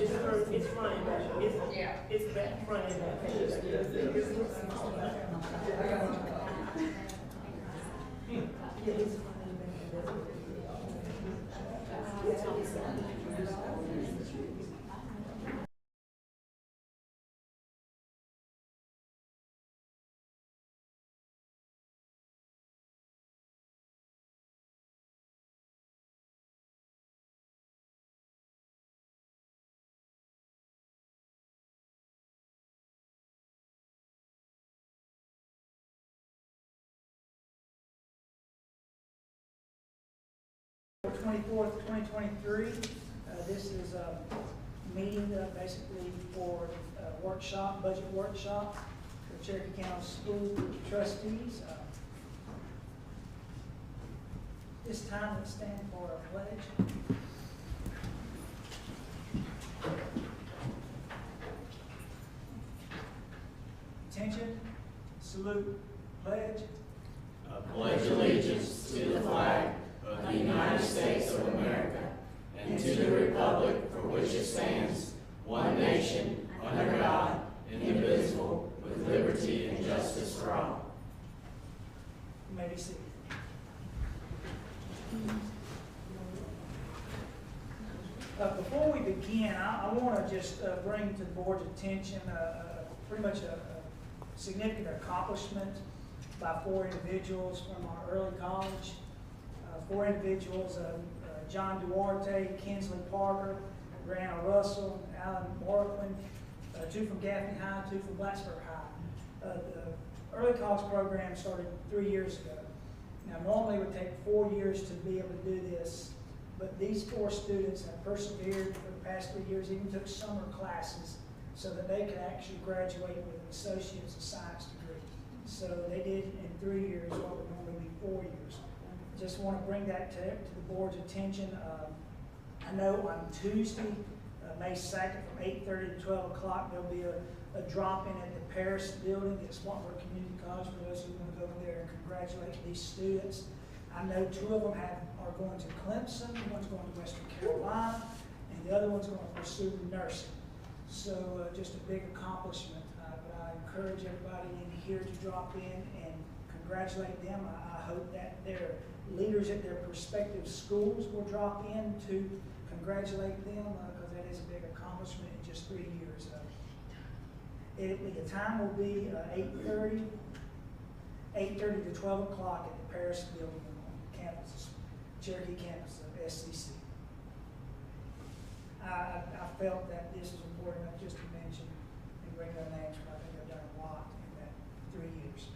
It's front and back. It's back, front and back. Yeah, it's front and back. April 24th, 2023. This is a meeting basically for a workshop, budget workshop for Cherokee County School Trustees. This time let's stand for a pledge. Attention, salute, pledge. I pledge allegiance to the flag of the United States of America and to the republic for which it stands, one nation, under God, indivisible, with liberty and justice for all. You may be seated. Before we begin, I want to just bring to the board's attention pretty much a significant accomplishment by 4 individuals from our early college. 4 individuals, John Duarte, Kinsley Parker, Brianna Russell, Alan Morkland, 2 from Gaffney High, 2 from Blacksburg High. The early college program started 3 years ago. Now normally it would take 4 years to be able to do this, but these 4 students have persevered for the past 3 years, even took summer classes so that they could actually graduate with an associate's of science degree. So they did in 3 years what would normally be 4 years. Just want to bring that to the board's attention. I know on Tuesday, May 2nd from 8:30 to 12 o'clock, there'll be a drop-in at the Paris building at Spartanburg Community College for those who want to go over there and congratulate these students. I know 2 of them are going to Clemson, one's going to Western Carolina, and the other one's going to pursue nursing. So just a big accomplishment. But I encourage everybody in here to drop in and congratulate them. I hope that their leaders at their prospective schools will drop in to congratulate them because that is a big accomplishment in just 3 years. The time will be 8:30 to 12 o'clock at the Paris building on campus, Cherokee campus of SCC. I felt that this is important enough just to mention and bring their names, but I think they've done a lot in that 3 years.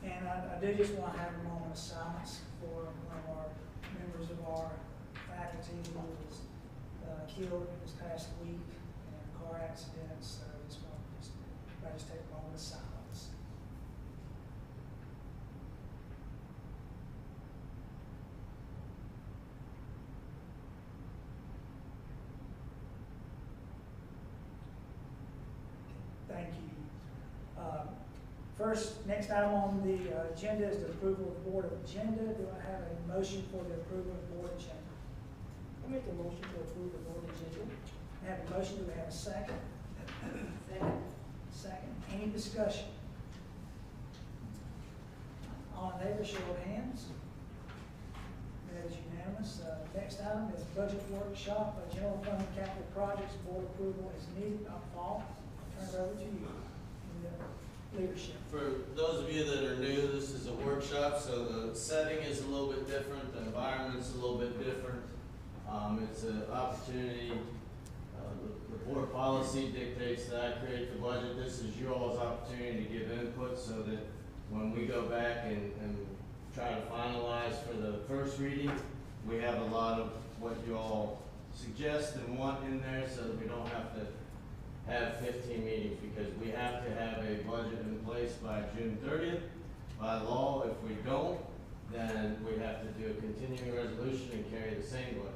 And I do just want to have a moment of silence for one of our members of our faculty who was killed this past week in a car accident. So I just want to just take a moment of silence. Thank you. Next item on the agenda is the approval of the board agenda. Do I have a motion for the approval of the board agenda? I make a motion to approve the board agenda. I have a motion. Do we have a second? Second. Second. Any discussion? All in favor, show of hands. That is unanimous. Next item is budget workshop, general fund capital projects. Board approval is needed. Paul, I'll turn it over to you. Leadership. For those of you that are new, this is a workshop, so the setting is a little bit different, the environment's a little bit different. It's an opportunity, the board policy dictates that I create the budget. This is your all's opportunity to give input so that when we go back and try to finalize for the first reading, we have a lot of what you all suggest and want in there so that we don't have to have 15 meetings, because we have to have a budget in place by June 30th by law. If we don't, then we have to do a continuing resolution and carry the same budget.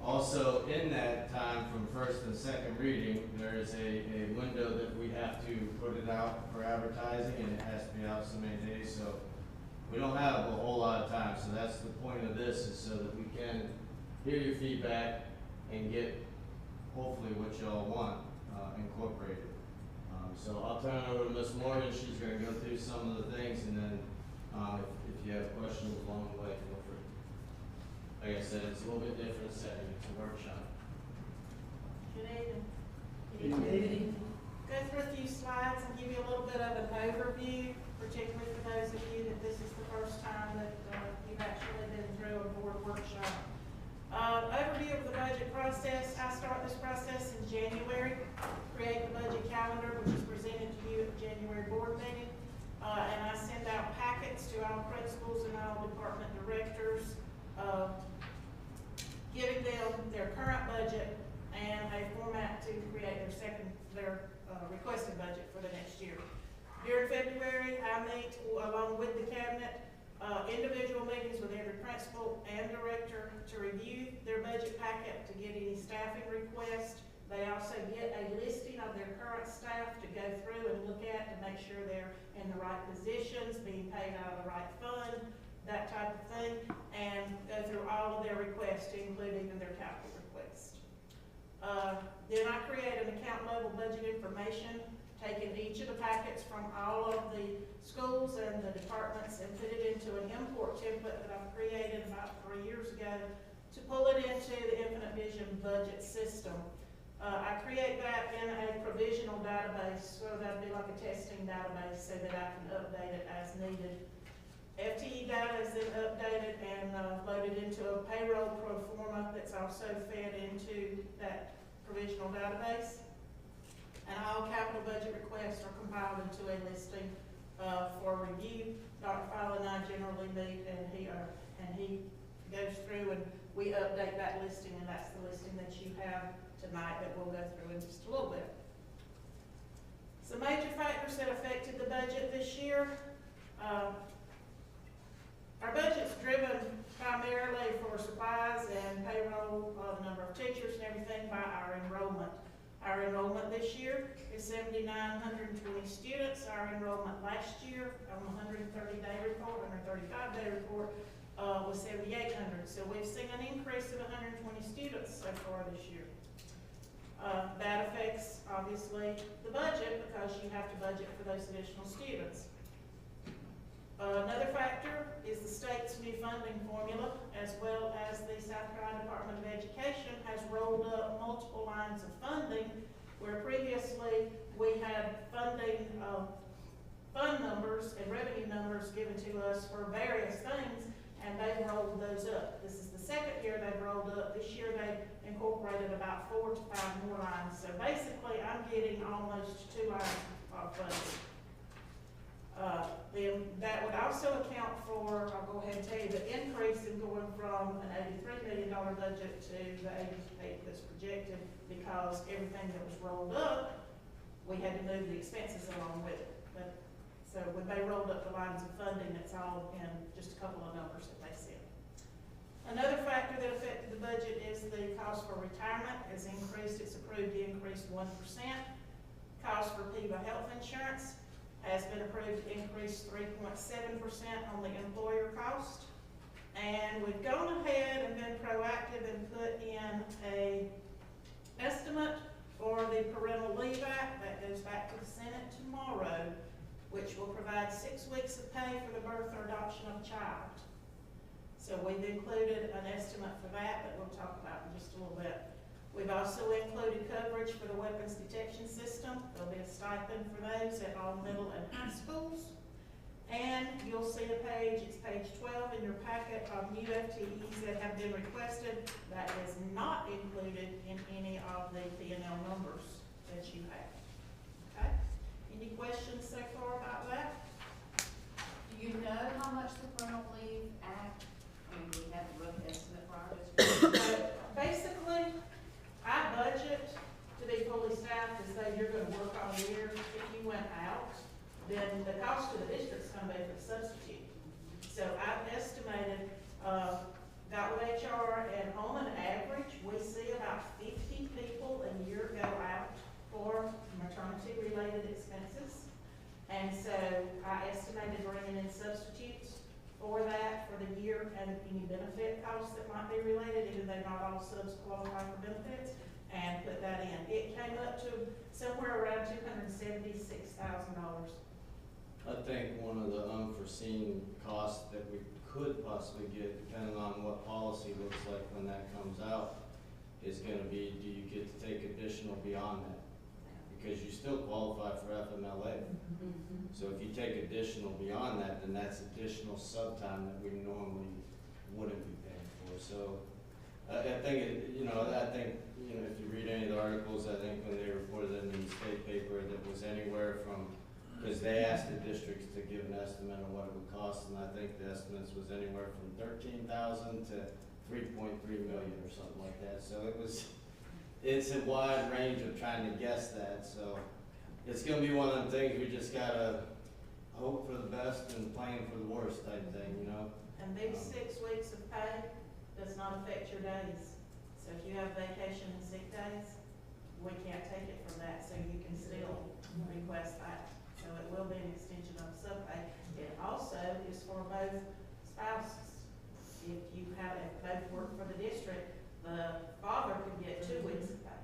Also, in that time from first and second reading, there is a window that we have to put it out for advertising, and it has to be out so many days. So we don't have a whole lot of time, so that's the point of this, is so that we can hear your feedback and get hopefully what y'all want, incorporated. So I'll turn it over to Ms. Morgan. She's gonna go through some of the things, and then, if you have questions along the way, feel free. Like I said, it's a little bit different setting, it's a workshop. Good evening. Good evening. Go through a few slides and give you a little bit of an overview, particularly for those of you that this is the first time that you've actually been through a board workshop. Overview of the budget process. I start this process in January, create the budget calendar, which is presented to you at the January board meeting. And I send out packets to all principals and all department directors, giving them their current budget and a format to create their requested budget for the next year. During February, I meet along with the cabinet, individual meetings with every principal and director to review their budget packet, to get any staffing requests. They also get a listing of their current staff to go through and look at to make sure they're in the right positions, being paid out of the right fund, that type of thing, and go through all of their requests to include even their capital requests. Then I create an account level budget information, taking each of the packets from all of the schools and the departments and put it into an import template that I've created about 3 years ago to pull it into the Infinite Vision budget system. I create that in a provisional database, so that'd be like a testing database so that I can update it as needed. FTE data is then updated and loaded into a payroll pro forma that's also fed into that provisional database. And all capital budget requests are compiled into a listing for review. Dr. Fowler and I generally meet, and he goes through and we update that listing, and that's the listing that you have tonight that we'll go through in just a little bit. Some major factors that affected the budget this year. Our budget's driven primarily for supplies and payroll, the number of teachers and everything, by our enrollment. Our enrollment this year is 7,920 students. Our enrollment last year on the 130-day report, 135-day report, was 7,800. So we've seen an increase of 120 students so far this year. That affects, obviously, the budget because you have to budget for those additional students. Another factor is the state's new funding formula, as well as the South Carolina Department of Education has rolled up multiple lines of funding, where previously we had funding, fund numbers and revenue numbers given to us for various things, and they've rolled those up. This is the second year they've rolled up. This year they've incorporated about 4 to 5 more lines. So basically I'm getting almost 2 lines of funding. Then that would also account for, I'll go ahead and tell you, the increase in going from an $83 million budget to the 88 that's projected, because everything that was rolled up, we had to move the expenses along with it. But so when they rolled up the lines of funding, it's all in just a couple of numbers that they said. Another factor that affected the budget is the cost for retirement has increased. It's approved to increase 1%. Cost for PIVA health insurance has been approved to increase 3.7% on the employer cost. And we've gone ahead and been proactive and put in an estimate for the Parental Leave Act that goes back to the Senate tomorrow, which will provide 6 weeks of pay for the birth or adoption of a child. So we've included an estimate for that we'll talk about in just a little bit. We've also included coverage for the weapons detection system. There'll be a stipend for those at all middle and high schools. And you'll see a page, it's page 12 in your packet of new FTEs that have been requested. That is not included in any of the P&L numbers that you have. Okay? Any questions so far about that? Do you know how much the Parental Leave Act, I mean, do we have a rough estimate for our district? Basically, I budget to be fully staffed to say you're going to work all year. If you went out, then the cost to the district's going to be for the substitute. So I've estimated, got with HR, and on an average, we see about 50 people a year go out for maternity-related expenses. And so I estimated bringing in substitutes for that for the year and any benefit costs that might be related, even though not all subs qualify for benefits, and put that in. It came up to somewhere around $276,000. I think one of the unforeseen costs that we could possibly get, depending on what policy looks like when that comes out, is gonna be, do you get to take additional beyond that? Because you still qualify for FMLA. So if you take additional beyond that, then that's additional sub time that we normally wouldn't be paying for. So I think, if you read any of the articles, I think when they reported it in the state paper, that was anywhere from, because they asked the districts to give an estimate of what it would cost, and I think the estimates was anywhere from 13,000 to 3.3 million or something like that. So it's a wide range of trying to guess that. So it's gonna be one of them things we just gotta hope for the best and plan for the worst type thing, you know? And these 6 weeks of pay does not affect your days. So if you have vacation and sick days, we can't take it from that, so you can still request that. So it will be an extension of sub pay. It also is for both spouses. If you have, if both work for the district, the father could get 2 weeks of pay.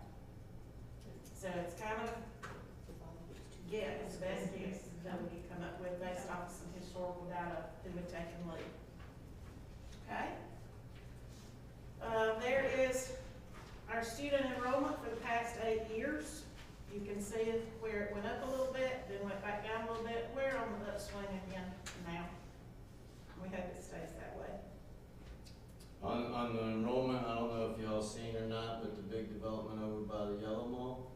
So it's kind of, it's the best guess that we can come up with based off some historical data who would take and leave. Okay? There is our student enrollment for the past 8 years. You can see where it went up a little bit, then went back down a little bit. We're on the upswing again now. We hope it stays that way. On the enrollment, I don't know if y'all seen or not, but the big development over by the Yellow Mall,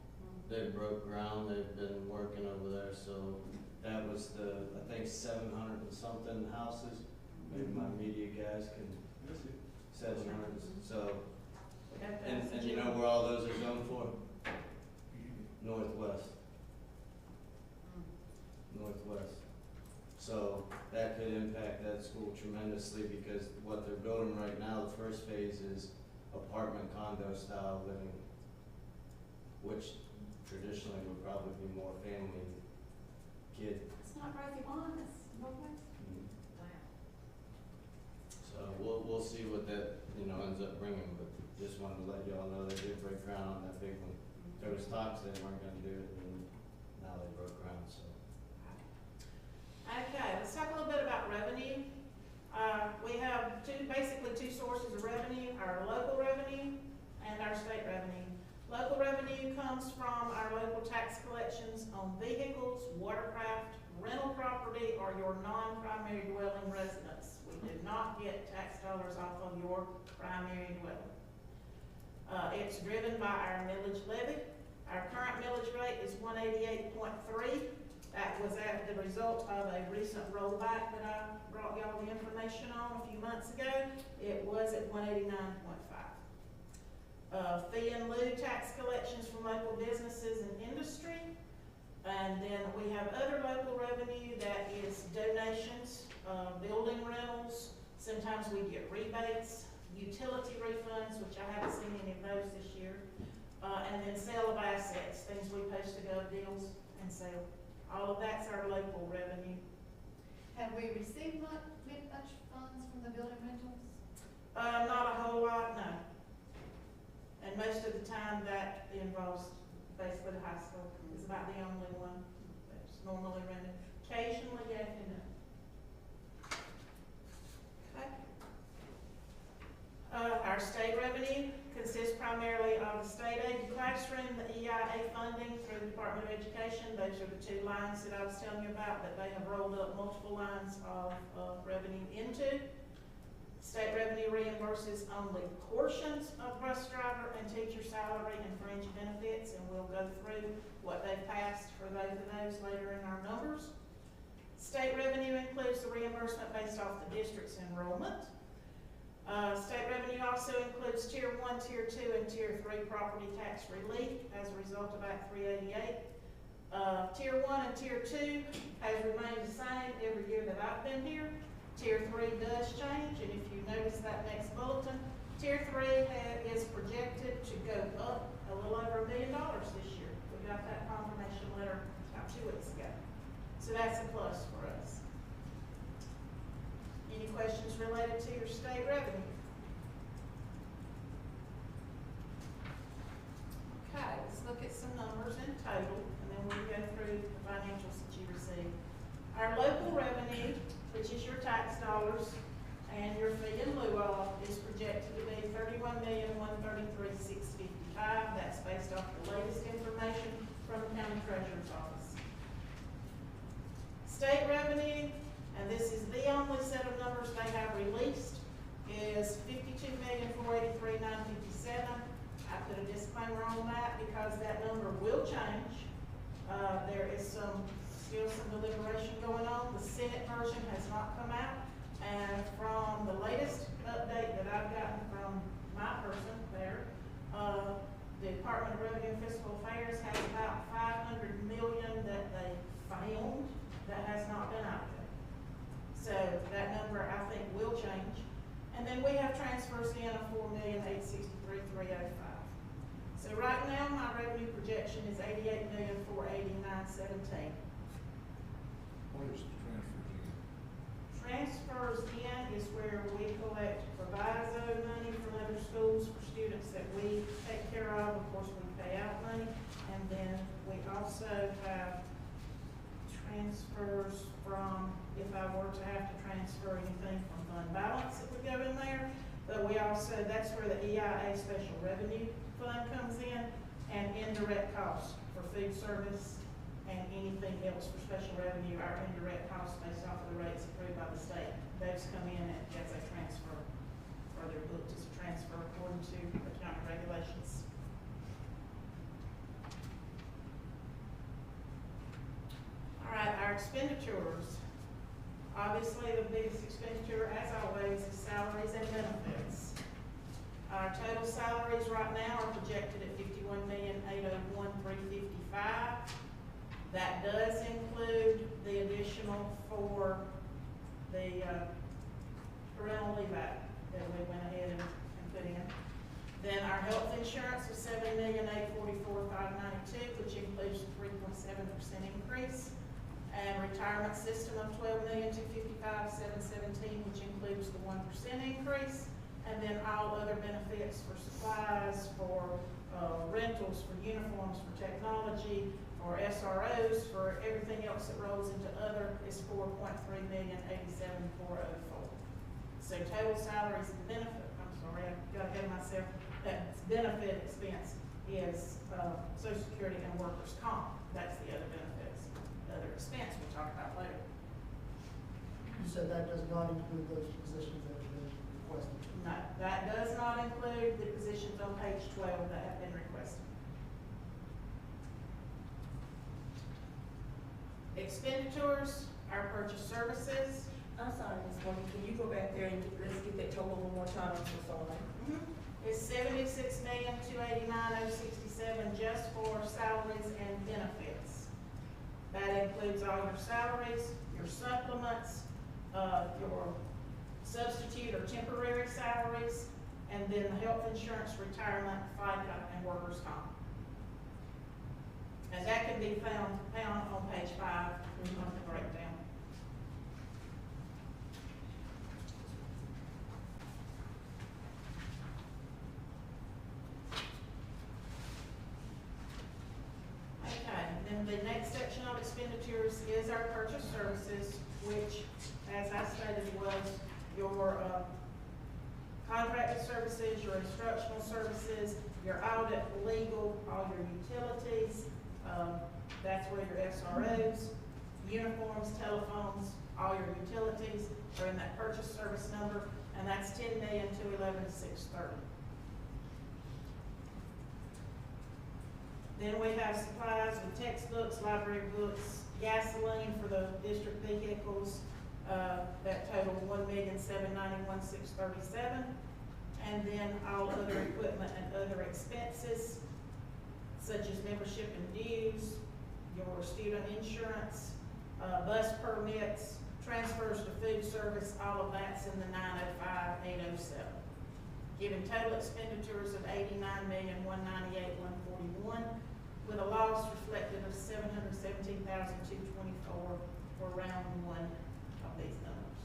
they broke ground. They've been working over there, so that was I think 700 and something houses. Maybe my media guys can, 700, so. And you know where all those are zoned for? Northwest. Northwest. So that could impact that school tremendously, because what they're building right now, the first phase is apartment condo style living, which traditionally would probably be more family kid. It's not Rosie One, it's Northwest. Wow. So we'll see what that, ends up bringing, but just wanted to let y'all know they did break ground on that big one. There was talks they weren't gonna do it, and now they broke ground, so. Okay, let's talk a little bit about revenue. We have basically two sources of revenue, our local revenue and our state revenue. Local revenue comes from our local tax collections on vehicles, watercraft, rental property, or your non-primary dwelling residence. We do not get tax dollars off of your primary dwelling. It's driven by our millage levy. Our current millage rate is 188.3. That was the result of a recent rollback that I brought y'all the information on a few months ago. It was at 189.5. Fee and lieu tax collections from local businesses and industry. And then we have other local revenue that is donations, building rentals. Sometimes we get rebates, utility refunds, which I haven't seen any of those this year. And then sale of assets, things we post to gov deals and sell. All of that's our local revenue. Have we received much funds from the building rentals? Not a whole lot, no. And most of the time that involves basically the high school. It's about the only one that's normally rented. Occasionally, yes and no. Okay. Our state revenue consists primarily of the state aid classroom, the EIA funding through the Department of Education. Those are the two lines that I was telling you about that they have rolled up multiple lines of revenue into. State revenue reimburses only portions of bus driver and teacher salary and fringe benefits, and we'll go through what they've passed for both of those later in our numbers. State revenue includes the reimbursement based off the district's enrollment. State revenue also includes Tier 1, Tier 2, and Tier 3 property tax relief as a result of Act 388. Tier 1 and Tier 2 has remained the same every year that I've been here. Tier 3 does change, and if you notice that next bulletin, Tier 3 is projected to go up a little over $1 million this year. We got that confirmation letter about 2 weeks ago. So that's a plus for us. Any questions related to your state revenue? Okay, let's look at some numbers in total, and then we'll go through the financials that you received. Our local revenue, which is your tax dollars and your fee in lieu of, is projected to be $31,133,655. That's based off the latest information from the county treasurer's office. State revenue, and this is the only set of numbers they have released, is $52,483,957. I put a disclaimer on that because that number will change. There is still some deliberation going on. The Senate version has not come out, and from the latest update that I've gotten from my person there, the Department of Revenue and Fiscal Affairs has about $500 million that they found that has not been allocated. So that number, I think, will change. And then we have transfers in of $4,863,305. So right now, my revenue projection is $88,489,17. What is the Transfers transfers again? in is where we collect proviso money from other schools for students that we take care of. Of course, we pay out money. And then we also have transfers from, if I were to have to transfer anything from fund balance that would go in there. But we also, that's where the EIA Special Revenue Fund comes in, and indirect costs for food service and anything else for special revenue. Our indirect costs based off of the rates approved by the state, those come in as a transfer, or they're booked as a transfer according to accounting regulations. All right, our expenditures. Obviously, the biggest expenditure, as always, is salaries and benefits. Our total salaries right now are projected at $51,801,355. That does include the additional for the parental leave act that we went ahead and put in. Then our health insurance was $7,844,592, which includes a 3.7% increase. And retirement system of $12,255,717, which includes the 1% increase. And then all other benefits for supplies, for rentals, for uniforms, for technology, for SROs, for everything else that rolls into other is $4.3,087,404. So total salaries and benefit, I'm sorry, I got ahead of myself, that benefit expense is Social Security and workers' comp. That's the other benefits. The other expense we'll talk about later. You said that does not include those positions that have been requested? No, that does not include the positions on page 12 that have been requested. Expenditures, our purchase services. I'm sorry, Ms. Morgan, can you go back there and let's get that total one more time, I'm so sorry. It's $76,289,067 just for salaries and benefits. That includes all your salaries, your supplements, your substitute or temporary salaries, and then the health insurance, retirement, FICA, and workers' comp. And that can be found on page 5 of the breakdown. Okay, then the next section of expenditures is our purchase services, which, as I stated, was your contracted services, your instructional services, your audit, legal, all your utilities. That's where your SROs, uniforms, telephones, all your utilities are in that purchase service number, and that's $10,211,630. Then we have supplies with textbooks, library books, gasoline for the district vehicles, that total $1,791,637. And then all other equipment and other expenses, such as membership and dues, your student insurance, bus permits, transfers to food service, all of that's in the 905,807. Giving total expenditures of $89,198,141, with a loss reflected of $717,224 for round 1 of these numbers.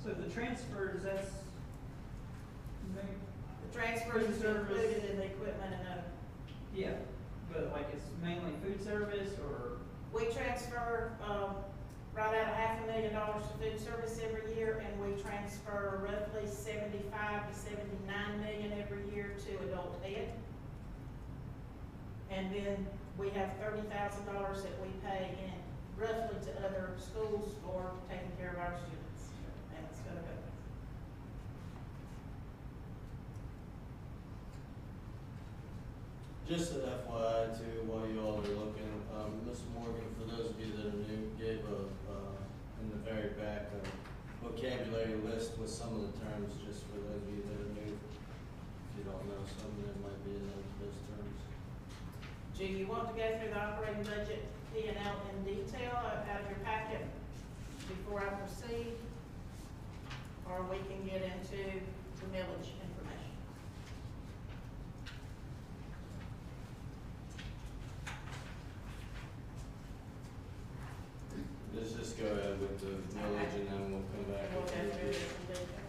So the transfers, that's, The transfers is Food service. included in the equipment and other. yeah, but like it's mainly food service or? We transfer, right out $500,000 to food service every year, and we transfer roughly 75 to 79 million every year to adult ed. And then we have $30,000 that we pay in roughly to other schools for taking care of our students. And it's gonna go. Just an FYI too, while you all are looking, Ms. Morgan, for those of you that are new, gave in the very back, a vocabulary list with some of the terms, just for those of you that are new. If you don't know, some of them might be in those terms. Do you want to go through the operating budget P&L in detail out of your packet before I proceed? Or we can get into the millage information? Let's just go ahead with the millage and then we'll come back. We'll go through this in detail.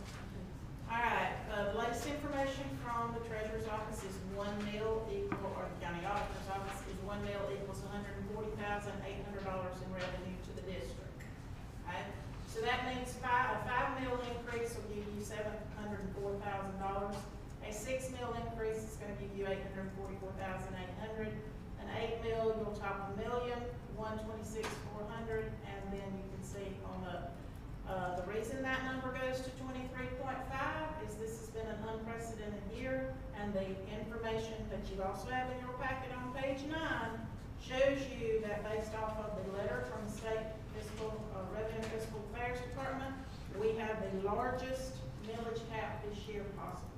All right, the latest information from the treasurer's office is 1 mil equal, or the county auditor's office is 1 mil equals $140,800 in revenue to the district. Okay, so that means a 5 mil increase will give you $704,000. A 6 mil increase is going to give you $844,800. An 8 mil, you'll top $1,126,400, and then you can see on the reason that number goes to 23.5 is this has been an unprecedented year, and the information that you also have in your packet on page 9 shows you that based off of the letter from the state fiscal, revenue and fiscal affairs department, we have the largest millage cap this year possible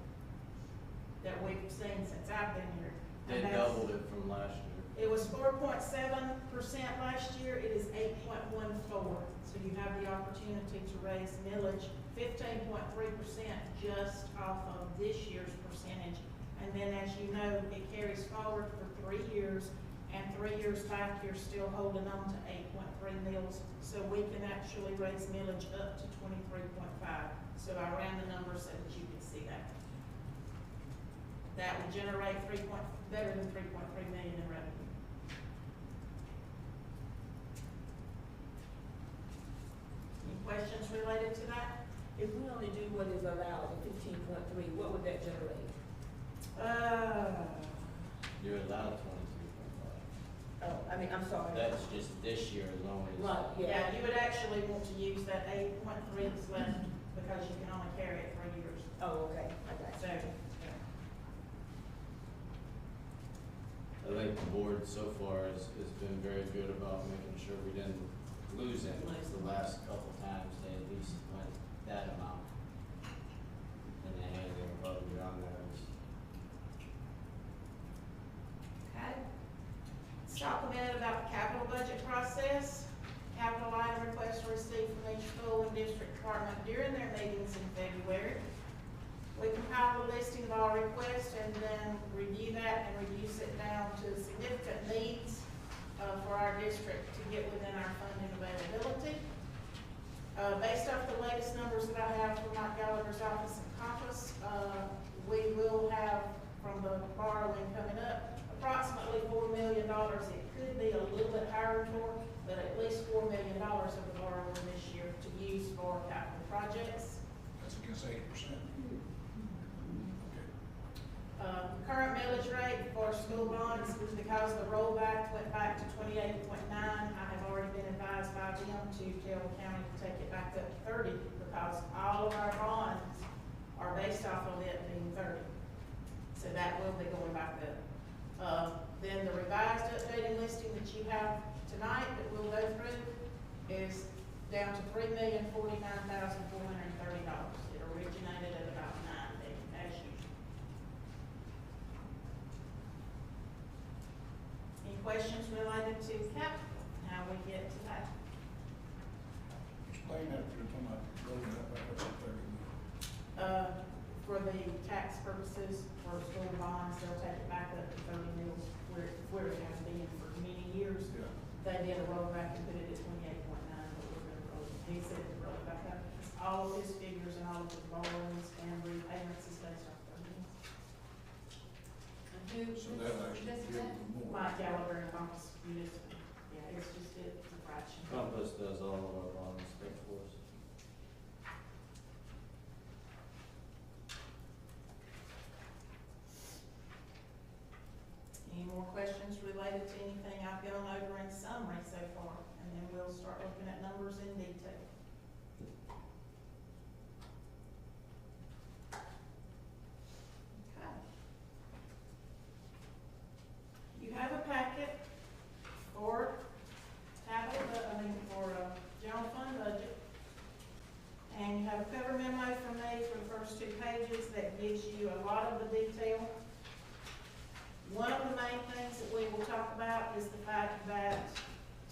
that we've seen since I've been here. They And that's- doubled it from last year. It was 4.7% last year, it is 8.14. So you have the opportunity to raise millage 15.3% just off of this year's percentage. And then as you know, it carries forward for 3 years, and 3 years back, you're still holding on to 8.3 mils. So we can actually raise millage up to 23.5. So I ran the numbers so that you could see that. That would generate better than 3.3 million in revenue. Any questions related to that? If we only do what is allowed in 15.3, what would that generate? You're allowed 22.5. Oh, I mean, I'm sorry. That's just this year as long as. Right, yeah. Yeah, you would actually want to use that 8.3 that's left because you can only carry it 3 years. Oh, okay, I got So, you. I think the board so far has been very good about making sure we didn't lose any. The last couple times, they at least went that amount. And then anything above and beyond that is. okay. Let's talk a minute about the capital budget process. Capital item requests were received from each school and district department during their meetings in February. We compile a listing of all requests and then review that and reduce it down to significant needs for our district to get within our funding availability. Based off the latest numbers that I have from Mike Gallagher's office in Compass, we will have from the borrowing coming up approximately $4 million. It could be a little bit higher for, but at least $4 million of the borrowing this year to use for capital projects. That's against 8%. Current millage rate for school bonds, because the rollback went back to 28.9, I have already been advised by them to tell the county to take it back up to 30, because all of our bonds are based off of it being 30. So that will be going back up. Then the revised updated listing that you have tonight that we'll go through is down to $3,049,430. It originated at about $9 million, as usual. Any questions related to capital, how we get to that? Explain that if you're talking about building up back up to 30 million. For the tax purposes, for school bonds, they'll take it back up to 30 mils, where it has been for many years. Yeah. They did a rollback and put it at 28.9, but we're gonna roll it. He said to roll it back up. All of his figures monthly borrowings and repayments is based off their needs. And who, So that actually does gives that? them more. Mike Gallagher and Compass Municipal, yeah, it's a fraction. Compass does all of our bond stuff for us. Any more questions related to anything I've gone over in summary so far? And then we'll start looking at numbers in detail. Okay. You have a packet for general fund budget. And you have a cover memo from me for the first 2 pages that gives you a lot of the detail. One of the main things that we will talk about is the fact that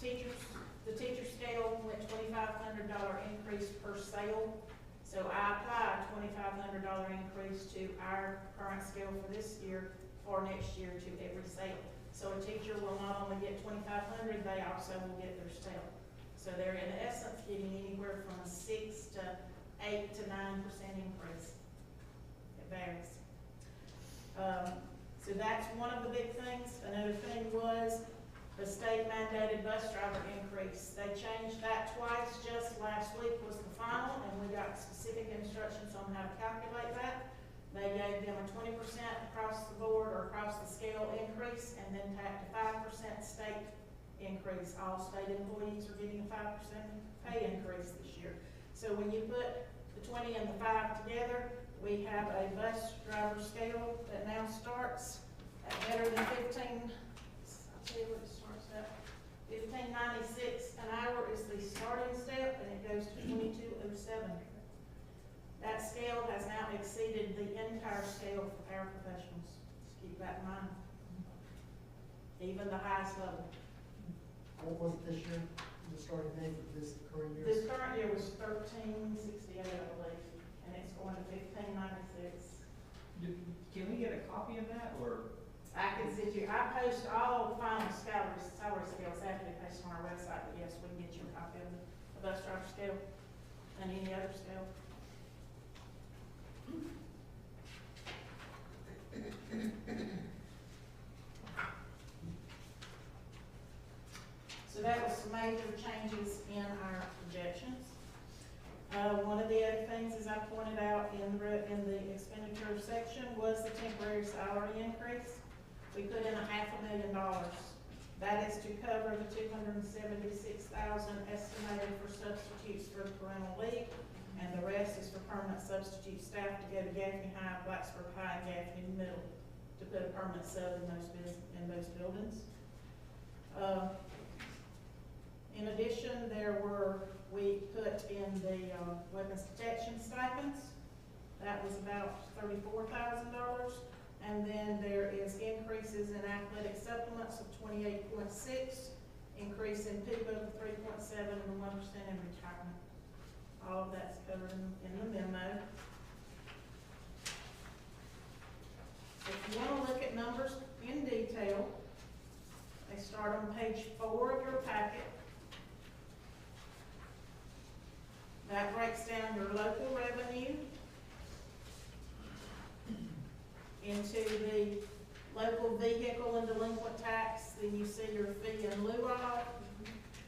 the teacher scale went $2,500 increase per sale. So I applied $2,500 increase to our current scale for this year for next year to every sale. So a teacher will not only get $2,500, they also will get their sale. So they're in essence getting anywhere from a 6 to 8 to 9% increase. It varies. So that's one of the big things. Another thing was the state mandated bus driver increase. They changed that twice. Just last week was the final, and we got specific instructions on how to calculate that. They gave them a 20% across the board or across the scale increase, and then tacked a 5% state increase. All state employees are getting a 5% pay increase this year. So when you put the 20 and the 5 together, we have a bus driver scale that now starts at better than 15, I'll tell you what it starts at. $15.96 an hour is the starting step, and it goes to $22.07. That scale has now exceeded the entire scale for paraprofessionals. Just keep that in mind. Even the highest level. What was it this year, the starting date for this current year? This current year was $13.68, I believe, and it's going to $15.96. Can we get a copy of that, or? I can send you, I post all final salary scales after they post on our website, but yes, we can get you a copy of the bus driver scale and any other scale. So that was some major changes in our projections. One of the other things, as I pointed out in the expenditure section, was the temporary salary increase. We put in $500,000. That is to cover the $276,000 estimated for substitutes for parental leave, and the rest is for permanent substitute staff to go to Gaffney High, Blacksburg High, and Gaffney Middle to put a permanent sub in those buildings. In addition, we put in the weapons detection stipends. That was about $34,000. And then there is increases in athletic supplements of 28.6, increase in PIBA of 3.7, and 1% in retirement. All of that's covered in the memo. If you want to look at numbers in detail, they start on page 4 of your packet. That breaks down your local revenue into the local vehicle and delinquent tax. Then you see your fee in lieu of.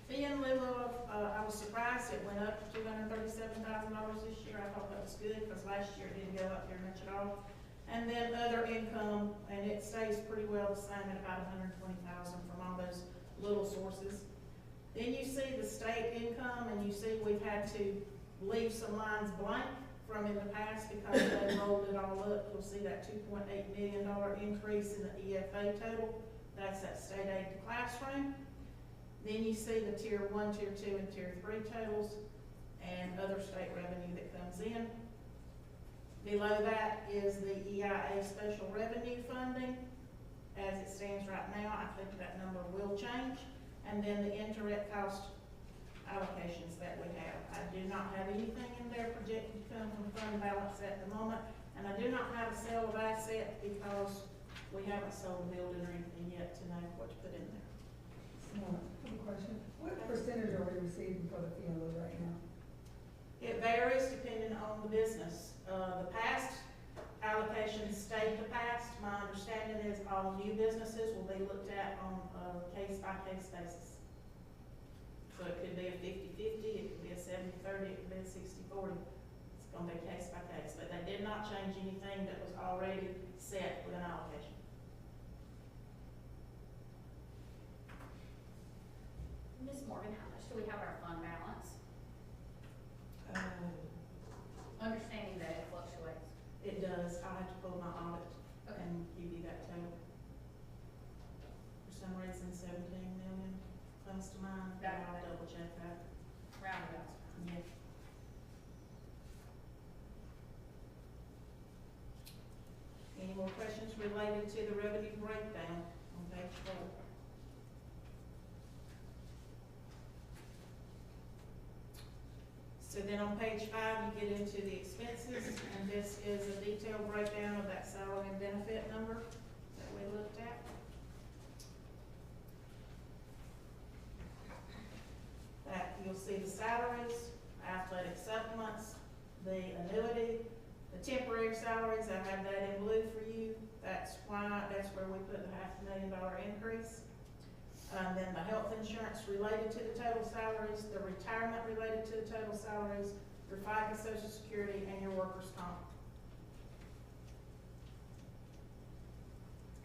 Fee in lieu of, I was surprised it went up to $237,000 this year. I thought that was good because last year it didn't go up very much at all. And then other income, and it stays pretty well the same at about $120,000 from all those little sources. Then you see the state income, and you see we've had to leave some lines blank from in the past because they rolled it all up. You'll see that $2.8 million increase in the EFA total. That's that state aid to classroom. Then you see the tier 1, tier 2, and tier 3 totals and other state revenue that comes in. Below that is the EIA special revenue funding. As it stands right now, I think that number will change. And then the indirect cost allocations that we have. I do not have anything in there projected to come from fund balance at the moment, and I do not have a sale of asset because we haven't sold a building or anything yet to know what to put in there. I have a question. What percentage are we receiving for the fee in lieu right now? It varies depending on the business. The past allocations stayed the past. My understanding is all new businesses will be looked at on a case-by-case basis. So it could be a 50-50, it could be a 70-30, it could be a 60-40. It's gonna be case by case, but they did not change anything that was already set with an allocation. Ms. Morgan, how much do we have our fund balance? Understanding that it fluctuates. It does, I'll have to pull my audit Okay. and give you that total. For some reason, 17 million comes to mind, but I'll double check that. Roundabouts. Yeah. Any more questions related to the revenue breakdown on page 4? So then on page 5, you get into the expenses, and this is a detailed breakdown of that salary and benefit number that we looked at. That, you'll see the salaries, athletic supplements, the annuity, the temporary salaries, I have that in blue for you. That's where we put the $500,000 increase. Then the health insurance related to the total salaries, the retirement related to the total salaries, your FICA, Social Security, and your workers' comp.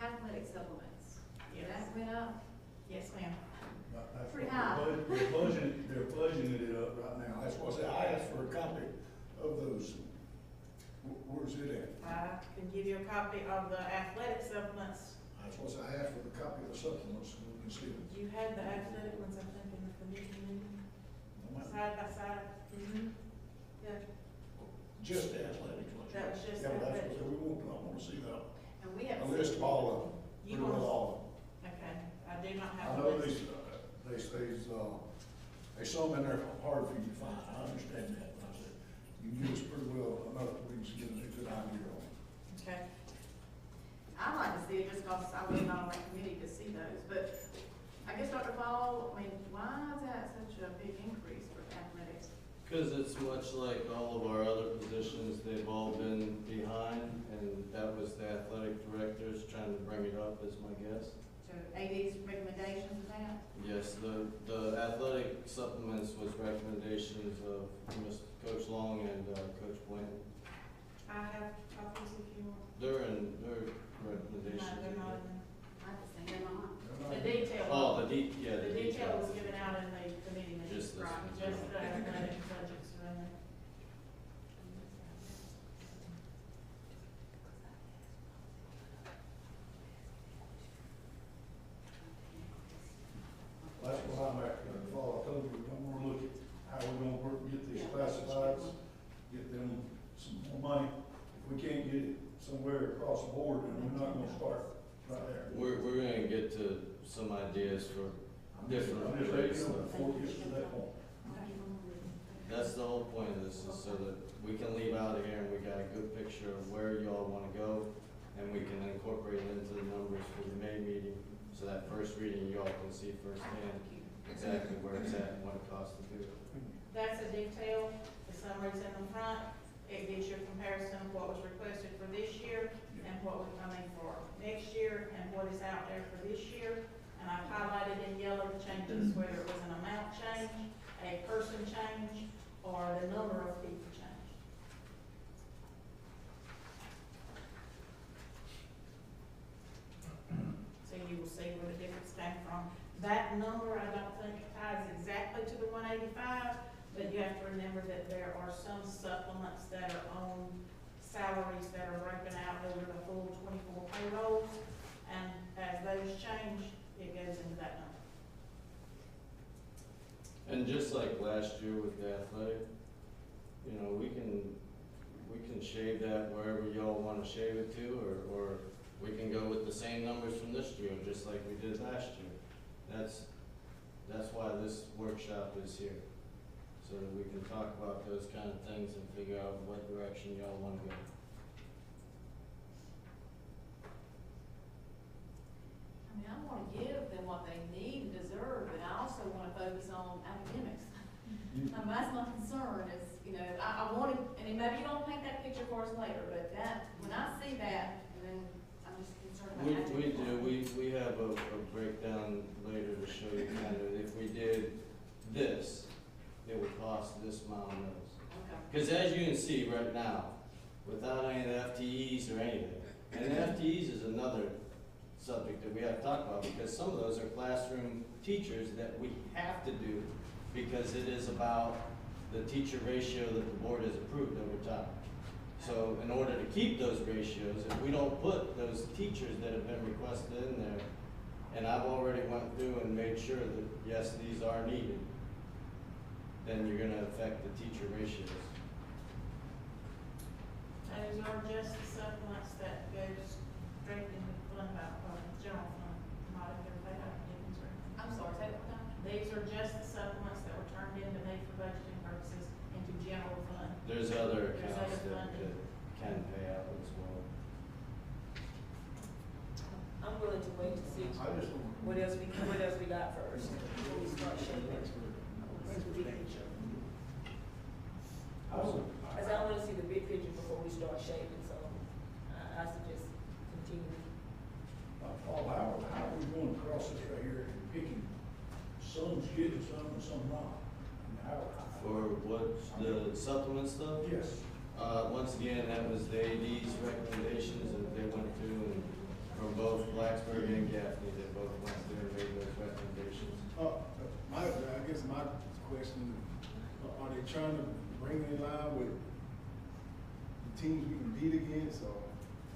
Athletic supplements. Yes. That went up. Yes, ma'am. That's Pretty what high. they're budgeting it up right now. That's why I said, I asked for a copy of those. Where's it at? I can give you a copy of the athletic supplements. That's why I said, I asked for the copy of the supplements, so we can see them. You had the athletic ones, I think, in the committee meeting, side by side. Yeah, Just the athletics. wasn't it? that was just Yeah, but that's athletic. what I want to see that. And we have. A list of all of them. You Pretty well want- all of Okay, I do not them. have. I a know list. there's some in there hard for you to find. I understand that. But I said, you give us pretty well enough that we can get a good idea on it. Okay, I'd like to see it just because I was not on that committee to see those, but I guess Dr. Fall, I mean, why is that such a big increase for athletics? Because it's much like all of our other positions, they've all been behind, and that was the athletic directors trying to bring it up, is my guess. So AD's recommendations of that? Yes, the athletic supplements was recommendations of Coach Long and Coach Blanton. I have copies if you want. Their No, recommendations. they're not in I just think they're not. the detail. Oh, the The detail was details. given out in the committee meeting. Just this Right, one. just the athletic budgets are in there. That's what I'm at, fall, I told you, I'm gonna look at how we're gonna work, get these classifieds, get them some more money. If we can't get it somewhere across the board, then we're not gonna start right there. We're gonna get to some ideas for different I'm just rates. letting you know before we get to that point. That's the whole point of this, is so that we can leave out of here and we got a good picture of where y'all wanna go, and we can incorporate it into the numbers for the May meeting, so that first reading, y'all can see firsthand exactly where it's at and what it costs to do it. That's a detail, the summary's in the front, it gives you a comparison of what was requested for this year and what we're coming for next year and what is out there for this year. And I've highlighted in yellow the changes, whether it was an amount change, a person change, or the number of people change. So you will see where the difference came from. That number, I don't think ties exactly to the 185, but you have to remember that there are some supplements that are on salaries that are broken out over the full 24 payrolls, and as those change, it goes into that number. And just like last year with the athletic, you know, we can shave that wherever y'all wanna shave it to, or we can go with the same numbers from this year, just like we did last year. That's why this workshop is here, so that we can talk about those kind of things and figure out what direction y'all wanna go. I mean, I wanna give them what they need and deserve, but I also wanna focus on academics. That's my concern is, you know, I wanted, and then maybe you don't paint that picture for us later, but that, when I see that, and then I'm just concerned about. We have a breakdown later to show you kind of, if we did this, it would cost this amount of mills. Okay. Because as you can see right now, without any of the FTEs or anything, and the FTEs is another subject that we have to talk about, because some of those are classroom teachers that we have to do, because it is about the teacher ratio that the board has approved over time. So in order to keep those ratios, if we don't put those teachers that have been requested in there, and I've already went through and made sure that, yes, these are needed, then you're gonna affect the teacher ratios. Those are just the supplements that goes straight into fund, general fund, not if they're paid out of Dickens or anything. I'm sorry, say that one time. These are just the supplements that were turned in to me for budgeting purposes into general fund. There's other There's accounts other that funding. can pay out as well. I'm willing to wait to see I just don't. what else we got first, before we start shaping. As I wanna see the big picture before we start shaping, so I suggest continue. Paul, how are we going across this right here and picking, some's getting some and some not? And how? For what, the supplement stuff? Yes. Once again, that was the AD's recommendations that they went through, and from both Blacksburg and Gaffney, they both went through and made those recommendations. I guess my question, are they trying to bring it in line with the teams we compete against, or?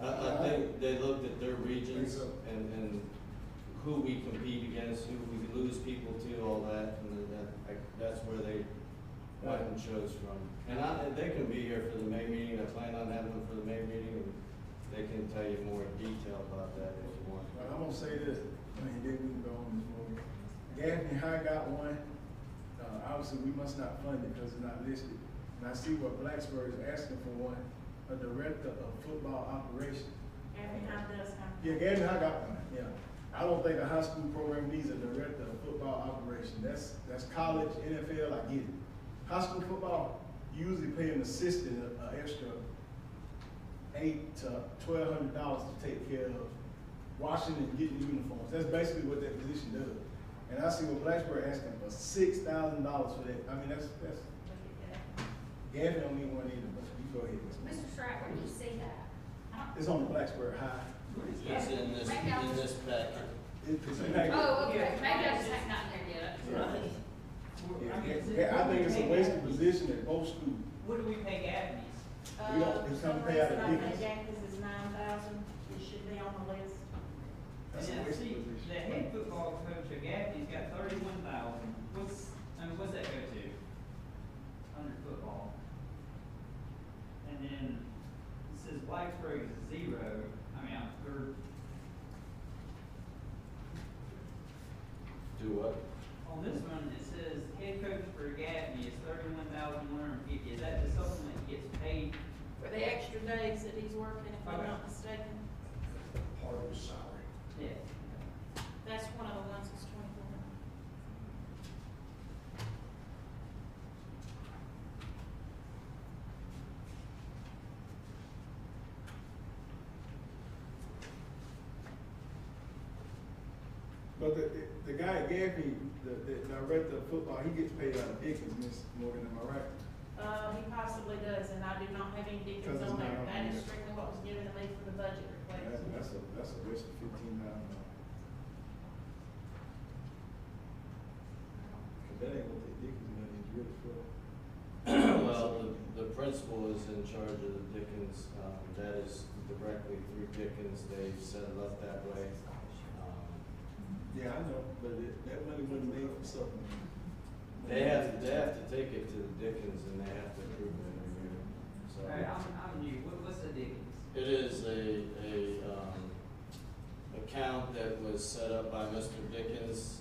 I think they looked at their regions Think so. and who we compete against, who we lose people to, all that, and then that's where they went and chose from. And they can be here for the May meeting, I plan on having them for the May meeting, and they can tell you more detail about that if you want. Well, I'm gonna say this, I mean, then we can go on this morning. Gaffney High got one, obviously we must not fund it because it's not listed. And I see what Blacksburg is asking for one, a director of football operations. Every time does have. Yeah, Gaffney High got one, yeah. I don't think a high school program needs a director of football operation. That's college, NFL, I get it. High school football, you usually pay an assistant an extra $800 to $1,200 to take care of washing and getting uniforms. That's basically what that position does. And I see what Blacksburg asking for $6,000 for that. I mean, that's Gaffney don't need one either, but you go ahead. Mr. Strack, where do you see that? It's on the Blacksburg High. It's in this packet. It's a package. Oh, okay, maybe I just haven't gotten there yet. Yeah. Yeah, I think it's a wasted position at both schools. What do we pay Gaffney's? We don't- it's gonna pay out of I think Dickens. Yankees is 9,000, it should be on the list. That's a Yeah, wasted see, position. the head football coach at Gaffney's got 31,000. What's that go to? Under football. And then it says Blacksburg is 0. I mean, they're, Do what? on this one, it says head coach for Gaffney is 31,150. Is that the supplement he gets paid? For the extra days that he's working, if I'm not mistaken, Part of his salary. Yeah. that's one of the ones that's 24. But the guy at Gaffney, the director of football, he gets paid out of Dickens, Miss Morgan, am I right? He possibly does, and I do not have any Dickens Because it's on there, not on that is there. strictly what was given to me for the budget request. That's a waste of $15,000. Cause that ain't what the Dickens money is really for. Well, the principal is in charge of the Dickens, that is directly through Dickens, they've set it up that way. Yeah, I know, but that money wasn't made for something. They have to take it to the Dickens and they have to approve it every year, so. All right, I'm new. What's the Dickens? It is a account that was set up by Mr. Dickens.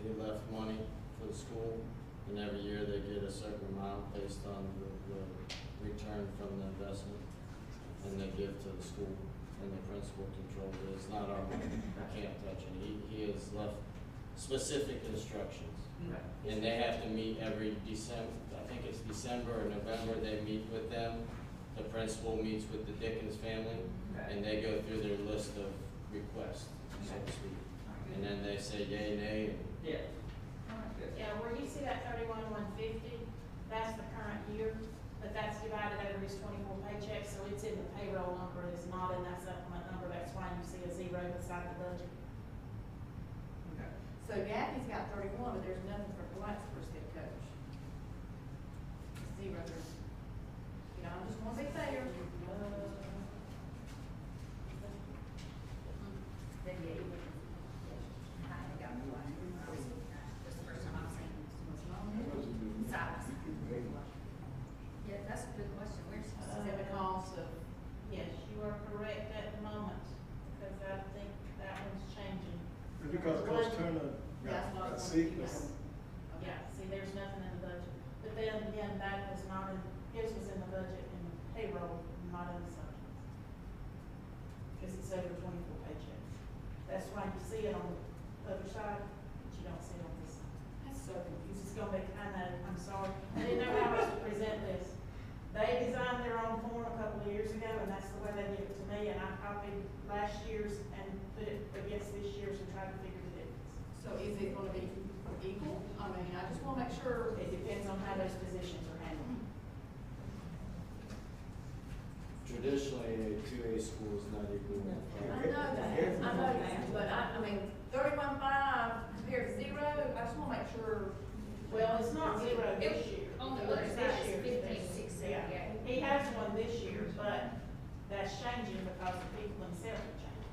He left money for the school, and every year they get a certain amount based on the return from the investment, and they give to the school, and the principal controls it. It's not our money, I can't touch it. He has left specific instructions. Okay. And they have to meet every December, I think it's December or November, they meet with them. The principal meets with the Dickens family, Okay. and they go through their list of requests, so to speak. And then they say yay, nay, and Yeah. Alright, good. Yeah, where you see that 31,150, that's the current year, but that's divided over his 24 paychecks, so it's in the payroll number, it's not in that supplement number, that's why you see a zero beside the budget. Okay. So Daphne's got 31, but there's nothing for Blacksburg's head coach. Zero there. You know, I just want to be fair. Then, yeah, I haven't got one. This is the first time I've seen this. Silas. Yeah, that's a good question. Where's? Is it because of, Yes, you are correct at the moment, because I think that one's changing. It's because Coach Turner That's what I got was sick or wondering. something. Yeah, see, there's nothing in the budget, but then again, that was not in, his was in the budget in the payroll, not in the supplements. Because it's over 24 paychecks. That's why you see it on the other side, but you don't see it on this side. that's so confusing. This is gonna be, I know, I'm sorry, I didn't know how else to present this. They designed their own form a couple of years ago, and that's the way they give it to me, and I copied last year's and put it against this year's and tried to figure the difference. So is it gonna be equal? I mean, I just wanna make sure. It depends on how those positions are handled. traditionally, a 2A school is not equal. I know that, but I mean, 31.5 compared to zero, I just wanna make sure. Well, it's not zero this year. On the Look other at side, this it's year's. 15,678. He has one this year, but that's changing because the people themselves are changing.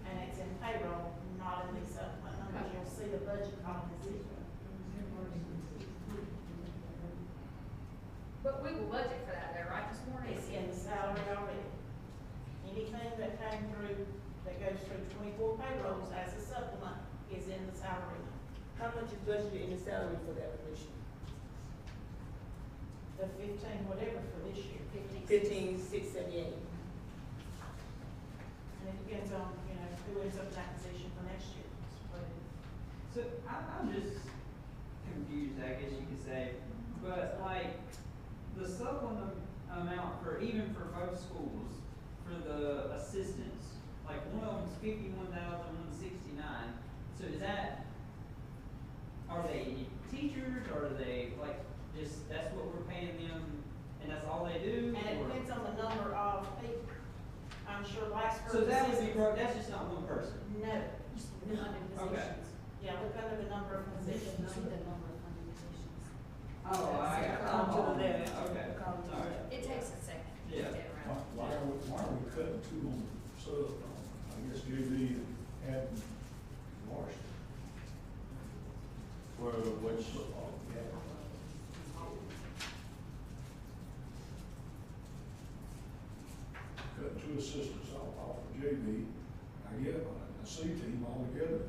And it's in payroll, not in these supplement numbers. You'll see the budget column is zero. But we will budget for that though, right, this morning? It's in the salary already. Anything that came through, that goes through 24 payrolls as a supplement is in the salary line. How much is budgeted in the salary for that position? The 15, whatever for this year. 15,678. And it depends on, you know, who ends up in that position for next year. But So I'm just confused, I guess you could say, but like the supplement amount for, even for both schools, for the assistants, like one of them's 51,169. So is that, are they teachers, or are they like, just, that's what we're paying them and that's all they do? And it or- depends on the number of people. I'm sure last So that would be, assistants- that's just not one person? No, just the number of Okay. positions. Yeah, look under the number of positions. Oh, I got, Column to the oh, left. yeah, okay, The column to the alright. left. It takes a second to Yeah. get that around. Why are we cutting two on sub, I guess JV and varsity? For which, Football, yeah. Cutting two assistants off of JV, I get it, a C team altogether.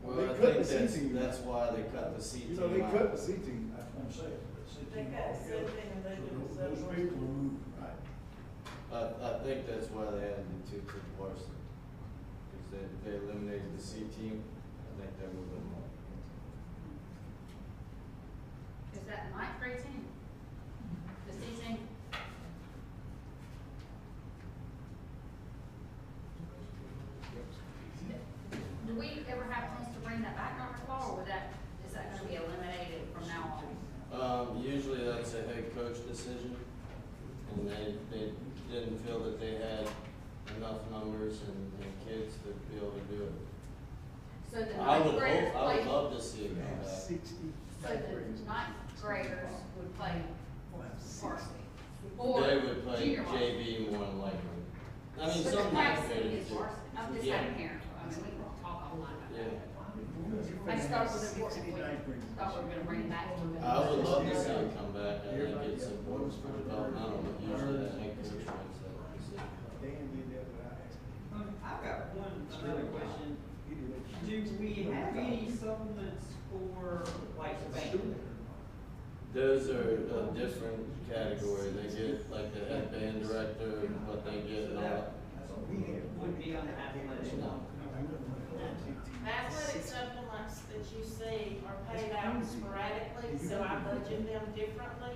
well, They I cut think the C team. that's why they cut the C You team know, they out. cut the C team. That's what I'm saying, the C They team cut altogether. something and they do So the those sub- people are moving, right? I think that's why they added the two to the varsity. Because they eliminated the C team, I think they're moving them up. Is that ninth grade team? The C team? Do we ever have plans to bring that back, Dr. Paul, or would that, is that gonna be eliminated from now on? Usually that's a head coach decision, and they didn't feel that they had enough numbers and kids to be able to do it. So the I ninth would graders hope, I would play, love to see it come back. 60. so the ninth graders would play We'll have 60. varsity? Or They would play junior varsity? JV more than likely. I mean, But the some practicing communities is do. varsity, I'm just Yeah. having here, I mean, we can talk all night about Yeah. that. I just thought it was important, we thought we were gonna bring it back. I would love to see it come back, I think it's important for developmental, but usually that head coach makes that decision. Dan did that without asking. I've got another question. He did it. Do we have any supplements for like the bank? Those are a different category, they get like the head band director, what they get So and all that that. would be on the athletic. No. The athletic supplements that you see are paid out sporadically, so I budget them differently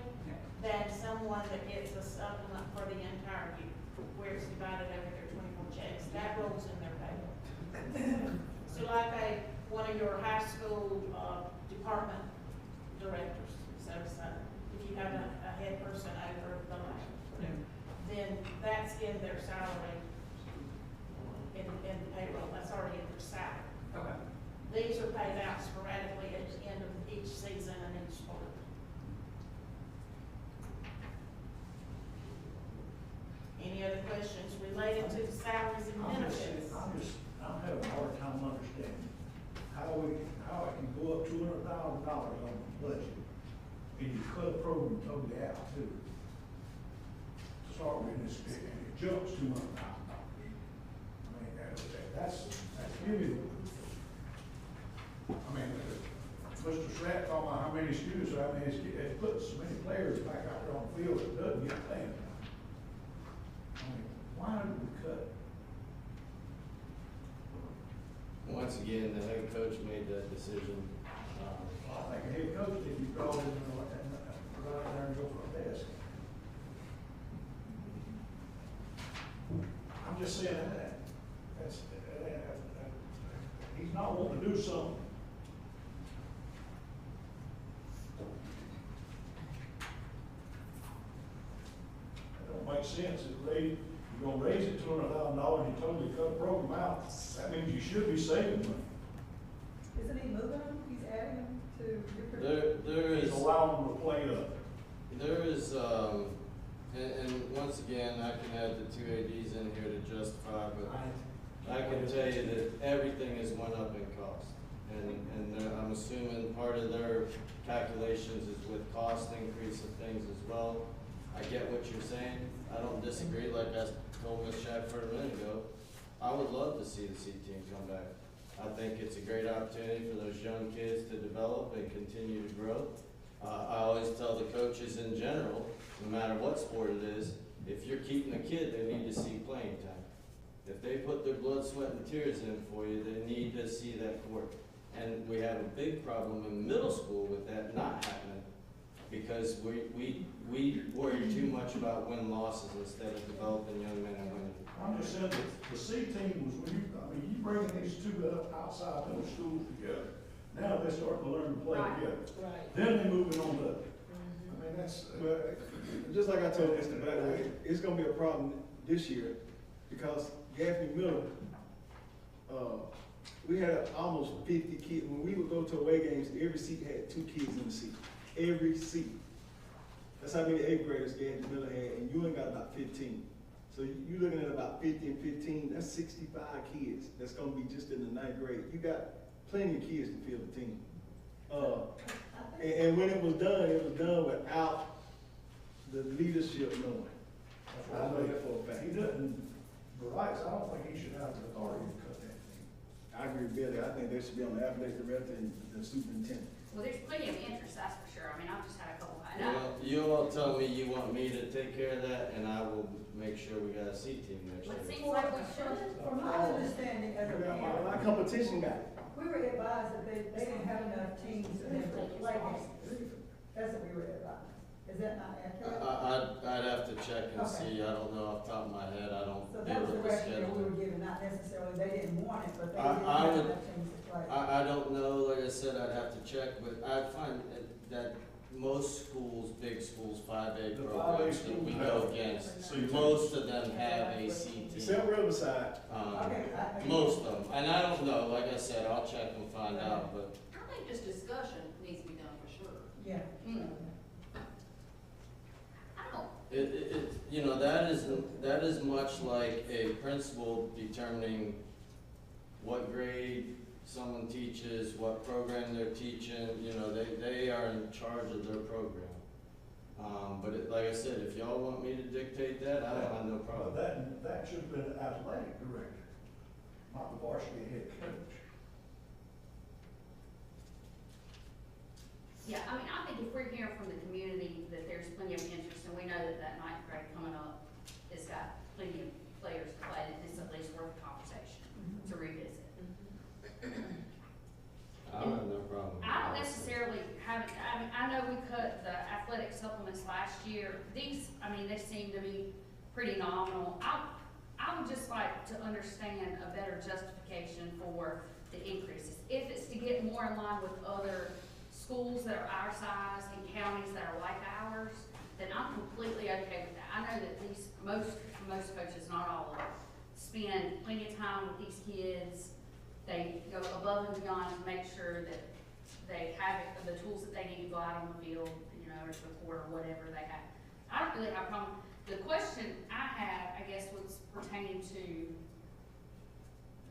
than someone that gets a supplement for the entire year, where it's divided over their 24 checks. That rolls in their payroll. So like one of your high school, department directors, so to say, if you have a head person over the line, whatever, then that's in their salary, in the payroll, that's already in their salary. Okay. These are paid out sporadically at the end of each season and each sport. Any other questions related to the salaries and benefits? I'm having a hard time understanding how it can go up $200,000 on the budget, and you cut a program totally out too. To start with, and it jumps $200,000. I mean, that's really, I mean, Mr. Srat talking about how many students, I mean, it's putting so many players back out there on the field that doesn't get playing time. I mean, why did we cut? Once again, the head coach made that decision. I think a head coach, if you call him and go out there and go for a test. I'm just saying he's not wanting to do something. That don't make sense. You're gonna raise it $200,000, you totally cut a program out. That means you should be saving money. Isn't he moving them? He's adding them to different? There He's is, allowing them to play up. there is, and once again, I can add the 2 ADs in here to justify, but I can tell you that everything has went up in cost. And I'm assuming part of their calculations is with cost increase of things as well. I get what you're saying. I don't disagree. Like I told Ms. Shadford a minute ago, I would love to see the C team come back. I think it's a great opportunity for those young kids to develop and continue to grow. I always tell the coaches in general, no matter what sport it is, if you're keeping a kid, they need to see playing time. If they put their blood, sweat, and tears in for you, they need to see that court. And we have a big problem in middle school with that not happening, because we worry too much about win-losses instead of developing young men and women. I'm just saying that the C team was when you bringing these two up outside middle schools together. Now they're starting to learn to play together. Right. Then they're moving on up. I mean, that's, But just like I told Mr. Blackwood, it's gonna be a problem this year because Gaffney Miller, we had almost 50 kids. When we would go to away games, every seat had 2 kids in the seat. Every seat. That's how many 8th graders Gaffney Miller had, and you ain't got about 15. So you're looking at about 50 and 15, that's 65 kids. That's gonna be just in the 9th grade. You got plenty of kids to field the team. And when it was done without the leadership knowing. I know that for a fact. he doesn't, Bryce, I don't think he should have the authority to cut that team. I agree with Billy. I think they should be on the athletic director and the superintendent. Well, there's plenty of interest, that's for sure. I mean, I've just had a couple, I know. Well, you all tell me you want me to take care of that, and I will make sure we got a C team next Well, it year. seems like we should. From my understanding as a parent, My competition guy. we were advised that they didn't have enough teams for them to play games. That's what we were advised. Is that not accurate? I'd have to check and Okay. see. I don't know off the top of my head. I don't So that deal was the with the rationale we schedule. were given, not necessarily they didn't want it, but they I- didn't I have would- enough teams to play. I don't know, like I said, I'd have to check, but I'd find that most schools, big schools, 5A The 5A programs that we schools go have against, C most of them have a C team. Except Riverside. Okay, Most of them, and I don't know, like I said, I'll check and find out, but I think just discussion needs to be done for sure. Yeah. I don't, you know, that is much like a principal determining what grade someone teaches, what program they're teaching, you know, they are in charge of their program. But like I said, if y'all want me to dictate that, I don't have no problem. That should have been an athletic director, not the varsity head coach. yeah, I mean, I think if we're hearing from the community that there's plenty of interest, and we know that that 9th grade coming up has got plenty of players to play, that it's at least worth a conversation to revisit. supplements last year. These, I mean, they seem to be pretty nominal. I would just like to understand a better justification for the increases. If it's to get more in line with other schools that are our size and counties that are like ours, then I'm completely okay with that. I know that these, most coaches, not all of them, spend plenty of time with these kids. They go above and beyond to make sure that they have the tools that they need to go out on the field, you know, or to the court or whatever they have. I don't really have a problem. The question I have, I guess, was pertaining to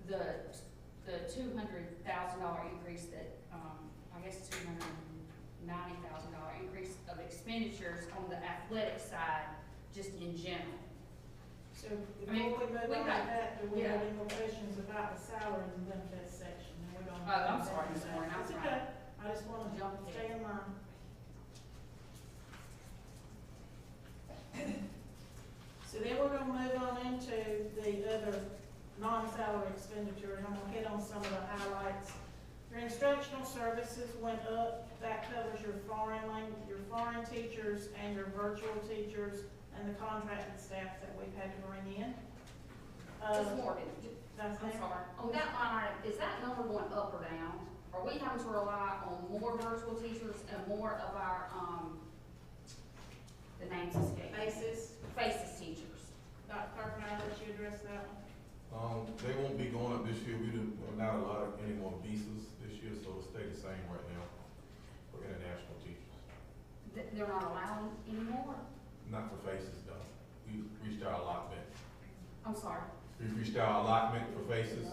the $200,000 increase that, I guess $290,000 increase of expenditures on the athletic side, just in general. So I mean, before we move we on to got- that, do we yeah. have any more questions about the salary and benefits section? And we're gonna- Oh, I'm sorry, Ms. Warren, I'm It's sorry. okay, I just wanna Jump ahead. stay in line. So then we're gonna move on into the other non-salary expenditure, and I'm gonna hit on some of the highlights. Your instructional services went up, that covers your foreign language, your foreign teachers and your virtual teachers and the contracted staff that we've had to bring in. Ms. Morgan, That's I'm it. sorry, on that line item, is that number going up or down? Are we having to rely on more virtual teachers and more of our, the names escape? Faces teachers? Dr. Carpenter, I'll let you address that one. They won't be going up this year. We do not a lot of any more visas this year, so it'll stay the same right now for international teachers. They're not allowing anymore? Not for faces though. We've reached our allotment. I'm sorry. We've reached our allotment for faces.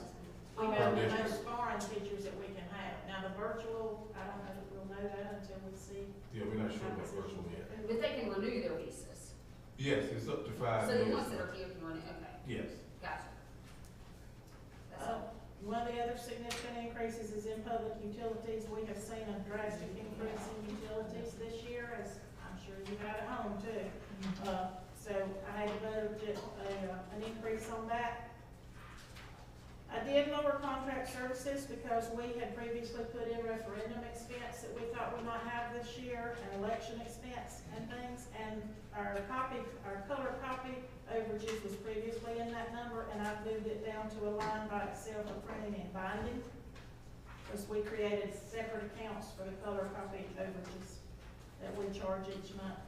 We Oh, know the district. most foreign teachers that we can have. Now, the virtual, I don't know if we'll know that until we see. Yeah, we're not sure about virtual yet. But they can renew their visas? Yes, it's up to 5 So years. the ones that are here can renew, okay, Yes. gotcha. That's all. One of the other significant increases is in public utilities. We have seen a drastic increase in utilities this year, as I'm sure you have at home too. So I had to budget an increase on that. I did lower contract services because we had previously put in referendum expense that we thought we might have this year, and election expense and things, and our color copy overages was previously in that number, and I moved it down to a line by itself for printing and binding, because we created separate accounts for the color copy overages that we charge each month.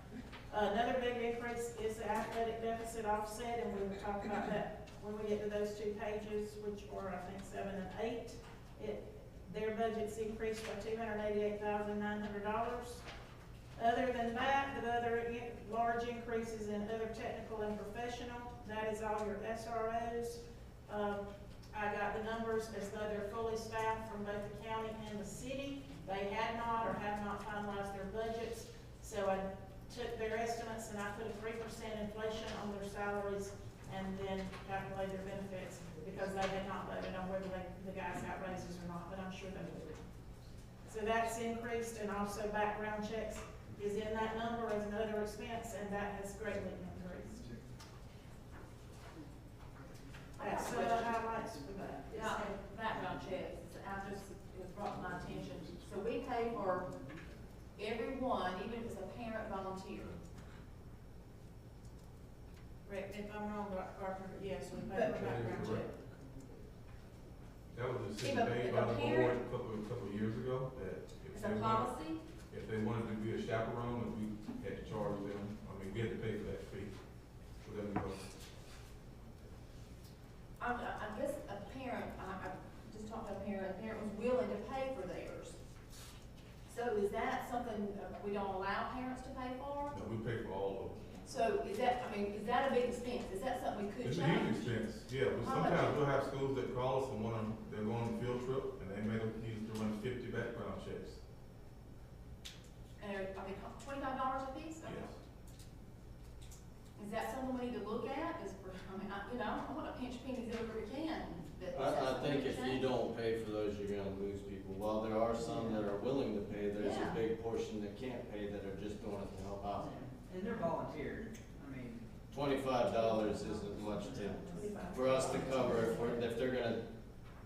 Another big increase is the athletic deficit offset, and we will talk about that when we get to those two pages, which are, I think, 7 and 8. Their budget's increased by $288,900. Other than that, the other large increases in other technical and professional, that is all your SROs. I got the numbers as though they're fully staffed from both the county and the city. They had not or have not finalized their budgets, so I took their estimates and I put a 3% inflation on their salaries and then calculate their benefits, because they had not voted on whether the guys got raises or not, but I'm sure they would. So that's increased, and also background checks is in that number as another expense, and that has greatly increased. That's some of the highlights for that. Yeah, background checks, it was brought to my attention. So we pay for everyone, even if it's a parent volunteer. Correct, if I'm wrong, Dr. Carpenter, yes, we pay for background check. That was a decision Yeah, but made the by the board parent- a couple of years ago, that if It's they a wanted, policy? if they wanted to be a chaperone, we had to charge them. I mean, we had to pay for that fee for them to go. I guess a parent, I just talked to a parent was willing to pay for theirs. So is that something we don't allow parents to pay for? No, we pay for all of them. So is that a big expense? Is that something we could It's a huge change? expense, yeah, but How much? sometimes we'll have schools that call us and they're going on a field trip, and they may need to run 50 background checks. And are they $25 a piece? Yes. Is that something we need to look at? I want to pinch pennies everywhere we can. I think if you don't pay for those, you're gonna lose people. While there are some that are willing to pay, there's a Yeah. big portion that can't pay that are just doing it to help out. And they're volunteer, I mean, $25 isn't much for us to cover if they're gonna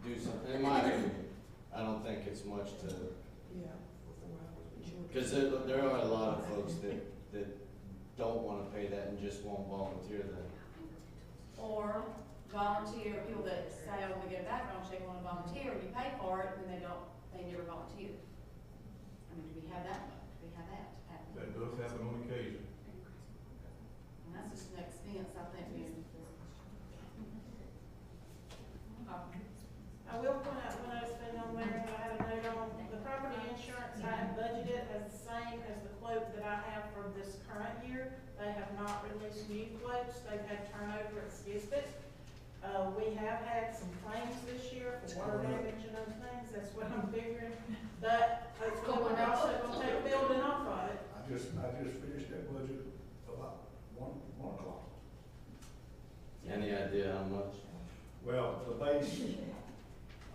do something. In my opinion, I don't think it's much to, because there are a lot of folks that that don't wanna pay that and just won't volunteer then. Or volunteer, people that say, I want to get a background check, want to volunteer, and you pay for it, and they never volunteer. I mean, do we have that happen? That does happen on occasion. And that's just an expense, I think, I will point out one other thing on there that I had a note on, the property insurance I have budgeted as the same as the quote that I have for this current year. They have not released new quotes, they've had turnover at CCSD. We have had some claims this year for water damage and other things, that's what I'm figuring, but hopefully we're also gonna take a building off of it. I just finished that budget about one o'clock. Any idea how much? Well,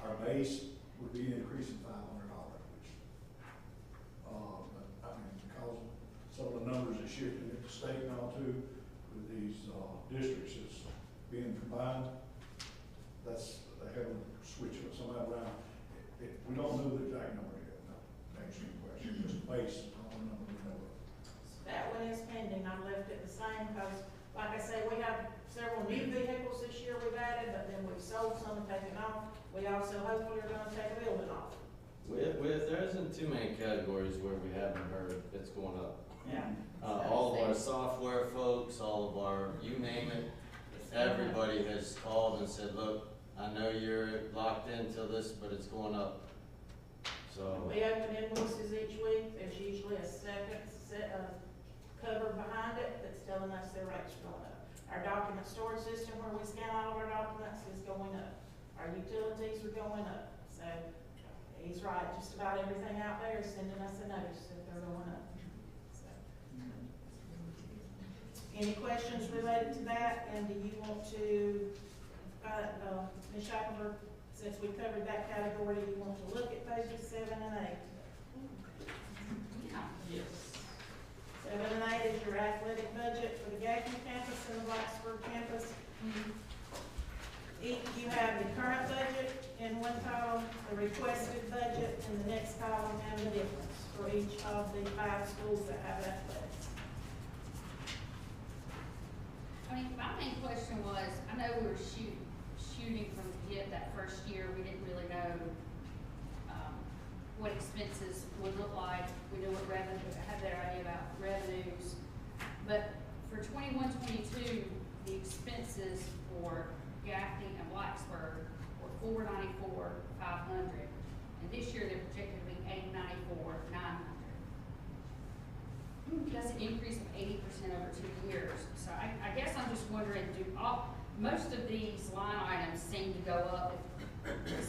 our base would be increasing $500, which, but I mean, because some of the numbers are shifting at the state now too, with these, districts is being combined, that's, they haven't switched some of that around. We don't know the exact number yet, no, that's your question, just the base, all the number we know of. That one is pending, I left it the same, because, like I say, we have several new vehicles this year we've added, but then we've sold some and taken off. We also hopefully are gonna take a building off. There isn't too many categories where we haven't heard it's going up. Yeah. All of our software folks, all of our, you name it, everybody has called and said, look, I know you're locked into this, but it's going up. So. We open invoices each week, there's usually a second cover behind it that's telling us their rates are going up. Our document storage system where we scan all of our documents is going up. Our utilities are going up. So he's right, just about everything out there is sending us a notice that they're going up. So. Any questions related to that? And do you want to, Ms. Shackelford, since we covered that category, do you want to look at pages 7 and 8? Yes. 7 and 8 is your athletic budget for the Gaffney campus and the Blacksburg campus. You have the current budget in one column, the requested budget in the next column, and the difference for each of the 5 schools that have athletics. I mean, my main question was, I know we were shooting from the hip that first year, we didn't really know, what expenses would look like. We knew what revenue, had their idea about revenues. But for 21-22, the expenses for Gaffney and Blacksburg were $494,500. And this year they're projected to be $894,900. That's an increase of 80% over 2 years. So I guess I'm just wondering, most of these line items seem to go up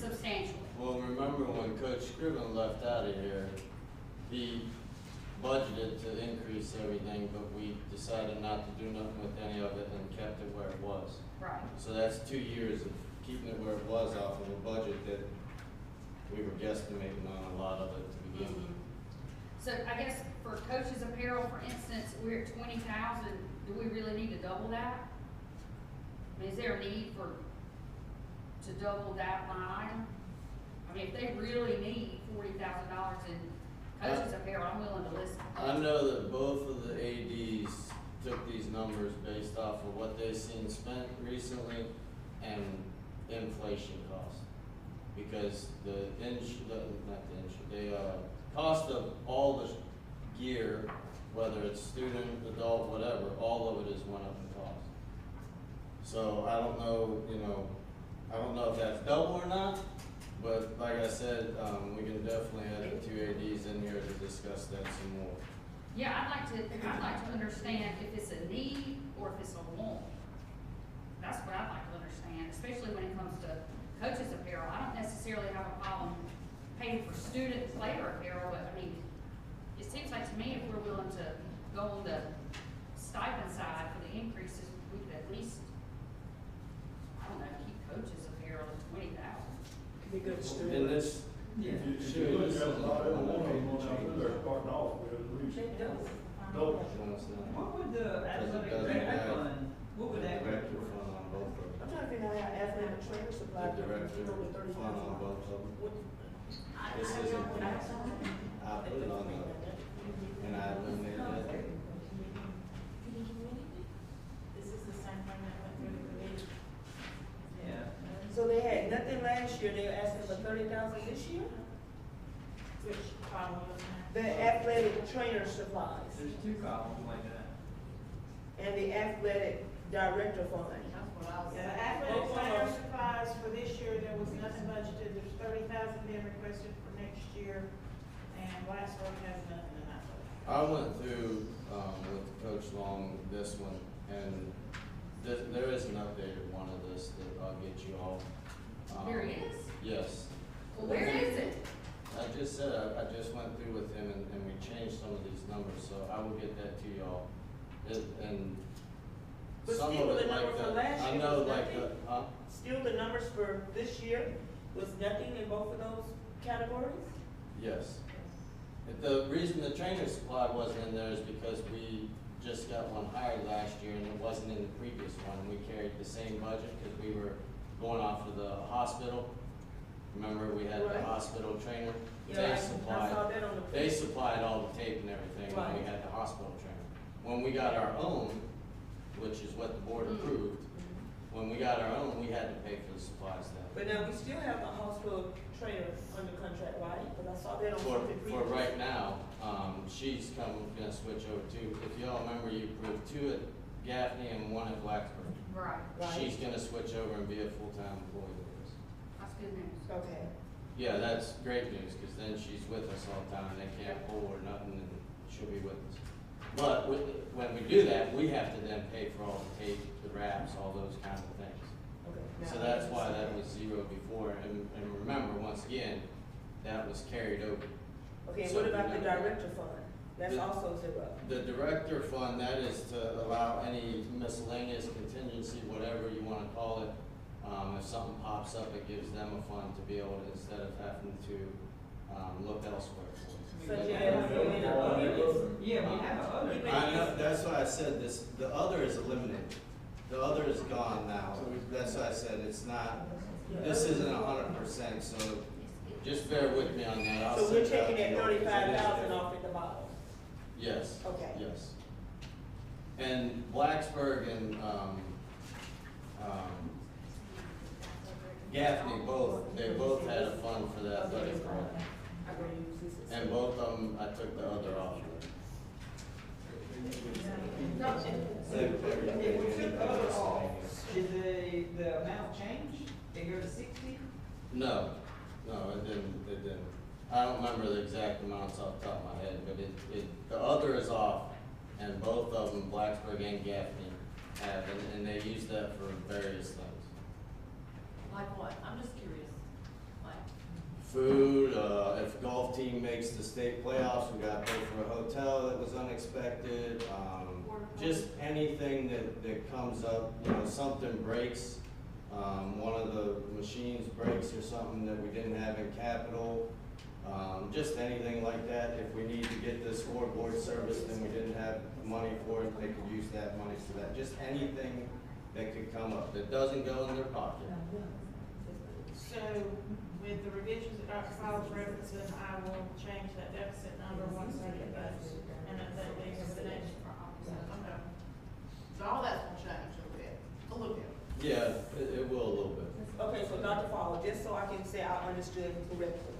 substantially? Well, remember when Coach Scriven left out of here, he budgeted to increase everything, but we decided not to do nothing with any of it and kept it where it was. Right. So that's 2 years of keeping it where it was off of a budget that we were guesstimating on a lot of it to begin with. So I guess for coaches apparel, for instance, we're at 20,000. Do we really need to double that? I mean, is there a need to double that line item? I mean, if they really need $40,000 in coaches apparel, I'm willing to listen. I know that both of the ADs took these numbers based off of what they've seen spent recently and inflation cost. Because the cost of all the gear, whether it's student, adult, whatever, all of it has went up in cost. So I don't know, I don't know if that's double or not, but like I said, we can definitely add the 2 ADs in here to discuss that some more. Yeah, I'd like to understand if it's a need or if it's a want. That's what I'd like to understand, especially when it comes to coaches apparel. I don't necessarily have a problem paying for student player apparel, but I mean, it seems like to me if we're willing to go on the stipend side for the increases, we could at least, I don't know, keep coaches apparel at 20,000. Be good to do. In this, If you look at a lot of them, they're starting off with at least double. What would the athletic director fund, what would that? Director fund on both of them. I'm trying to figure out how athletic trainer supply. The director fund on both of them. This isn't, I put it on the, and I eliminated it. last year, they were asking for 30,000 this year? Which column was that? The athletic trainer supplies There's two columns like that. and the athletic director fund. That's what I was Yeah, saying. the athletic trainer supplies for this year, there was nothing budgeted, there's 30,000 being requested for next year, and Blacksburg has nothing in that budget. I went through, with Coach Long, this one, and there is an updated one of this that I'll get you all. There is? Yes. Well, where is it? I just said, I just went through with him and we changed some of these numbers, so I will get that to y'all. And But some still, of it the number like for the, last I year know was like nothing? the, Still, the numbers for this year was nothing in both of those categories? yes. The reason the trainer supply wasn't in there is because we just got one hired last year and it wasn't in the previous one. We carried the same budget because we were going off of the hospital. Remember, we had the Right. hospital trainer? Yeah, They I supplied, saw that on the. they supplied all the tape and everything when we Right. had the hospital trainer. When we got our own, which is what the board approved, when we got our own, we had to pay for the supplies then. But now, we still have the hospital trainer under contract, right? Because I saw that on For, something for previous. right now, she's gonna switch over to, if y'all remember, you approved 2 at Gaffney and 1 at Blacksburg. Right, Right. She's gonna switch over and be a full-time employee with us. that's good news. Okay. Yeah, that's great news, cause then she's with us all the time, and they can't pull or nothing, and she'll be with us. But when we do that, we have to then pay for all the tape, the wraps, all those kinds of things. Okay. So that's why that was 0 before, and remember, once again, that was carried over. Okay, and So what about the we never- director fund? That's The- also 0. The director fund, that is to allow any miscellaneous contingency, whatever you wanna call it. If something pops up, it gives them a fund to be able to, instead of having to, look elsewhere for Such it. as, Yeah, we have a other. I know, that's why I said this, the other is eliminated. The other is gone now. That's why I said it's not, this isn't 100%, so just bear with me on that. I'll so we're send it out taking to that you all, 'cause it is 35,000 different. off at the bottom? Yes. Okay. Yes. And Blacksburg and, Gaffney they both had a fund for that athletic program. I'm gonna use this as. And both of them, I took the other off. If we took the other off, did the amount change? Did it go to 60? No, it didn't. I don't remember the exact amounts off the top of my head, but the other is off, and both of them, Blacksburg and Gaffney, have, and they use that for various things. Like what? I'm just curious. Like, Food, if golf team makes the state playoffs, we gotta pay for a hotel that was unexpected, just anything that comes up, something breaks, one of the machines breaks or something that we didn't have in capital, just anything like that. If we need to get this scoreboard serviced and we didn't have money for it, they could use that money for that, just anything that could come up that doesn't go in their pocket. So with the revisions that Dr. Fowler's referencing, I will change that deficit number once I get those, and that leaves for the next. Okay. so all that's gonna change a little bit. Yeah, it will a little bit. Okay, so Dr. Fowler, just so I can say I understood correctly,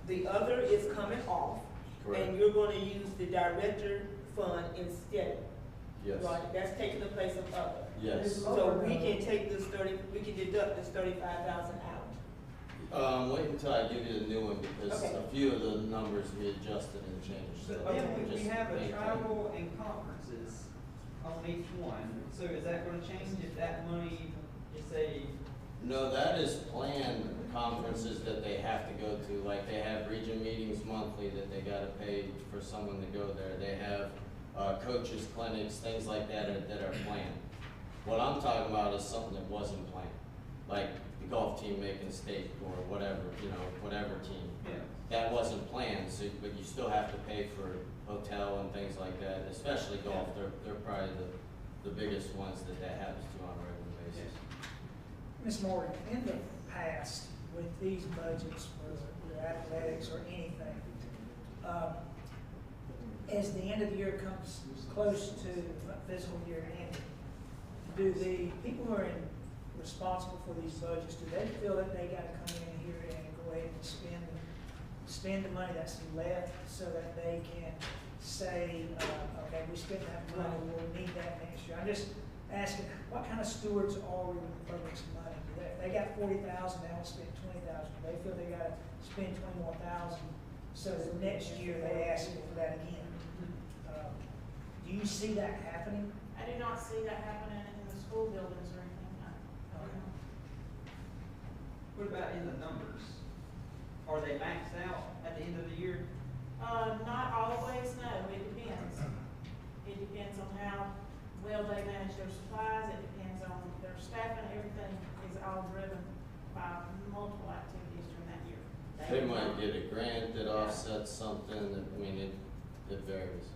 the other is coming off, Correct. and you're gonna use the director fund instead, Yes. right? That's taking the place of other. Yes. So we can take this we can deduct this 35,000 out. Wait until I give you the new one, because Okay. a few of the numbers we adjusted and changed. But So then we just have a maintain. travel and conferences on each one, so is that gonna change if that money, just say, No, that is planned conferences that they have to go to, like they have region meetings monthly that they gotta pay for someone to go there. They have, coaches clinics, things like that are planned. What I'm talking about is something that wasn't planned, like the golf team making state or whatever, whatever team. yeah, That wasn't planned, so, but you still have to pay for hotel and things like that, especially golf, they're probably the biggest ones that happens to on a regular basis. Ms. Morgan, in the past, with these budgets for your athletics or anything, as the end of the year comes close to fiscal year ending, do the people who are in responsible for these budgets, do they feel that they gotta come in here and go ahead and spend the money that's left so that they can say, okay, we spent that money, we'll need that next year? I'm just asking, what kind of stewards are we with the public's money? They got 40,000, they only spent 20,000. They feel they gotta spend 20 more thousand, so that next year they ask for that again. Do you see that happening? I do not see that happening in the school buildings or anything. No. What about in the numbers? Are they maxed out at the end of the year? Not always, no, it depends. It depends on how well they manage their supplies, it depends on their staff, and everything is all driven by multiple activities during that year. They might get a grant that offsets something, it varies.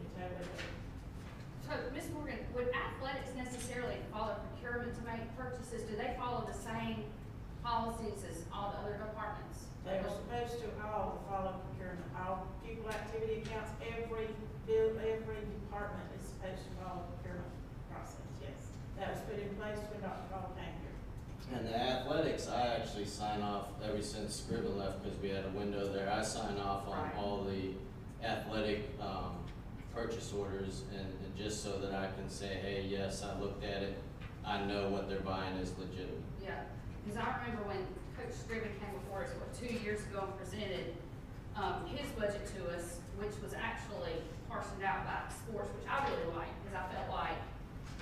It totally does. So, Ms. Morgan, would athletics necessarily follow procurement to make purchases? Do they follow the same policies as all the other departments? They are supposed to all follow procurement, all pupil activity accounts, every department is supposed to follow procurement process, yes. That was put in place when Dr. Paul came here. And the athletics, I actually sign off ever since Scriven left, because we had a window there. I sign off on Right. all the athletic purchase orders, and just so that I can say, hey, yes, I looked at it, I know what they're buying is legitimate. Yeah, because I remember when Coach Scriven came before us, 2 years ago, and presented his budget to us, which was actually portioned out by sports, which I really liked, because I felt like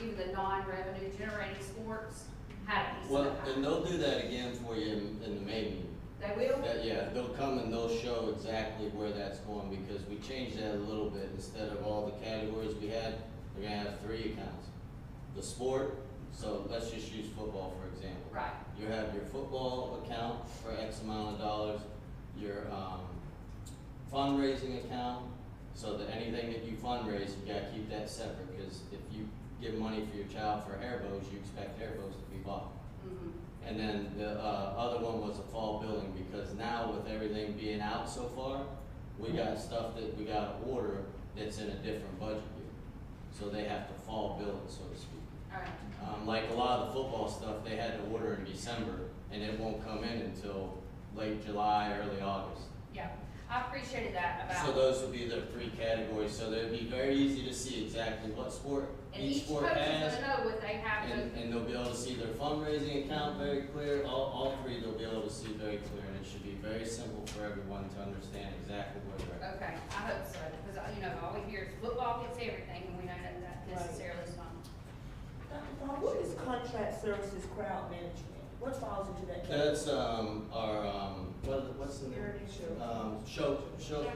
even the non-revenue generating sports had a piece Well, of it. and they'll do that again for you in the May meeting. They will? Yeah, they'll come and they'll show exactly where that's going, because we changed that a little bit. Instead of all the categories we had, we're gonna have 3 accounts. The sport, so let's just use football for example. Right. You have your football account for X amount of dollars, your fundraising account, so that anything that you fundraise, you gotta keep that separate, because if you give money for your child for hair bows, you expect hair bows to be bought. Mm-hmm. And then the other one was a fall billing, because now with everything being out so far, we got stuff that we gotta order that's in a different budget year. So they have to fall bill it, so to speak. All right. Like a lot of the football stuff, they had to order in December, and it won't come in until late July, early August. Yeah, I appreciated that about. So those would be the 3 categories, so they'd be very easy to see exactly what sport And each each sport coach is has. gonna know what they have to. And they'll be able to see their fundraising account very clear, all 3 they'll be able to see very clear, and it should be very simple for everyone to understand exactly where they're at. Okay, I hope so, because, all we hear is football gets everything, and we know that that necessarily is not. Dr. Paul, what is contract services crowd management? What falls into that category? That's, what's the name?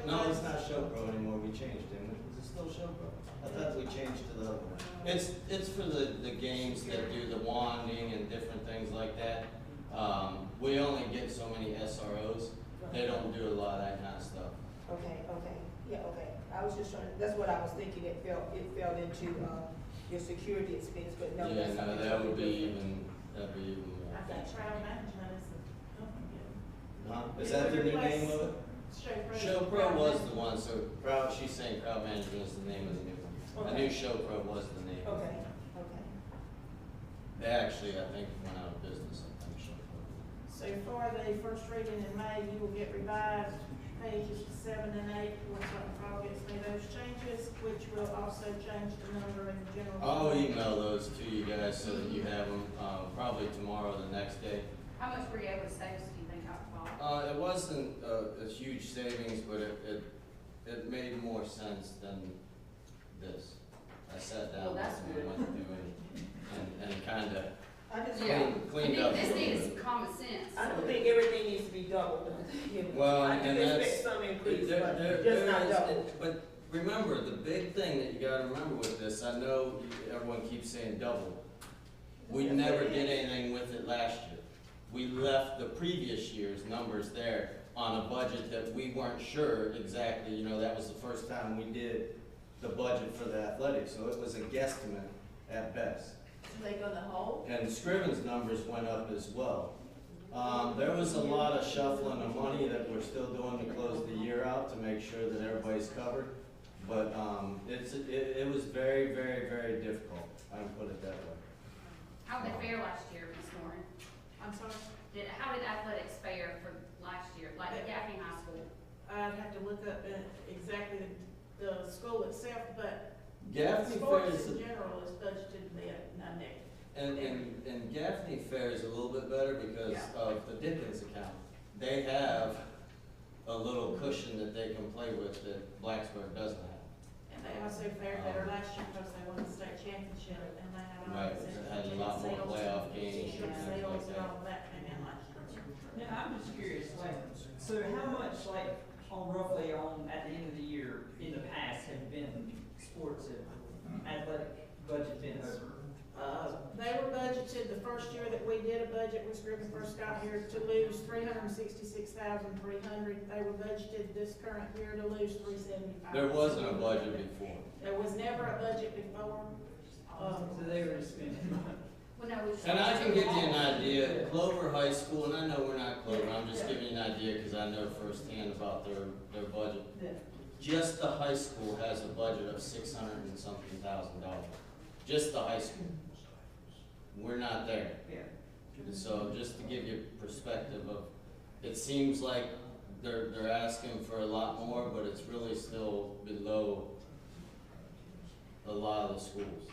No, it's not ShowPro anymore, we changed it, is it still ShowPro? I thought we changed to the other one. It's for the games that do the wanding and different things like that. We only get so many SROs, they don't do a lot of that kind of stuff. Okay, yeah, okay. I was just trying, that's what I was thinking, it fell into, your security expense, but no. Yeah, that's no, something that'd totally be different. more. I think travel management is the company. Is that the new name of it? ShowPro was the one, so she's saying crowd management is the name of the new one. I knew ShowPro was the name. Okay. They actually, I think, went out of business, I think, ShowPro. So for the first reading in May, you will get revised pages 7 and 8, once Dr. Paul gets me those changes, which will also change the number in the general. I'll email those to you guys so that you have them, probably tomorrow or the next day. How much were you able to save, do you think, Dr. Paul? It wasn't a huge savings, but it made more sense than this. I sat down Well, that's and good. went through and kinda I just, cleaned up a This little needs bit. common sense. I don't think everything needs to be doubled. Well, I can and that's- expect some increase, There- but there- just there not is- double. But remember, the big thing that you gotta remember with this, I know everyone keeps saying double. We That's never what it did is. anything with it last year. We left the previous year's numbers there on a budget that we weren't sure exactly, that was the first time we did the budget for the athletics, so it was a guesstimate at best. So they go the whole? And Scriven's numbers went up as well. There was a lot of shuffling of money that we're still doing to close the year out to make sure that everybody's covered. But, it was very, very, very difficult, I can put it that way. I did they fare last year, Ms. Norton? I'm sorry, How did athletics fare for last year, like Gaffney High School? I'd have to look up exactly the school itself, but Gaffney sports fares, in general is budgeted to be a negative. and Gaffney fares a little bit better because Yeah. of the Dickens account. They have a little cushion that they can play with that Blacksburg doesn't have. And they also fared better last year because they won the state championship and they had all Right, the they had a lot more playoff games and T-shirt things sales like and that. all of that came in last year. Now, I'm just curious, like, so how much, like, roughly at the end of the year, in the past, have been sports and athletic budget been over? They were budgeted, the first year that we did a budget, when Scriven first got here, to lose $366,300. They were budgeted this current year to lose $375,000. There wasn't a budget before. There was never a budget before. So they were just spending money. Well, no, we. And I can give you an idea, Clover High School, and I know we're not Clover, I'm just giving you an idea because I know firsthand about their budget. Just the high school has a budget of $600 and something thousand. Just the high school. We're not there. Yeah. And so just to give you perspective of, it seems like they're asking for a lot more, but it's really still below a lot of the schools.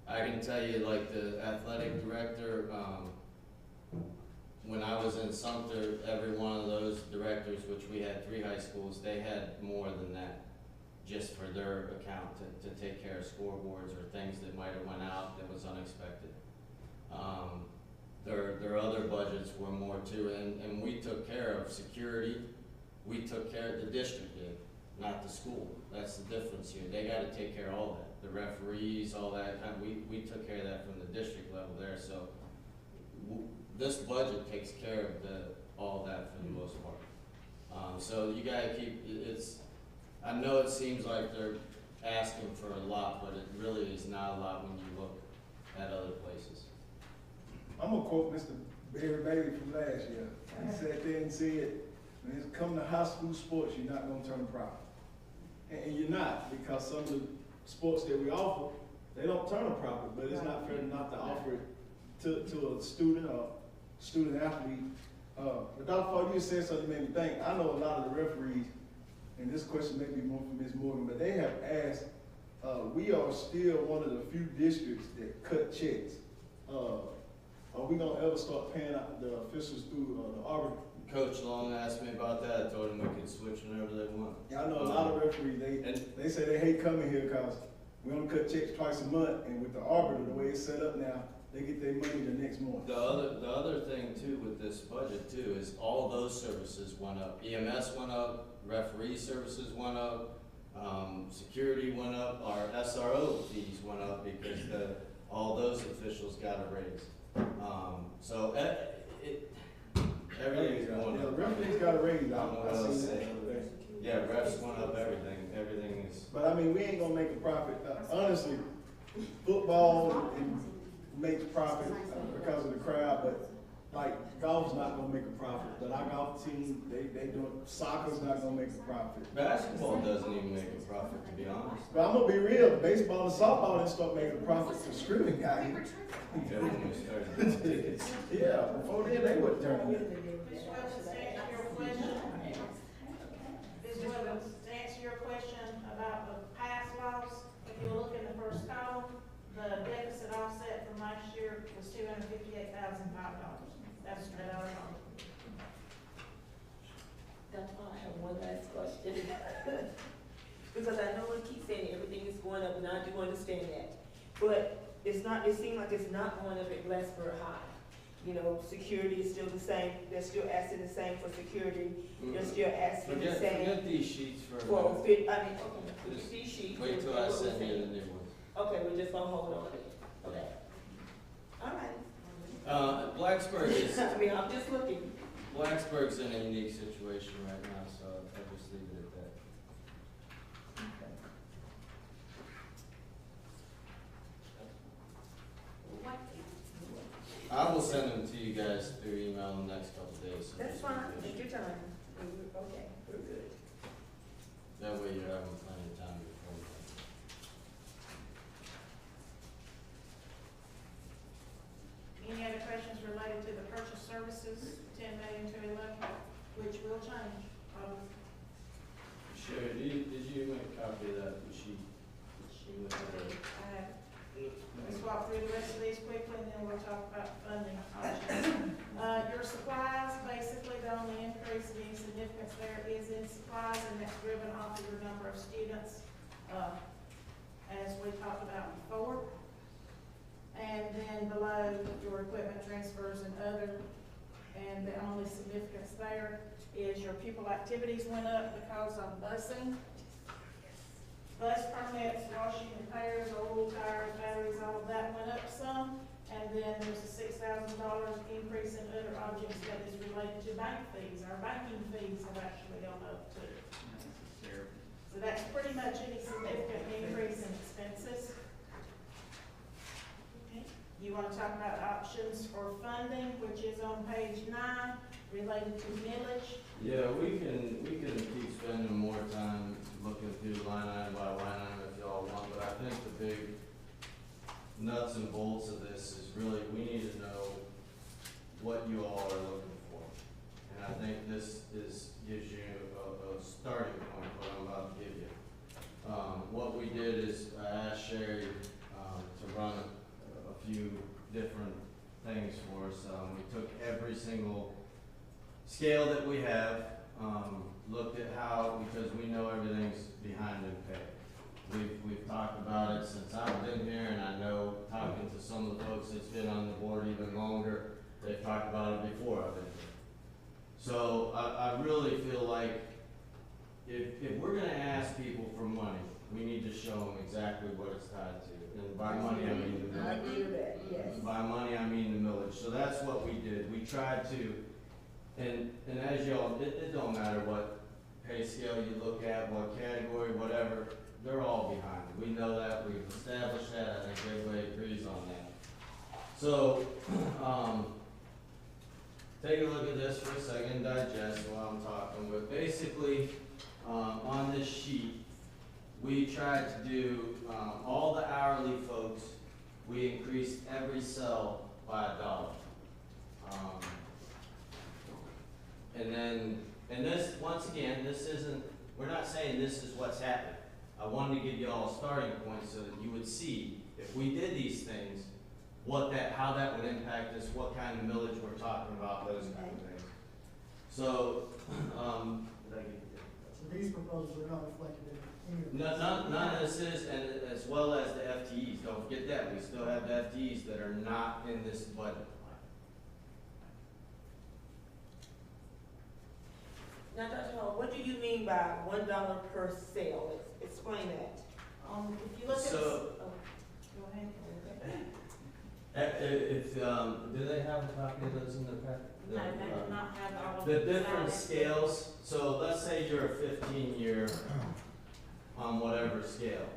I can tell you, like the athletic director, when I was in Sumter, every one of those directors, which we had 3 high schools, they had more than that just for their account to take care of scoreboards or things that might have went out that was unexpected. Their other budgets were more too, and we took care of security. We took care of the district did, not the school. That's the difference here. They gotta take care of all that. The referees, all that kind of, we took care of that from the district level there, so this budget takes care of all that for the most part. So you gotta keep, I know it seems like they're asking for a lot, but it really is not a lot when you look at other places. I'm gonna quote Mr. Barry Bailey from last year. He sat there and said, when it's come to high school sports, you're not gonna turn a profit. And you're not, because some of the sports that we offer, they don't turn a profit, but it's not fair not to offer it to a student or student athlete. But Dr. Paul, you said something that made me think. I know a lot of the referees, and this question may be more for Ms. Morgan, but they have asked, we are still one of the few districts that cut checks. Are we gonna ever start paying out the officials through the Arbor? Coach Long asked me about that. I told him we could switch whenever they want. Yeah, I know a lot of referees, they say they hate coming here because we only cut checks twice a month, and with the Arbor, the way it's set up now, they get their money the next month. The other thing too with this budget too is all those services went up. EMS went up, referee services went up, security went up, our SRO fees went up because all those officials got a raise. So everything's going Yeah, up. the referees got a raise, I don't know what I else to seen say. that. Yeah, refs went up, everything is. But I mean, we ain't gonna make a profit. Honestly, football makes profit because of the crowd, but like golf's not gonna make a profit. But our golf team, they do it. Soccer's not gonna make a profit. Basketball doesn't even make a profit, to be honest. But I'm gonna be real. Baseball and softball didn't start making a profit to Scriven guy. Yeah, when we started doing tickets. Yeah, before then they wouldn't turn it. Ms. Williams, to answer your question, Ms. Williams, to answer your question about the pass loss, if you look in the first column, the deficit offset from last year was $258,005. That's straight out of the number. That's why I have one last question. Because I know it keeps saying everything is going up, and I do understand that. But it's not, it seems like it's not going up at Glassboro High. You know, security is still the same, they're still asking the same for security, they're still asking the same. Forget these sheets for a For, minute. okay, Just these sheets. Wait till I send you the new ones. Okay, we're just gonna hold on to it, okay. All right. Blacksburg is, I mean, I'm just looking. Blacksburg's in a unique situation right now, so I'll just leave it at that. I will send them to you guys through email in the next couple of days. so That's just fine, make take sure. your time. Okay, we're good. That way you're having plenty of time before. as we talked about before. And then below, your equipment transfers and other, and the only significance there is your pupil activities went up because of busing. Bus permits, washing, repairs, oil, tires, batteries, all of that went up some. And then there's a $6,000 increase in other objects that is related to bank fees. Our banking fees have actually gone up too. So that's pretty much any significant increase in expenses. Okay. You want to talk about options for funding, which is on page 9, related to millage. Yeah, we can keep spending more time looking through line item by line item if y'all want, but I think the big nuts and bolts of this is really, we need to know what you all are looking for. And I think this gives you a starting point, what I'm about to give you. What we did is I asked Sherry to run a few different things for us. We took every single scale that we have, looked at how, because we know everything's behind in pay. We've talked about it since I've been here, and I know talking to some of the folks that's been on the board even longer, they've talked about it before I've been here. So I really feel like if we're gonna ask people for money, we need to show them exactly what it's tied to. And by money, I mean the millage. I agree with that, yes. By money, I mean the millage. So that's what we did. We tried to, and as y'all, it don't matter what pay scale you look at, what category, whatever, they're all behind it. We know that, we've established that, I think everybody agrees on that. So, take a look at this for a second, digest while I'm talking, but basically, on this sheet, we tried to do, all the hourly folks, we increased every cell by $1. And this, once again, this isn't, we're not saying this is what's happening. I wanted to give you all a starting point so that you would see, if we did these things, how that would impact us, what kind of millage we're talking about, those kind of things. So, did I get you? So these proposals are not reflected in any of this. None of this is, and as well as the FTEs, don't forget that, we still have the FTEs that are not in this budget. Now, Dr. Hall, what do you mean by $1 per sale? Explain that. If you look at, So- go ahead. Do they have a copy of those in their packet? No, they do not have all of The the different size. scales, so let's say you're a 15-year on whatever scale.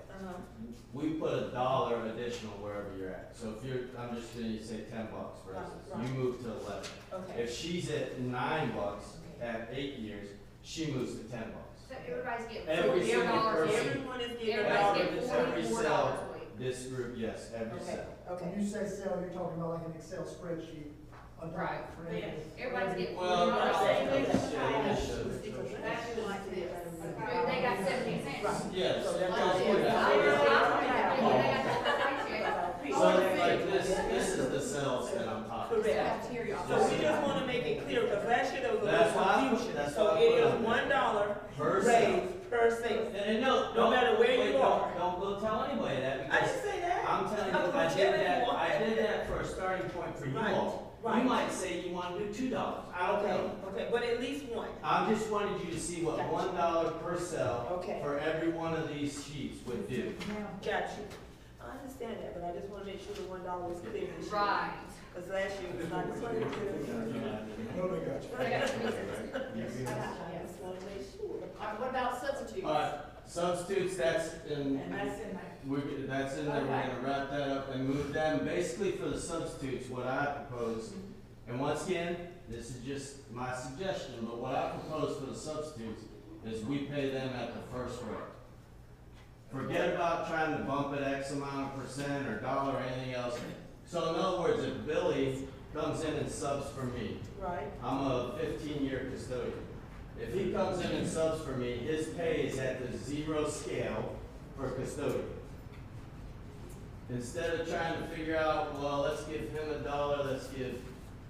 We put $1 additional wherever you're at. So if you're, I'm just gonna say $10 for instance, Right. you move to 11. Okay. If she's at $9 at 8 years, she moves to $10. So everybody's getting Every single $44 person. a week. Everyone is getting Everybody's $1. getting Every $44 cell. a week. This group, yes, every Okay, cell. okay. When you say cell, you're talking about like an Excel spreadsheet on top Right. for any- Yes. Everybody's getting Well, $44. that's- They yeah, That's like this. got 17 cents. Yes. So that's Oh, all yeah. it is. So like this is the cells that I'm talking about. Correct. So we just wanna make it clear, because last year there was a That's why I little put- confusion. that's So why I it put is on there. $1 Per raise per sale. And no, No matter where wait, you are. Don't go tell anybody that I because didn't say that. I'm telling you, I'm I gonna did tell that, everyone. I did that for a starting point for you Right, all. You right. might say you wanna do $2, I don't Okay, know. okay, but at least one. I just wanted you to see what Gotcha. $1 per cell Okay. for every one of these sheets would do. Got you. I understand that, but I just wanna make sure the $1 is clear this year. Right. Because last year was not clear. No, they got you. They got 20 cents. I just wanna make sure. What about substitutes? Alright, substitutes, that's in, And that's in there. that's in there, we're Okay. gonna wrap that up and move them. Basically for the substitutes, what I propose, and once again, this is just my suggestion, but what I propose for the substitutes is we pay them at the first rate. Forget about trying to bump it X amount of percent or dollar or anything else. So in other words, if Billy comes in and subs for me, Right, I'm a 15-year custodian. If he comes in and subs for me, his pay is at the 0 scale for custodian. Instead of trying to figure out, well, let's give him $1, let's give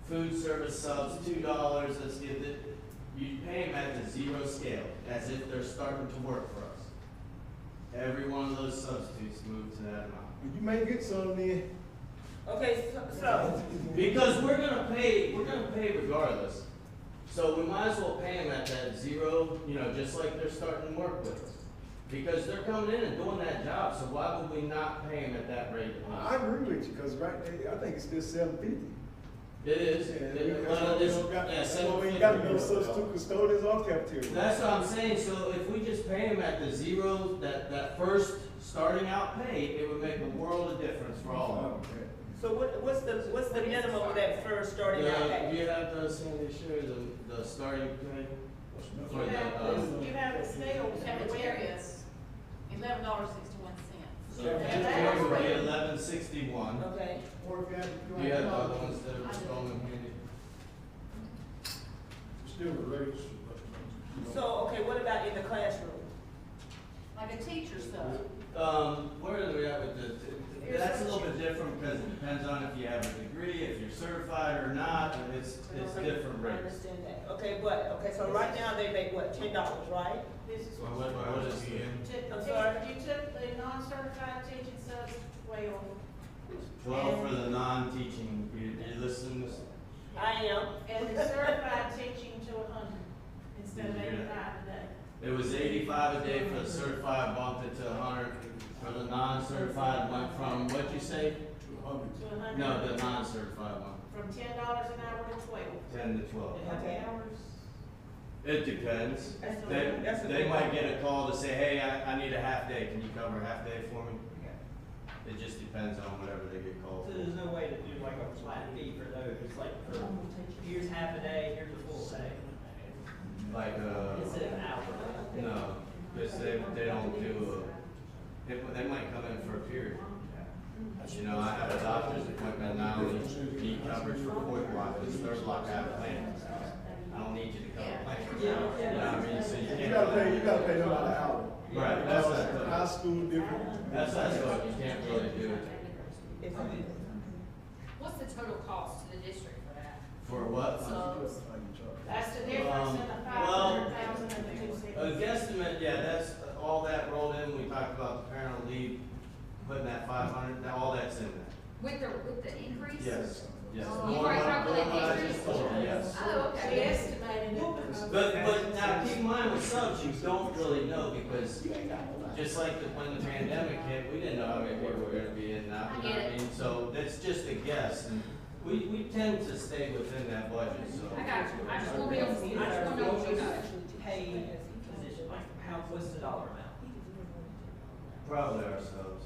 food service subs $2, let's give it, you pay him at the 0 scale, as if they're starting to work for us. Every one of those substitutes moved to that amount. You may get some then. Okay, so, Because we're gonna pay regardless. So we might as well pay them at that zero, you know, just like they're starting work with us. Because they're coming in and doing that job, so why would we not pay them at that rate? I agree with you, cause right there, I think it's still $750. It is. That's why we ain't got no substitute custodians or cafeteria. That's what I'm saying, so if we just pay them at the zero, that first starting out pay, it would make a world of difference for all of them. so what's the minimum of that first starting out pay? You have to share the starting pay? For the, You have the scale. Cafeterias, $11.61. So cafeteria would be $11.61. Okay, Or if you had. Do you have other ones that are stolen handy? Still the rates. so, okay, what about in the classroom? Like a teacher sub. Where are we at with that's a little bit different because it depends on if you have a degree, if you're certified or not, and it's different I rates. understand that, okay, so right now they make what, $10, right? This is Well, what is he in? I'm sorry? You took the non-certified teaching subs to 12. 12 for the non-teaching, you listen to this? I am. And the certified teaching to 100 instead of 85 a day. It was 85 a day for the certified, bumped it to 100. For the non-certified went from, what'd you say? To 100. No, the non-certified one, From $10 an hour to 12. 10 to 12. How many Okay. hours? It depends. That's a They good might one. get a call to say, hey, I need a half day, can you cover a half day for me? It just depends on whatever they get So called for. there's no way to do like a flat fee for those, like for, here's half a day, here's a full day, Like, instead of hour. no, because they don't do they might come in for a period. You know, I have a doctor's appointment, and I only need coverage for 4th block, this 3rd block I have a plan. I don't need you to cover plan. You know what I mean? So you You can't. gotta pay them by the hour. Right, that's what, High school different. that's what you can't really do. What's the total cost to the district for that? For what? Subs. That's the difference in the Well, 500,000 and the 260. A guesstimate, yeah, that's, all that rolled in, we talked about the parental leave, putting that 500, all that's in there. With the increase? Yes, yes. Oh. More You already what- calculated more what I the just told you, yes. Oh, We okay. estimated it. But now keep in mind with subs, you don't really know because just like when the pandemic hit, we didn't know how many people were gonna be in and out, you know what I mean? So that's just a guess and we tend to stay within that budget, so. I got you. I just want to be able, I just want to know what you know. Pay position, like, how, what's the dollar amount? Probably our subs.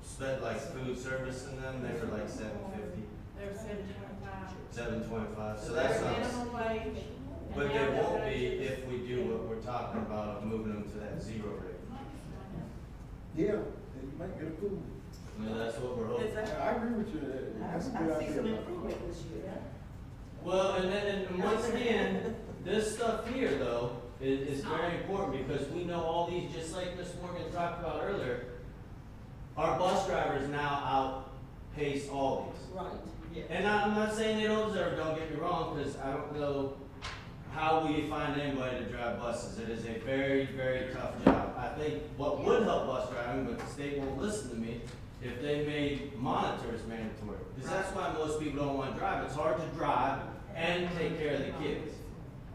Spent like food service in them, they were like $7.50, They're 725. $7.25, so that's Their not. minimum wage. But and they now won't their be budget is- if we do what we're talking about of moving them to that zero rate. Yeah, you might get a food. I mean, that's what we're hoping. I agree with you, that's a good I see some idea. improvement this year. Well, and once again, this stuff here though, is very important because we know all these, just like Ms. Morgan talked about earlier, our bus drivers now outpace all these. Right. And I'm not saying they don't deserve, don't get me wrong, because I don't know how we find anybody to drive buses. It is a very, very tough job. I think what would help bus driving, but the state won't listen to me, if they made monitors mandatory. Because that's why most people don't want to drive. It's hard to drive and take care of the kids.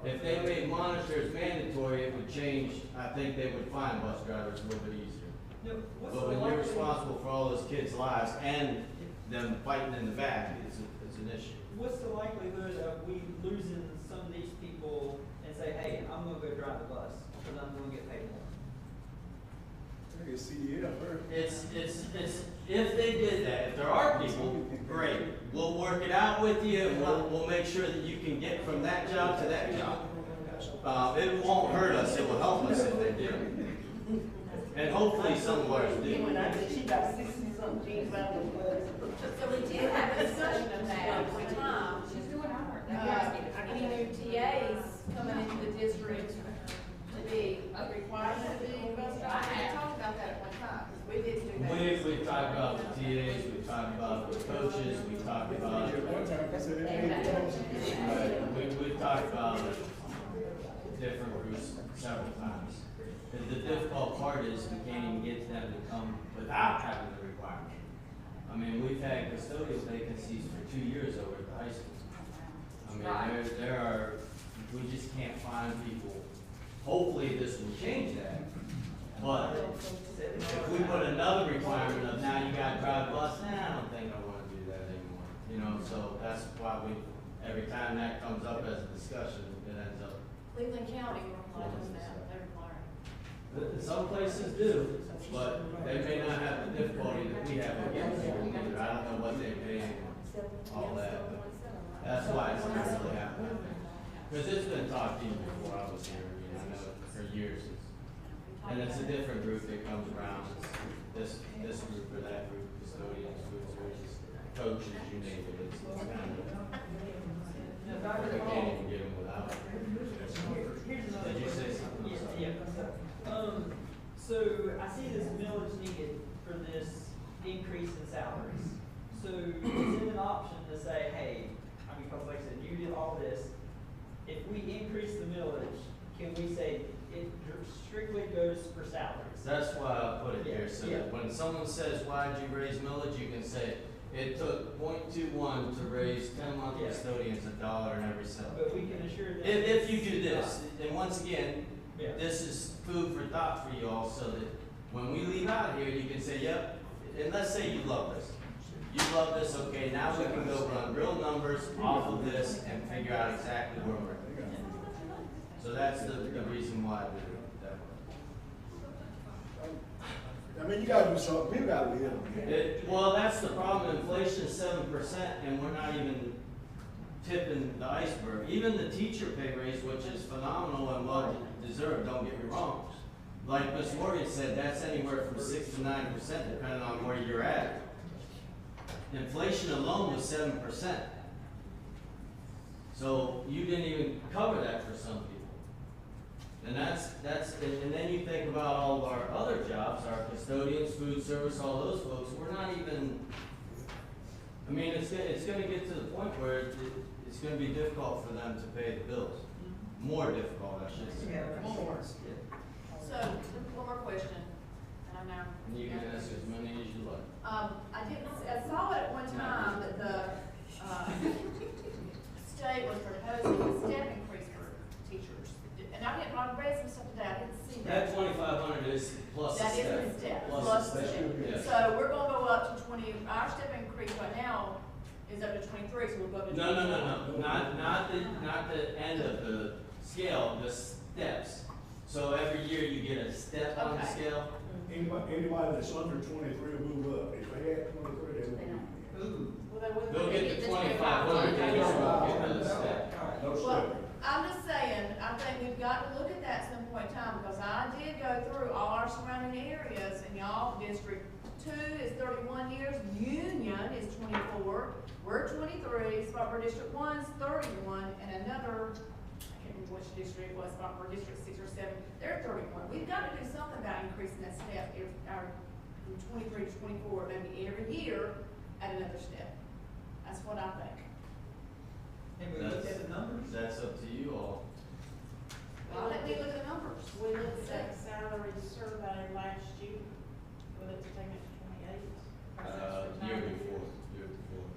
If they made monitors mandatory, it would change, I think they would find bus drivers a little bit easier. No, what's But the when you're likelihood, responsible for all those kids' lives and them fighting in the back, it's an issue. what's the likelihood of we losing some of these people and say, hey, I'm gonna go drive the bus, because I'm gonna get paid more? I get CDL first. It's, if they did that, if there are people, great. We'll work it out with you and we'll make sure that you can get from that job to that job. It won't hurt us, it will help us if they do. And hopefully some of ours do. When I did, she got 60-something jeans around the bus. So we did have a discussion of that at one time. She's doing homework. That guy's getting Any new TAs coming into the district to be required to be bus drivers? We talked about that at one time, 'cause we didn't do that. We've talked about the TAs, we've talked about the coaches, we've talked about, One time, I said, we've talked about different groups several times. The difficult part is we can't even get them to come without having the requirement. I mean, we've had custodial vacancies for 2 years over at the high school. I mean, there are, we just can't find people. Hopefully this will change that. But if we put another requirement of now you got to drive a bus, I don't think I want to do that anymore. You know, so that's why every time that comes up as a discussion, it ends up. Cleveland County requires that, they require it. Some places do, but they may not have the difficulty that we have with getting people either. I don't know what they pay and all that, but that's why it's not really happening. Because it's been talked to you before I was here, you know, I know for years. And it's a different group that comes around, it's this group or that group, custodians, food services, coaches, you name it, it's kind of, we can't even get them without. Did you say something? So I see this millage needed for this increase in salaries. So is it an option to say, hey, I mean, because like I said, you did all this, if we increase the millage, can we say it strictly goes for salaries? That's why I put it here, so that when someone says, why'd you raise millage, you can say, it took 0.21 to raise 10-month custodians $1 in every cell. But we can assure that. If you do this, and once again, this is food for thought for you all, so that when we leave out here, you can say, yep, and let's say you love this. You love this, okay, now we can go run real numbers off of this and figure out exactly where we're at. So that's the reason why I did it that way. I mean, you gotta do something, people gotta live. Well, that's the problem, inflation is 7%, and we're not even tipping the iceberg. Even the teacher pay raise, which is phenomenal and well deserved, don't get me wrong. Like Ms. Morgan said, that's anywhere from 6 to 9%, depending on where you're at. Inflation alone was 7%. So you didn't even cover that for some people. And and then you think about all of our other jobs, our custodians, food service, all those folks, we're not even, I mean, it's gonna get to the point where it's gonna be difficult for them to pay the bills. More difficult, I should say. More. So, one more question, and I'm now. And you can ask as many as you like. I saw it at one time that the, state was proposing a step increase for teachers. And I read some stuff today, I didn't see that. That 2,500 is plus That the is step. the step, Plus plus the the step, step. yes. So we're gonna go up to 20, our step increase right now is up to 23, so we'll go up to 24. No, not the end of the scale, the steps. So every year you get a step on the scale. Anybody that's under 23 will move up. If they had 23, they will move. Well, they wouldn't. They'll get the 2,500, they just won't get another step. No Well, step. I'm just saying, I think we've got to look at that some point in time, because I did go through all our surrounding areas, and y'all, District 2 is 31 years, Union is 24, we're 23, Spartanburg District 1 is 31, and another, I can't remember which district it was, Spartanburg District 6 or 7, they're 31. We've got to do something about increasing that step, from 23 to 24, maybe every year at another step. That's what I think. And we looked at the numbers. That's up to you all. Well, let me look at the numbers. We looked at salary survey last year, with it taken to 28. Year before.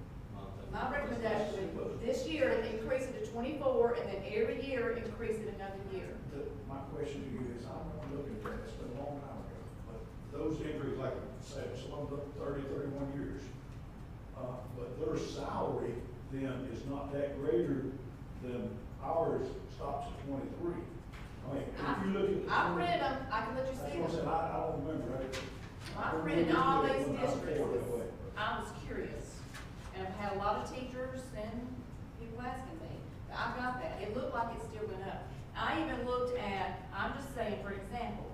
My recommendation, this year, increase it to 24, and then every year, increase it another year. My question to you is, I'm gonna look at that, it's been a long time ago, but those increase, like, say, some of them 30, 31 years. But their salary then is not that greater than ours stops at 23. I mean, if you look at. I've read them, I can let you That's see what I them. said, I don't remember, right? I've read all these districts. I was curious, and I've had a lot of teachers and people asking me. I've got that. It looked like it still went up. I even looked at, I'm just saying, for example,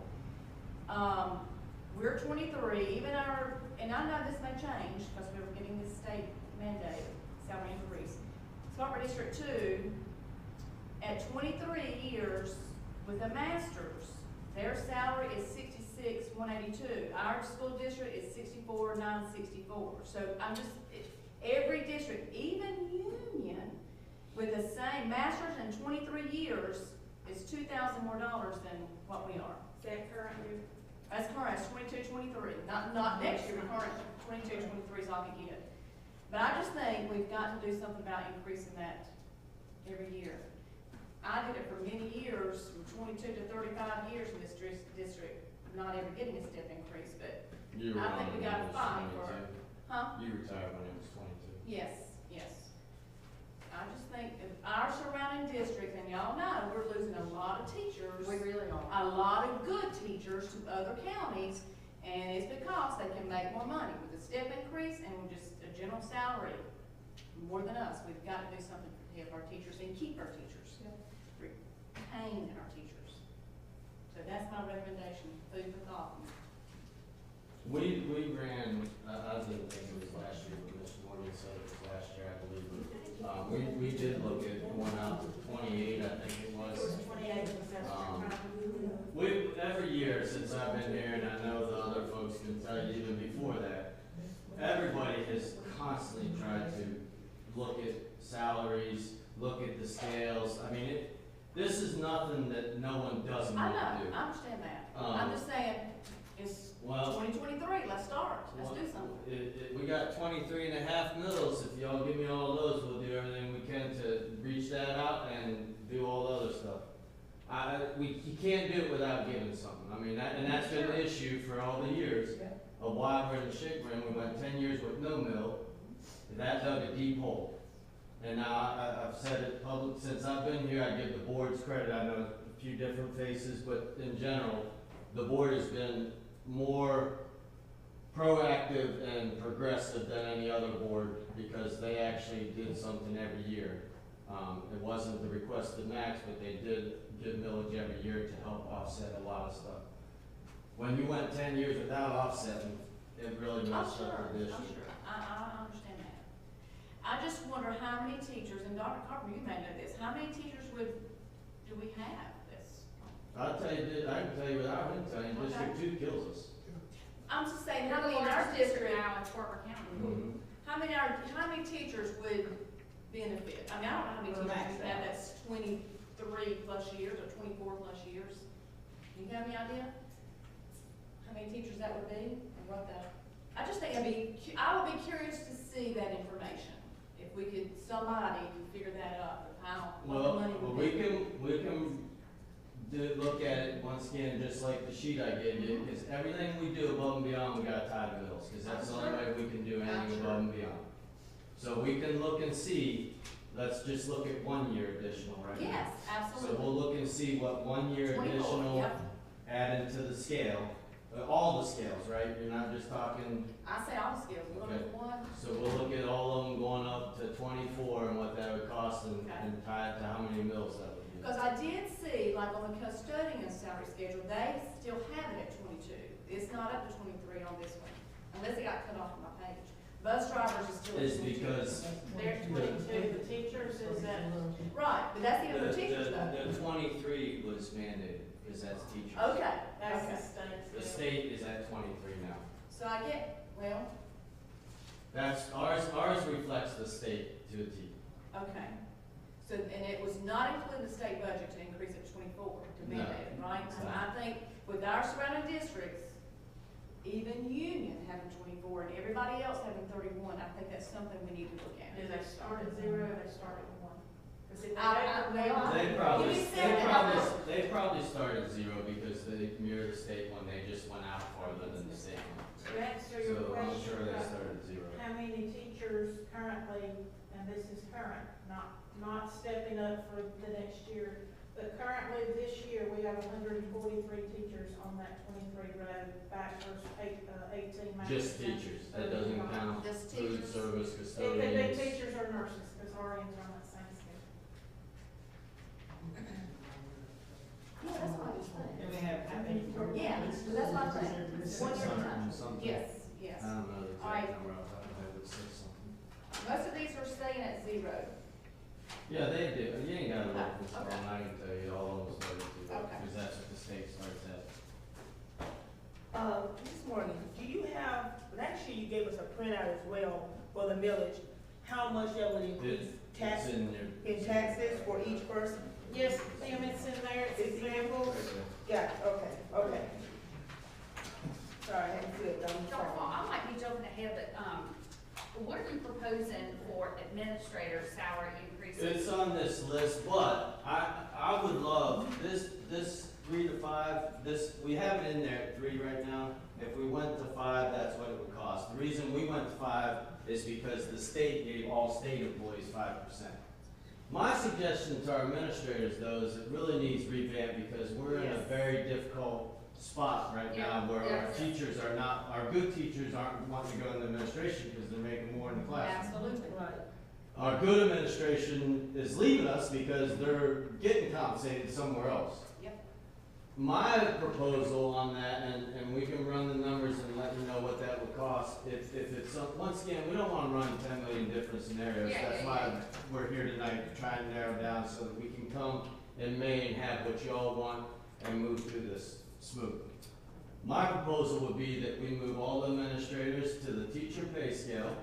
we're 23, even our, and I know this may change because we were getting this state mandate salary increase. Spartanburg District 2, at 23 years with a master's, their salary is $66,182. Our school district is $64,964. So I'm just, every district, even Union, with the same master's and 23 years, is $2,000 more than what we are. Is that current year? That's current, it's 22-23, not next year, current 22-23 is all we get. But I just think we've got to do something about increasing that every year. I did it for many years, from 22 to 35 years in this district, not ever getting a step increase, but You were I think on we when gotta it was fight for 22. it. Huh? You retired when it was 22. Yes, yes. I just think in our surrounding districts, and y'all know, we're losing a lot of teachers. We really are. A lot of good teachers to other counties, and it's because they can make more money with a step increase and with just a general salary, more than us. We've got to do something to help our teachers and keep our teachers, retain our teachers. So that's my recommendation, food for thought. We ran, I didn't think it was last year, but Mr. Morgan said it was last year, I believe. We did look at going out to 28, I think it was. 28%. Every year since I've been here, and I know the other folks can tell you even before that, everybody has constantly tried to look at salaries, look at the scales. I mean, this is nothing that no one doesn't I want to know, do. I understand that. I'm just saying, it's Well, 2023, let's start, let's do something. We got 23.5 mils. If y'all give me all those, we'll do everything we can to reach that out and do all the other stuff. You can't do it without giving something. I mean, that's been the issue for all the years of why we're in the shape we're in. We went 10 years with no mill. That dug a deep hole. And now I've said it public since I've been here. I give the board's credit. I know a few different faces, but in general, the board has been more proactive and progressive than any other board because they actually did something every year. It wasn't the requested max, but they did give millage every year to help offset a lot of stuff. When you went 10 years without offsetting, it really messed up the district. I'm sure, I understand that. I just wonder how many teachers, and Dr. Carpenter, you may know this, how many teachers do we have this? I can tell you without him telling you, District 2 kills us. I'm just saying, We're how the many in our largest district, now in Fort County. how many teachers would benefit? I mean, I don't know how many teachers we have that's 23 plus years or 24 plus years. Do you have any idea? How many teachers that would be and what I just think I would be curious to see that information. If we could, somebody could figure that out, of how, what the money would be. We can look at it once again, just like the sheet I gave you, because everything we do above and beyond, we gotta tie to mills, because that's the only way we can do anything above and beyond. So we can look and see, let's just look at 1 year additional right now. Yes, absolutely. So we'll look and see what 1 year 24, additional yep. added to the scale, all the scales, right? You're not just talking, I say all the skills, we look at one. so we'll look at all of them going up to 24 and what that would cost and tie it to how many mills that would be. Because I did see, like on the custodian salary schedule, they still have it at 22. It's not up to 23 on this one, unless it got cut off on my page. Bus drivers is still at 22. It's because They're 22, the teachers is that, Right, but that's even for teachers though. the 23 was mandated, because that's teachers. Okay, that's the okay. state. The state is at 23 now. So I get, well, That's, ours reflects the state to a T. okay. So, and it was not including the state budget to increase it to 24, to No. mandate it, right? So No. I think with our surrounding districts, even Union having 24 and everybody else having 31, I think that's something we need to look at. Do they start at 0 or they start at 1? Because if They probably started 0 because they mirror the state one, they just went out farther than the state one. To answer your So I'm question sure they about started 0. how many teachers currently, and this is current, not stepping up for the next year, but currently this year, we have 143 teachers on that 23 grade bachelor's, 18 master's. Just teachers, that doesn't count Just food teachers. service, It could custodians. be teachers or nurses, because RNs are on that same scale. Yeah, that's what I was saying. And we have how many? Yeah, so that's what I'm saying. 1 year at a time. Something. Yes, yes. I don't know the All right. exact number off the top of my head, but 6 something. Most of these are staying at 0. Yeah, they do. You ain't gotta look this Okay. long. I can tell you all of them started to, Okay. because that's what the state starts at. Mrs. Morgan, do you have, last year you gave us a printout as well for the millage, how much that would increase It's tax, in your. in taxes for each person? Yes, Tim, it's in there, it's example. Got it, okay. Sorry, I hadn't flipped, I'm Dr. Paul, sorry. I might be jumping ahead, but, what are you proposing for administrator salary increases? It's on this list, but I would love this 3 to 5, we have it in there at 3 right now. If we went to 5, that's what it would cost. The reason we went to 5 is because the state gave all state employees 5%. My suggestion to our administrators, though, is it really needs revamp because we're in a Yes. very difficult spot right now where our teachers are not, our good teachers aren't wanting to go into administration because they're making more in the classroom. Absolutely. Right. Our good administration is leaving us because they're getting compensated somewhere else. Yep. My proposal on that, and we can run the numbers and let you know what that would cost, if it's, once again, we don't wanna run 10 million different scenarios. Yeah, That's yeah, why yeah. we're here tonight to try and narrow down so that we can come in May and have what y'all want and move through this smoothly. My proposal would be that we move all the administrators to the teacher pay scale,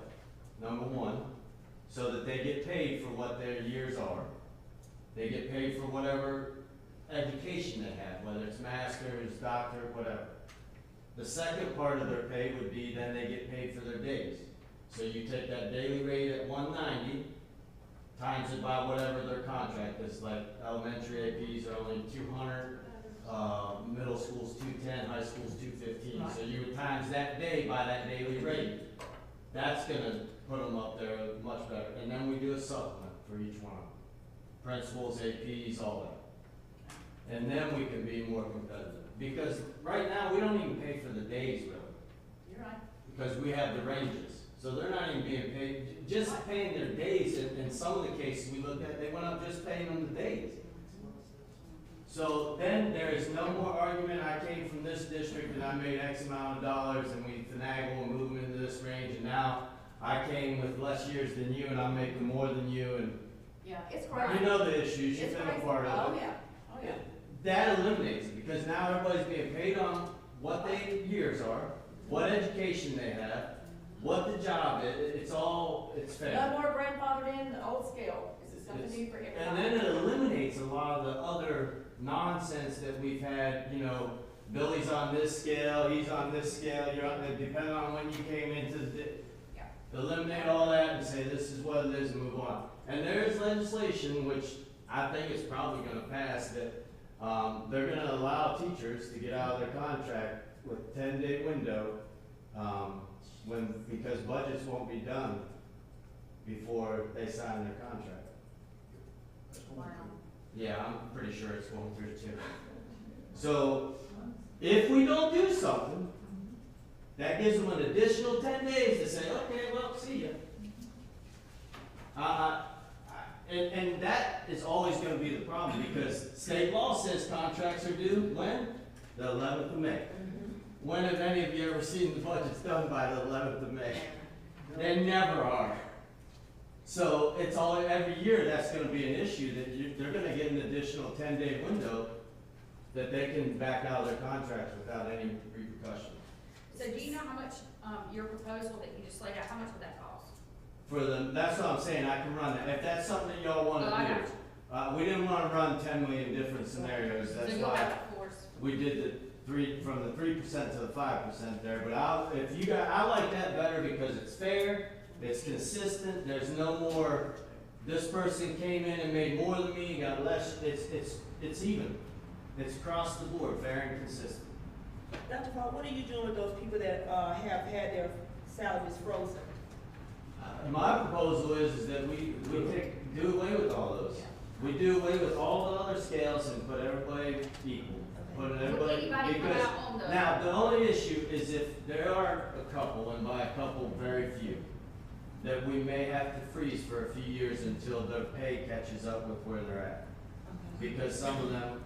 number 1, so that they get paid for what their years are. They get paid for whatever education they have, whether it's master's, doctor, whatever. The second part of their pay would be then they get paid for their days. So you take that daily rate at 190, times it by whatever their contract is, like elementary APs are only 200, middle school's 210, high school's 215. So you would times that day by that daily rate. That's gonna put them up there much better. And then we do a supplement for each one of them. Principals, APs, all that. And then we can be more competitive. Because right now, we don't even pay for the days really. You're right. Because we have the ranges. So they're not even being paid, just paying their days. In some of the cases we looked at, they went up just paying them the days. So then there is no more argument, I came from this district and I made X amount of dollars and we finagle and move them into this range and now I came with less years than you and I'm making more than you and Yeah, it's crazy. you know the issues, you've It's been a crazy. part of Oh, it. yeah, oh, yeah. That eliminates it because now everybody's being paid on what their years are, what education they have, what the job is, it's fair. No more grandfathered in the old scale, it's something new for everybody. And then it eliminates a lot of the other nonsense that we've had, you know, Billy's on this scale, he's on this scale, you're on, depending on when you came into the, Yeah. eliminate all that and say this is what it is and move on. And there is legislation, which I think is probably gonna pass, that, they're gonna allow teachers to get out of their contract with 10-day window, because budgets won't be done before they sign their contract. Wow. Yeah, I'm pretty sure it's going through too. So, if we don't do something, that gives them an additional 10 days to say, okay, well, see ya. And that is always gonna be the problem, because state law says contracts are due when? The 11th of May. When have any of you ever seen the budgets done by the 11th of May? They never are. So it's all, every year that's gonna be an issue, that they're gonna get an additional 10-day window that they can back out of their contracts without any repercussion. So do you know how much, your proposal that you just laid out, how much would that cost? For them, that's what I'm saying, I can run that, if that's something that y'all wanna Oh, I do. got We didn't wanna run 10 million different scenarios, that's So you'll why have a force. we did from the 3% to the 5% there, but I like that better because it's fair, it's consistent, there's no more, this person came in and made more than me, got less, it's even. It's across the board, fair and consistent. Dr. Paul, what are you doing with those people that, have had their salaries frozen? My proposal is that we do away with all those. We do away with all the other scales and put everybody equal. Put everybody, anybody come because, out on the- now, the only issue is if there are a couple, and by a couple, very few, that we may have to freeze for a few years until their pay catches up with where they're at. Because some of them,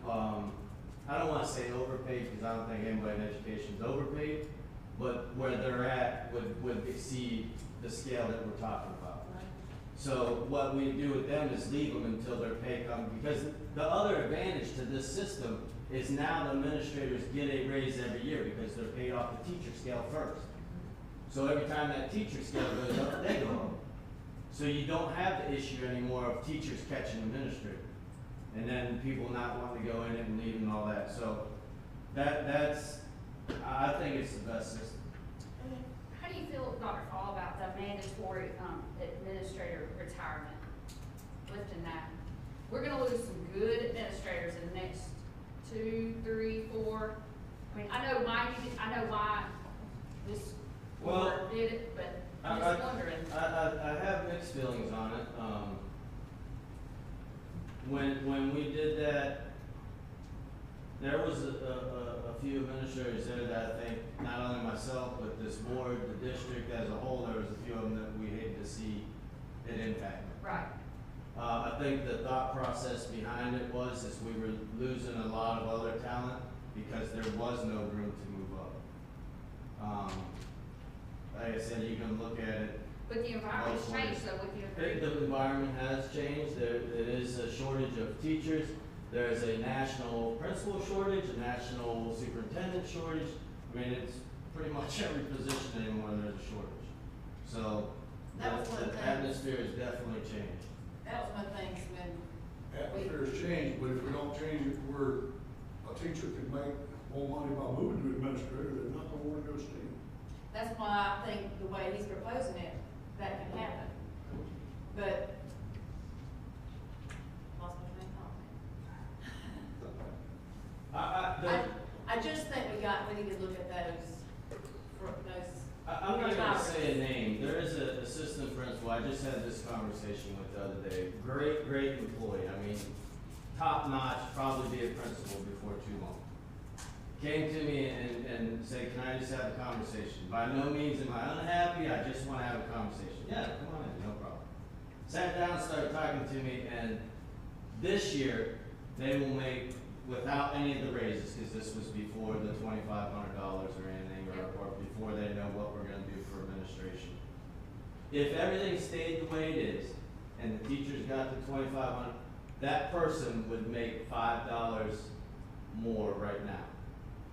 I don't wanna say overpaid, because I don't think anybody in education is overpaid, but where they're at would exceed the scale that we're talking about. So what we do with them is leave them until their pay comes, because the other advantage to this system is now the administrators get a raise every year because they're paid off the teacher scale first. So every time that teacher scale goes up, they go up. So you don't have the issue anymore of teachers catching administrators. and then people not wanting to go in it and leave and all that, so that's, I think it's the best system. How do you feel, Dr. Fall, about the mandatory, administrator retirement? Lifting that. We're gonna lose some good administrators in the next 2, 3, 4. I mean, I know why this Well, board did it, but I'm just wondering. I have mixed feelings on it. When we did that, there was a few administrators there that I think, not only myself, but this board, the district as a whole, there was a few of them that we hated to see it impact. Right. I think the thought process behind it was is we were losing a lot of other talent because there was no room to move up. Like I said, you can look at it. But the environment's both ways. changed, so would you agree? The environment has changed. There is a shortage of teachers. There's a national principal shortage, a national superintendent shortage. I mean, it's pretty much every position anymore there's a shortage. So That was one the thing. atmosphere has definitely changed. That was one of the things when, Atmosphere has changed, but if we don't change it where a teacher can make more money by moving to administrator, they're not gonna wanna go to STEAM. that's why I think the way he's proposing it, that can happen. But, lost my train of thought. I just think we need to look at those, I'm not gonna say a name. There is an assistant principal. I just had this conversation with the other day. Great employee. I mean, top notch, probably be a principal before too long. Came to me and said, can I just have a conversation? By no means am I unhappy, I just wanna have a conversation. Yeah, come on in, no problem. Sat down, started talking to me, and this year, they will make, without any of the raises, because this was before the $2,500 or anything, or before they know what we're gonna do for administration. If everything stayed the way it is, and the teachers got the $2,500, that person would make $5 more right now.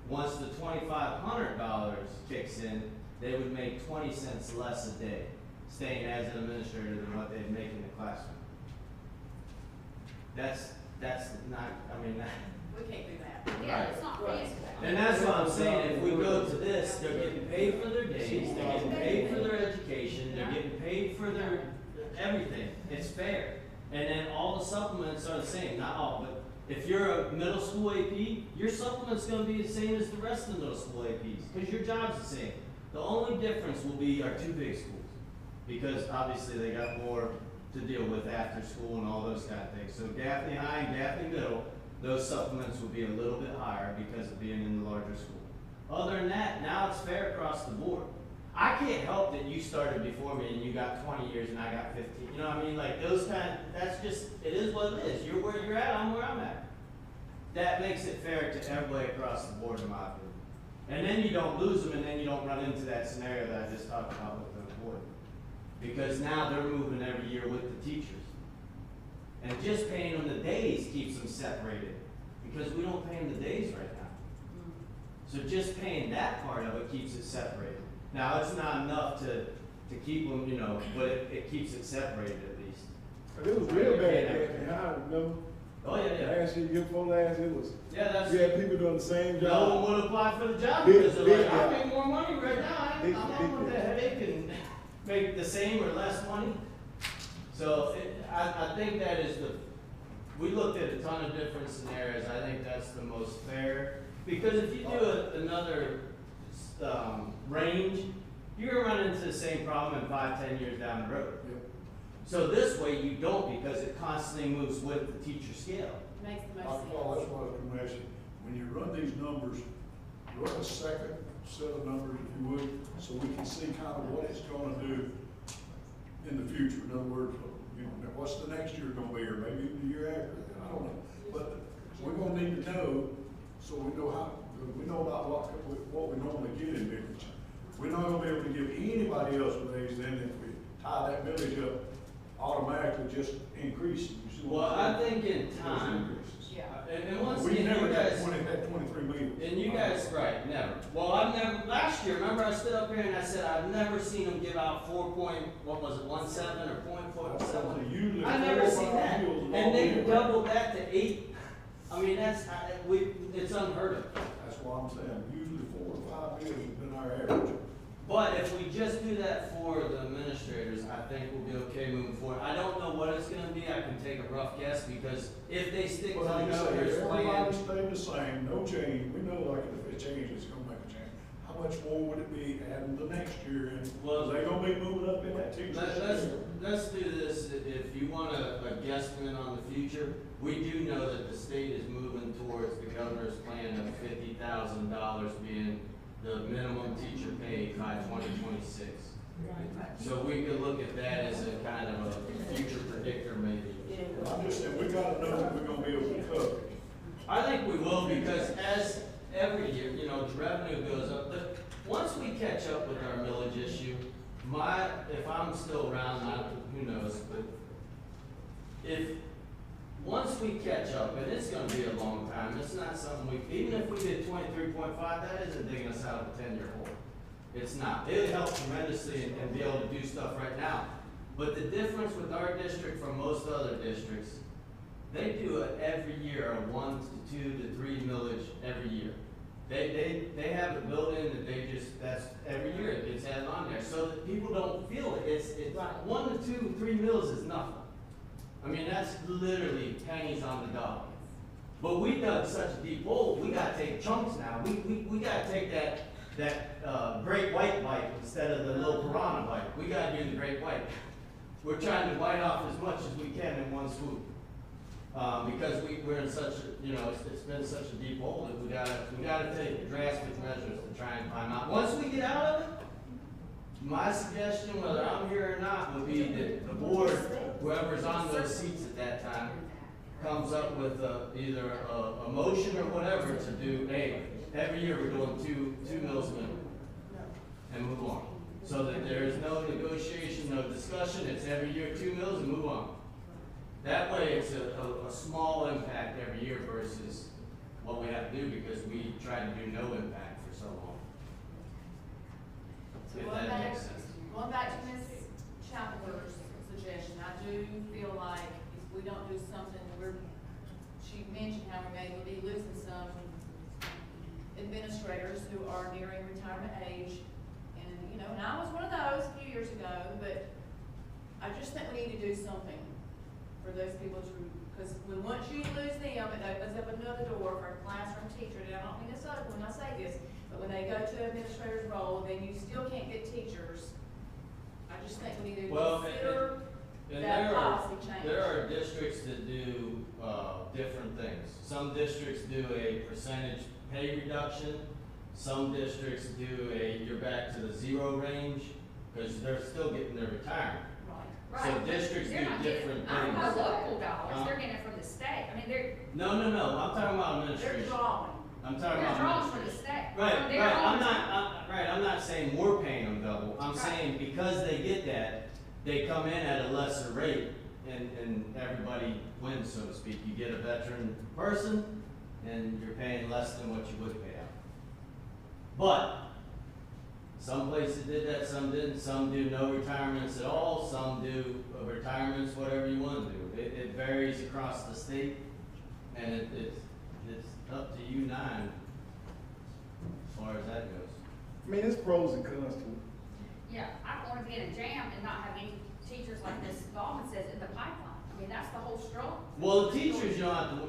Once the $2,500 kicks in, they would make 20 cents less a day, staying as an administrator than what they'd make in the classroom. That's not, I mean, We can't do that. Yeah, it's not feasible. and that's what I'm saying, if we go to this, they're getting paid for their days, they're getting paid for their education, they're getting paid for their everything, it's fair. And then all the supplements are the same, not all, but if you're a middle school AP, your supplement's gonna be the same as the rest of the middle school APs, because your job's the same. The only difference will be our two big schools, because obviously they got more to deal with after school and all those kind of things. So Gaffney High and Gaffney Middle, those supplements will be a little bit higher because of being in the larger school. Other than that, now it's fair across the board. I can't help that you started before me and you got 20 years and I got 15. You know what I mean? Like those that's just, it is what it is. You're where you're at, I'm where I'm at. That makes it fair to everybody across the board in my opinion. And then you don't lose them and then you don't run into that scenario that I just talked about with the employee. Because now they're moving every year with the teachers. And just paying them the days keeps them separated. Because we don't pay them the days right now. So just paying that part of it keeps it separated. Now, it's not enough to keep them, you know, but it keeps it separated at least. But it was real bad, Gaffney High, remember? Oh, yeah. Last year before last, it was, Yeah, that's. you had people doing the same No job. one would apply for the job Big- because they're big like, I job. make more money right now. I Big- don't want big that headache and make the same or less money. So I think that is we looked at a ton of different scenarios. I think that's the most fair. Because if you do another range, you're gonna run into the same problem in 5-10 years down the road. Yep. So this way you don't, because it constantly moves with the teacher scale. Makes the most Dr. sense. Paul, that's what I was gonna ask you. When you run these numbers, run a second set of numbers, if you would, so we can see kind of what it's gonna do in the future. In other words, you know, what's the next year gonna be, or maybe even the year after, I don't know. But we're gonna need to know, so we know we know about what we normally get in millage. We're not gonna be able to give anybody else a raise then if we tie that millage up, automatically just increase. You see Well, what I'm I saying? think in Those time, increases. Yeah. and once We again, never you had guys, 23 million. and you guys, right, never. Well, last year, remember I stood up here and I said, I've never seen them give out 4.17 or .47? Usually I never 4 or seen 5 that. meals is all And they we doubled that to 8. I mean, it's unheard of. That's what I'm saying, usually 4 to 5 meals has been our average. But if we just do that for the administrators, I think we'll be okay moving forward. I don't know what it's gonna be, I can take a rough guess, because if they stick to Well, the like I say, governor's if plan. everybody stayed the same, no change, we know like if it changes, it's gonna make a change. How much more would it be adding the next year in? Well, They gonna be moving up in that teacher. Let's do this, if you want a guesstimate on the future, we do know that the state is moving towards the governor's plan of $50,000 being the minimum teacher pay by 2026. So we could look at that as a kind of a future predictor maybe. I'm just saying, we gotta know that we're gonna be able to cover it. I think we will, because as every year, you know, the revenue goes up, but once we catch up with our millage issue, if I'm still around, who knows, but once we catch up, and it's gonna be a long time, it's not something even if we did 23.5, that isn't digging us out of a 10-year hole. It's not. It'll help tremendously and be able to do stuff right now. But the difference with our district from most other districts, they do it every year, a 1 to 2 to 3 millage every year. They have it built in that that's every year it gets added on there, so that people don't feel it. It's 1 to 2, 3 mills is nothing. I mean, that's literally pennies on the dollar. But we dug such a deep hole, we gotta take chunks now. We gotta take that great white bite instead of the little piranha bite. We gotta do the great white. We're trying to bite off as much as we can in one swoop. Because we're in such a, it's been such a deep hole that we gotta take drastic measures to try and climb out. Once we get out of it, my suggestion, whether I'm here or not, would be that the board, whoever's on those seats at that time, comes up with either a motion or whatever to do, hey, every year we're doing two mills minimum, and move on. So that there is no negotiation, no discussion, it's every year 2 mills and move on. That way it's a small impact every year versus what we have to do because we try to do no impact for so long. So If going that back, makes sense. going back to Ms. Chapel's suggestion, I do feel like if we don't do something, she mentioned how we may be losing some administrators who are nearing retirement age. And, and I was one of those a few years ago, but I just think we need to do something for those people because once you lose them, it opens up another door for a classroom teacher. And I don't mean this ugly when I say this, but when they go to an administrator's role, then you still can't get teachers. I just think we need to consider that policy change. There are districts that do different things. Some districts do a percentage pay reduction. Some districts do you're back to the 0 range because they're still getting their retirement. Right. So districts do different things. I'm not local dollars, they're getting it from the state. I mean, they're. No, I'm talking about administration. They're drawing. I'm talking They're about drawing from the administration. state. Right, From their right, own- I'm not saying we're paying them double, I'm Right. saying because they get that, they come in at a lesser rate, and everybody wins, so to speak. You get a veteran person, and you're paying less than what you would pay out. But, some places did that, some didn't, some do no retirements at all, some do retirements, whatever you wanna do. It varies across the state, and it's up to you 9 as far as that goes. I mean, there's pros and cons to it. Yeah, I don't wanna be in a jam and not have any teachers like Ms. Baldwin says in the pipeline. I mean, that's the whole struggle. Well, the teachers,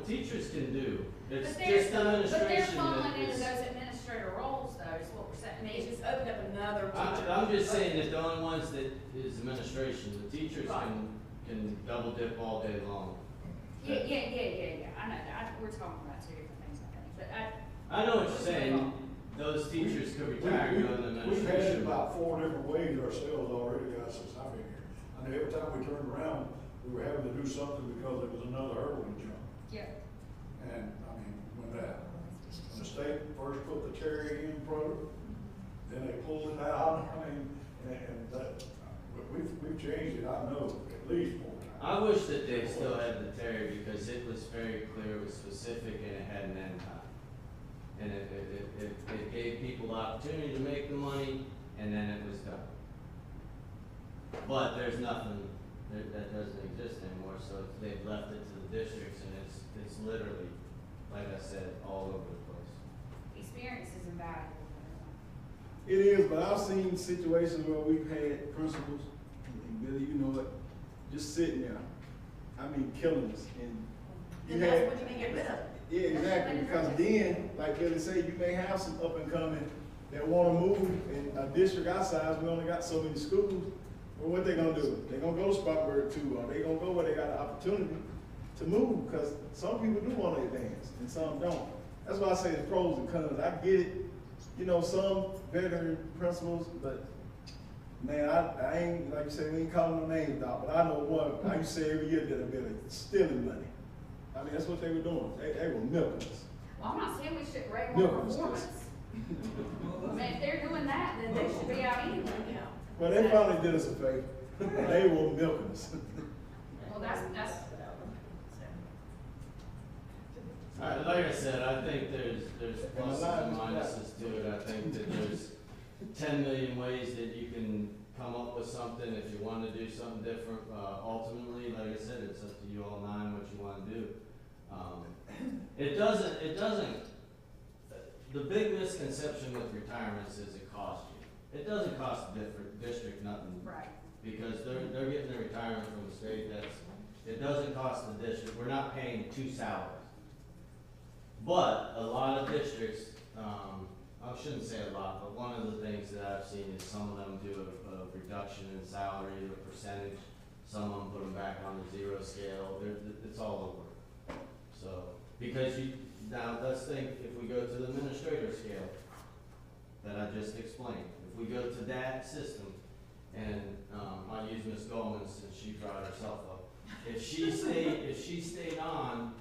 teachers can do. It's But they're- just administration But they're that falling into is. those administrator roles though, is what we're saying. I mean, It just opened up another teacher. I'm just saying that the only ones that is administration, the teachers can double dip all day long. Yeah, I know that, we're talking about 2 different things, I think, but I know what you're saying, those teachers could retire and go into We've had it administration. about 4 different ways ourselves already, guys, since I've been here. I mean, every time we turned around, we were having to do something because there was another hurdle to jump. yeah. And, I mean, when the state first put the Cherokee in program, then they pulled it out, I mean, and that, we've changed it, I know, at least 4 times. I wish that they still had the Terry because it was very clear, it was specific, and it had an end time. And it gave people the opportunity to make the money, and then it was done. But there's nothing that doesn't exist anymore, so they've left it to the districts, and it's literally, like I said, all over the place. Experience is invaluable. It is, but I've seen situations where we've had principals, and Billy, you know it, just sitting there, I mean, killing us, and you And had. that's what you need to get rid of. Yeah, exactly, because then, like Billy said, you may have some up and coming that wanna move, in a district our size, we only got so many schools. Well, what they gonna do? They gonna go to Spartanburg too, or they gonna go where they got an opportunity to move, because some people do wanna advance, and some don't. That's why I say the pros and cons, I get it, you know, some veteran principals, but man, I ain't, like you said, we ain't calling no names out, but I know one, I used to say every year that I've been stealing money. I mean, that's what they were doing, they were milking us. Well, I'm not saying we should rate more Milk. performance. I mean, if they're doing that, then they should be out anyway. Yeah. Well, they finally did us a favor, they were milking us. Well, that's, Like I said, I think there's pluses and minuses to it. I think that there's 10 million ways that you can come up with something if you want to do something different. Ultimately, like I said, it's up to you all nine what you want to do. It doesn't, the big misconception with retirements is it costs you. It doesn't cost the district nothing. right. Because they're getting their retirement from the state, it doesn't cost the district, we're not paying two salaries. But a lot of districts, I shouldn't say a lot, but one of the things that I've seen is some of them do a reduction in salary or percentage. Some of them put them back on the zero scale, it's all over. So, because now let's think, if we go to the administrator scale that I just explained, if we go to that system, and I'll use Ms. Goldman since she brought herself up. If she stayed on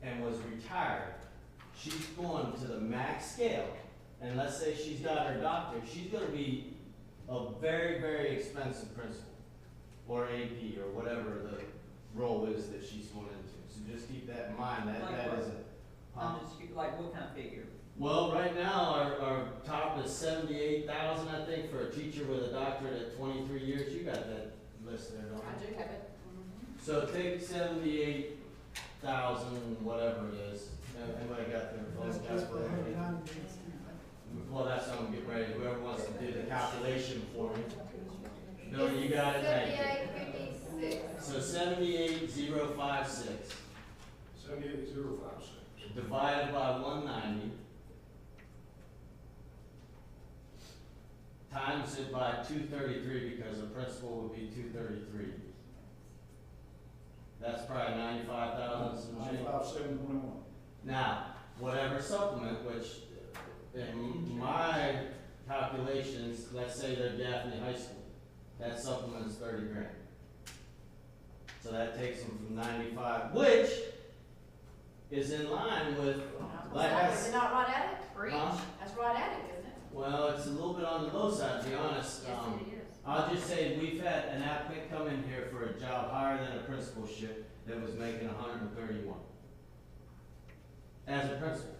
and was retired, she's going to the max scale, and let's say she's got her doctorate, she's gonna be a very, very expensive principal, or AP, or whatever the role is that she's going into. So just keep that in mind, that is a. I'm just, like, what kind of figure? Well, right now, our top is 78,000, I think, for a teacher with a doctorate at 23 years. You got that list there, don't you? I do have it. So take 78,000, whatever it is. Anybody got their phone calculator? Well, that's what I'm getting ready. Whoever wants to do the calculation for me. Bill, you got it, thank you. 7856. So 78,056 78,056. divided by 190 times it by 233, because a principal would be 233. That's probably 95,000 some change. 95,721. Now, whatever supplement, which in my calculations, let's say they're Daphne High School, that supplement is 30 grand. So that takes them from 95, which is in line with, like I Is it not right at it? Preach. Huh? That's right at it, isn't it? well, it's a little bit on the low side, to be honest. Yes, it is. I'll just say, we've had an applicant come in here for a job higher than a principalship that was making 131 as a principal.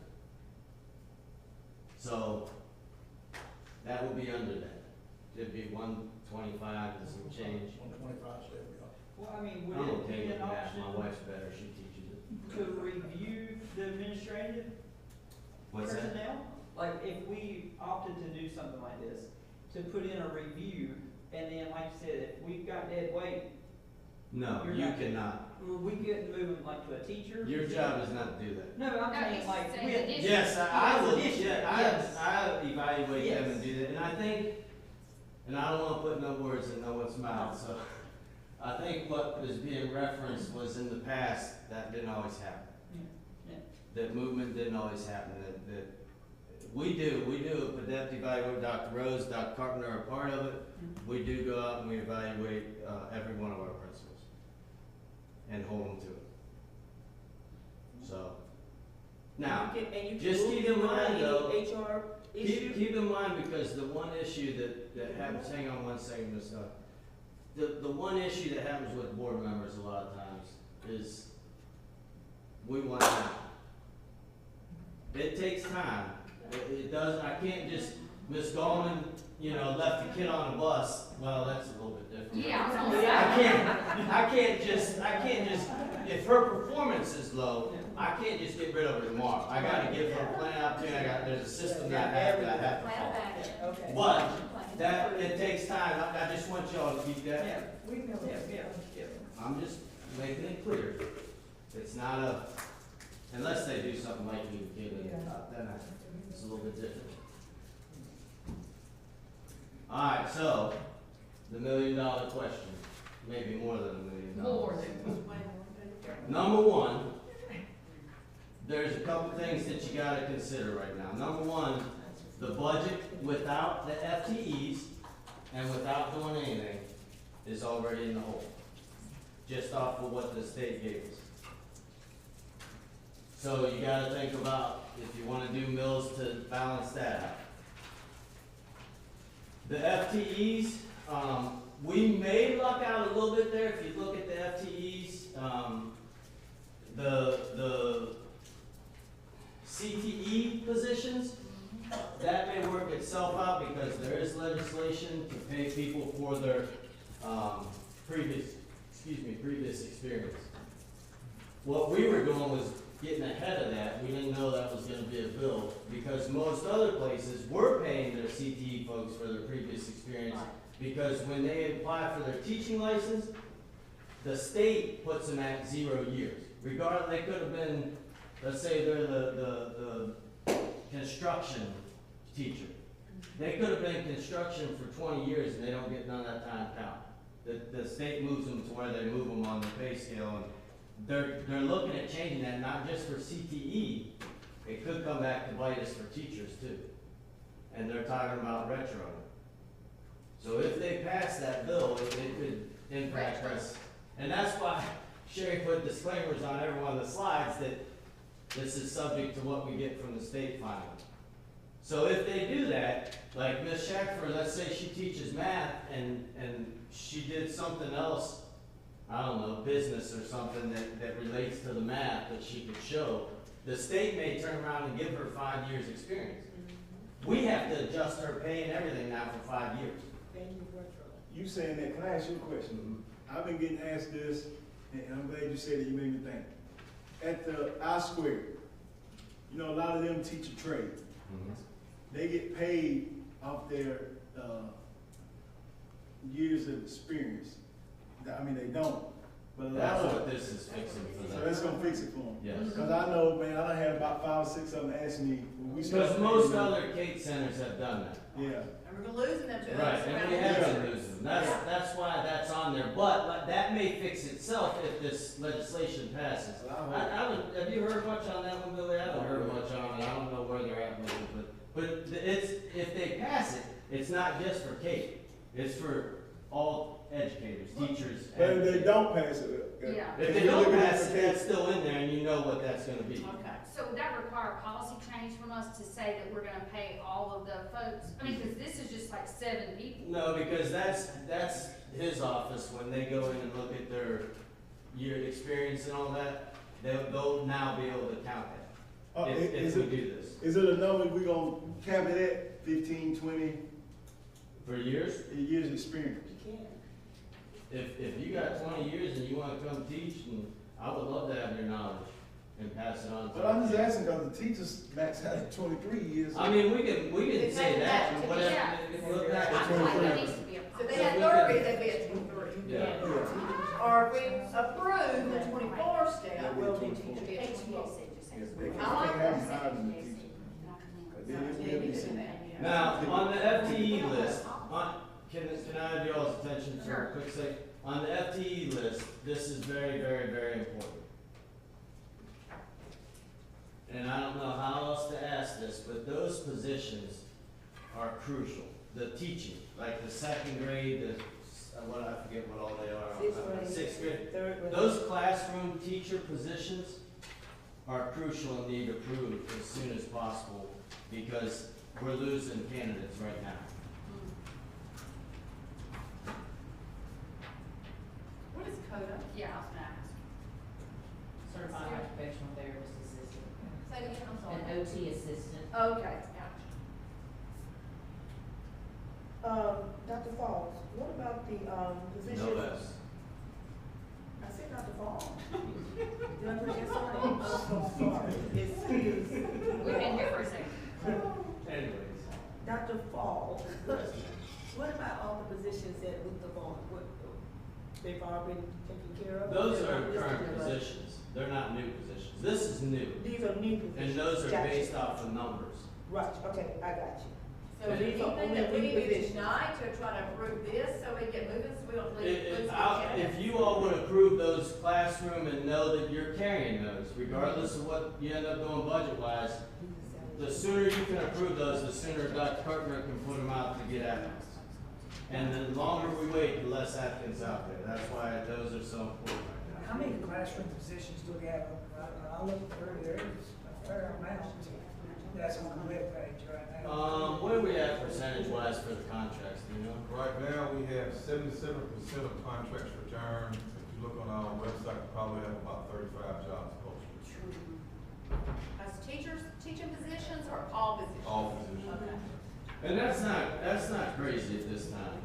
So that would be under that. It'd be 125 and some change. 125,700. Well, I mean, I'm would it okay be with an that. My option wife's better, she teaches it. to review the administrative What's that? personnel? Like, if we opted to do something like this, to put in a review, and then, like you said, if we've got dead weight, No, You're you not- cannot. we couldn't move them like to a teacher? Your job is not to do that. No, I'm No, saying he's like, saying with, addition. Yes, I Yes, will, addition, yes, yes. I evaluate them and Yes. do that, and I think, and I don't wanna put no words in no one's mouth, so. I think what was being referenced was in the past, that didn't always happen. Yeah. That movement didn't always happen, that we do a depth evaluate, Dr. Rose, Dr. Carpenter are part of it. We do go out and we evaluate, every one of our principals and hold them to it. So, now, And you can just move keep in mind, any though, HR issue. keep in mind, because the one issue that happens, hang on one second, Ms. The one issue that happens with board members a lot of times is we want out. It takes time. It doesn't, I can't just, Ms. Goldman, you know, left the kid on the bus, well, that's a little bit different. Yeah, I was gonna say. I can't just, if her performance is low, I can't just get rid of her tomorrow. I gotta give her a plan opportunity, there's a system that I have to follow. Okay. But, that, it takes time, I just want y'all to keep that. Yeah, we know, yeah. I'm just making it clear. It's not a, unless they do something like you did, then it's a little bit different. Alright, so, the $1 million question, maybe more than $1 million. More than. Number one, there's a couple things that you gotta consider right now. Number one, the budget without the FTEs and without doing anything is already in the hole, just off of what the state gave us. So you gotta think about if you wanna do mills to balance that out. The FTEs, we may luck out a little bit there if you look at the FTEs. The CTE positions, that may work itself out because there is legislation to pay people for their previous experience. What we were doing was getting ahead of that. We didn't know that was gonna be a bill because most other places were paying their CTE folks for their previous experience because when they apply for their teaching license, the state puts them at 0 years. Regardless, they could have been, let's say they're the construction teacher. They could have been in construction for 20 years and they don't get none of that time count. The state moves them to where they move them on the pay scale, and they're looking at changing that not just for CTE, it could come back to bite us for teachers too. And they're talking about retro. So if they pass that bill, it could impact us. And that's why Sherry put disclaimers on every one of the slides that this is subject to what we get from the state finally. So if they do that, like Ms. Shackford, let's say she teaches math and she did something else, I don't know, business or something that relates to the math that she could show, the state may turn around and give her 5 years experience. We have to adjust her pay and everything now for 5 years. You saying that, can I ask you a question? I've been getting asked this, and I'm glad you said it, you made me think. At the I-Square, you know, a lot of them teach a trade. They get paid off their years of experience. I mean, they don't. But a lot That's of what this is fixing for them. So that's gonna fix it for them. Yes. Because I know, man, I done had about 5 or 6 of them ask me, when we started. Because most other Kate centers have done that. Yeah. And we're losing them to Right, us. and we have been losing. That's why that's on there. But like, that may fix itself if this legislation passes. Have you heard much on that one, Billy? I haven't heard much on it. I don't know where they're at with it, but it's, if they pass it, it's not just for Kate. It's for all educators, teachers. But if they don't pass it. Yeah. If they don't pass it, that's still in there and you know what that's gonna be. Okay, so would that require a policy change from us to say that we're gonna pay all of the folks? I mean, because this is just like 7 people. No, because that's his office, when they go in and look at their year experience and all that, they'll now be able to count that. If we do this. Is it a number we gonna cap it at, 15, 20? For years? Years experience? You can. If you got 20 years and you wanna come teach, and I would love to have your knowledge and pass it on to. But I'm just asking, cause the teachers max out 23 years. I mean, we can say that, and whatever, Yeah. look back I at feel like there 23. needs to be a So they policy. had 30, they'd be at 23. Yeah. Or if we approve the 24 step, We'll we'll be need to be at 24. Yes, they can't I like have them that. higher than the teachers. They will be seen. Now, on the FTE list, can I have y'all's attention for a quick sec? On the FTE list, this is very, very, very important. And I don't know how else to ask this, but those positions are crucial. The teaching, like the 2nd grade, I forget what all they are. 6th grade. Third grade. Those classroom teacher positions are crucial and need approved as soon as possible because we're losing candidates right now. What is CODA? Yeah, I was gonna ask. Certified Occupational Therapist Assistant. Say it again, I'm And sorry. OT assistant. Okay, gotcha. Dr. Falls, what about the, position? No less. I said Dr. Falls. Did I put your surname? I'm so sorry. Excuse. We've been here for a second. Anyways. Dr. Falls, what about all the positions that with the bond, what, they've already been taken care of? Those They're are not listed current in the budget. positions, they're not new positions. This is new, These are new positions. and those are Gotcha. based off of numbers. Right, okay, I got you. So These are anything only that we new need to do positions. tonight to try to approve this, so we get moving, so we don't lose the If you all would approve those classroom and know that you're carrying those, regardless of what you end up doing budget-wise, the sooner you can approve those, the sooner Dr. Carpenter can put them out to get applicants. And the longer we wait, the less applicants out there. That's why those are so important right How many classroom positions do we have? I looked through, there is a fair amount that's on the webpage right now. Where are we at percentage-wise for the contracts, do you know? Right now, we have 77% of contracts returned. If you look on our website, we probably have about 35 jobs posted. As teachers, teaching positions or all positions? All positions. Okay. And that's not crazy at this time.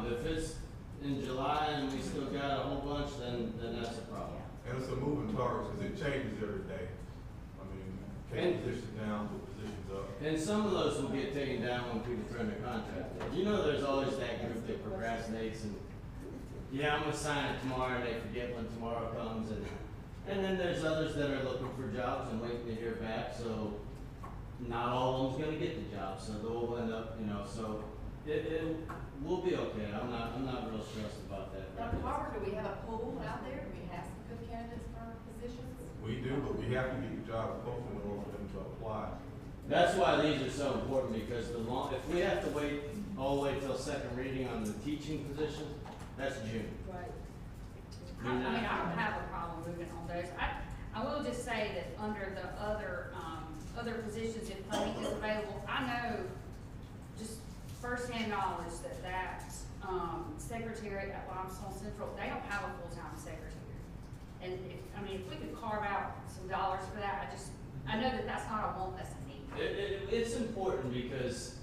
If it's in July and we still got a whole bunch, then that's a problem. And it's a moving target because it changes every day. I mean, take positions down, put positions up. And some of those will get taken down when people turn their contract in. You know, there's always that group that procrastinates and, yeah, I'm gonna sign it tomorrow, and they forget when tomorrow comes, and then there's others that are looking for jobs and waiting to hear back, so not all of them's gonna get the job, so they'll end up, you know, so we'll be okay. I'm not real stressed about that. Dr. Harper, do we have a pool out there? Do we have some good candidates for positions? We do, but we have to get the job posted in order for them to apply. That's why these are so important, because if we have to wait all the way till second reading on the teaching positions, that's June. Right. I mean, I don't have a problem moving on those. I will just say that under the other positions, if funding is available, I know just firsthand knowledge that secretary at Limestone Central, they don't have a full-time secretary. And if we could carve out some dollars for that, I know that that's not a want, that's a need. It's important because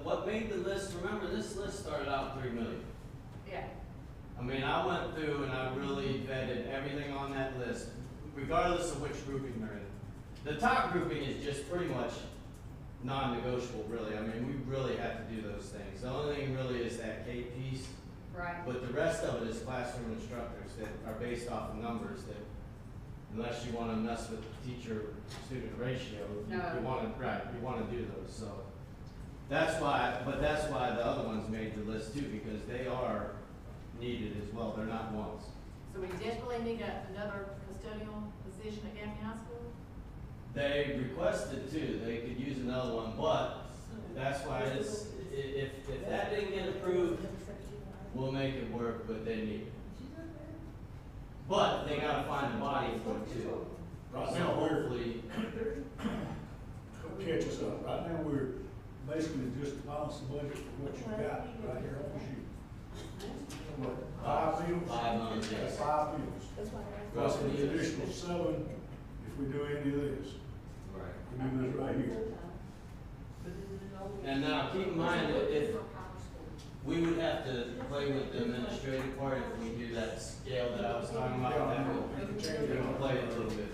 what made the list, remember, this list started out 3 million. Yeah. I mean, I went through and I really vetted everything on that list, regardless of which grouping they're in. The top grouping is just pretty much non-negotiable, really. I mean, we really have to do those things. The only thing really is that K piece. Right. But the rest of it is classroom instructors that are based off of numbers that, unless you wanna mess with the teacher-student ratio, you wanna do those, so. That's why the other ones made the list too, because they are needed as well, they're not ones. So we definitely need another custodial position at Gaffney High School? They requested two, they could use another one, but that's why if that didn't get approved, we'll make it work, but they need it. But they gotta find a body for it too. Right So now, hopefully, catch us up. Right now, we're basically just balance the budget for what you've got right here on the sheet. What, 5 bills? 5 months, yes. That's 5 bills. That's why I asked. Plus an additional 7 if we do any of this. right. We do this right here. And now, keep in mind that if we would have to play with the administrative part if we do that scale that I was talking about, that would play it a little bit.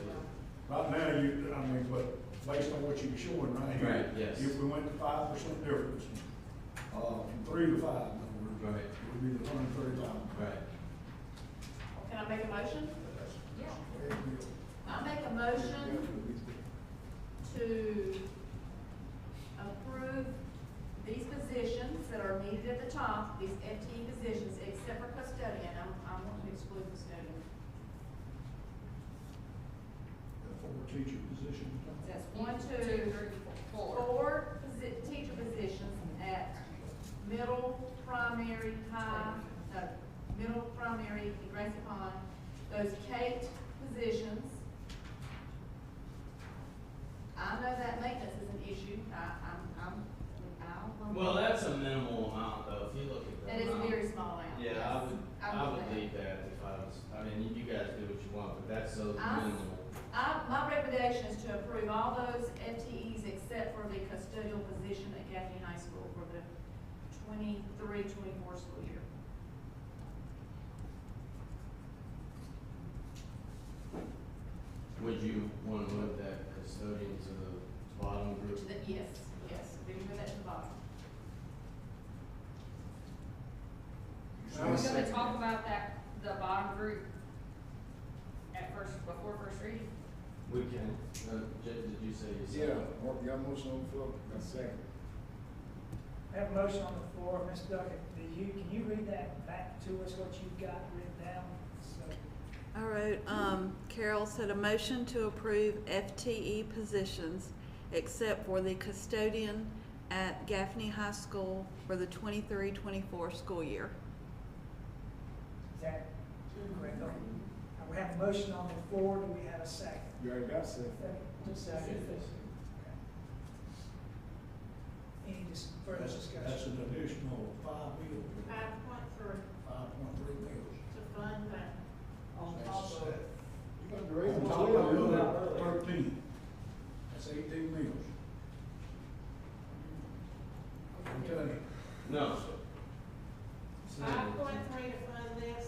Right now, but based on what you're showing right here. Right, yes. If we went to 5% difference, from 3 to 5, in other words, Right. it would be the 130,000. Right. Can I make a motion? Yeah. I make a motion to approve these positions that are needed at the top, these FTE positions, except for custodian. I'm wanting to exclude custodian. For teacher position. That's 1, 2, 3, 4. 4 teacher positions at middle, primary, middle, primary, and Gracie Pond. Those Kate positions. I know that maintenance is an issue. Well, that's a minimal amount though, if you look at that. That is a amount. very small amount. Yeah, yes. I would leave that if I was, you guys do what you want, but that's so I- minimal. My recommendation is to approve all those FTEs except for the custodial position at Gaffney High School for the 23-24 school year. Would you wanna move that custodian to the bottom group? Yes, we can put that to the bottom. Are we gonna talk about that, the bottom group at first, before first reading? We can, did you say you said? Yeah, or got motion on the floor, that's second. I have a motion on the floor, Ms. Duckett, can you read that back to us, what you've got written down? So, I wrote, Carol said a motion to approve FTE positions except for the custodian at Gaffney High School for the 23-24 school year. is that correct? Okay. We have a motion on the floor, do we have a second? You already got second. Just second. Okay. Any further discussion? That's an additional 5 meals, 5.3 5.3 meals. to fund that. On top of, You got the raise On in top 12. of 13, that's 18 meals. I'm telling you. No. 5.3 to fund this,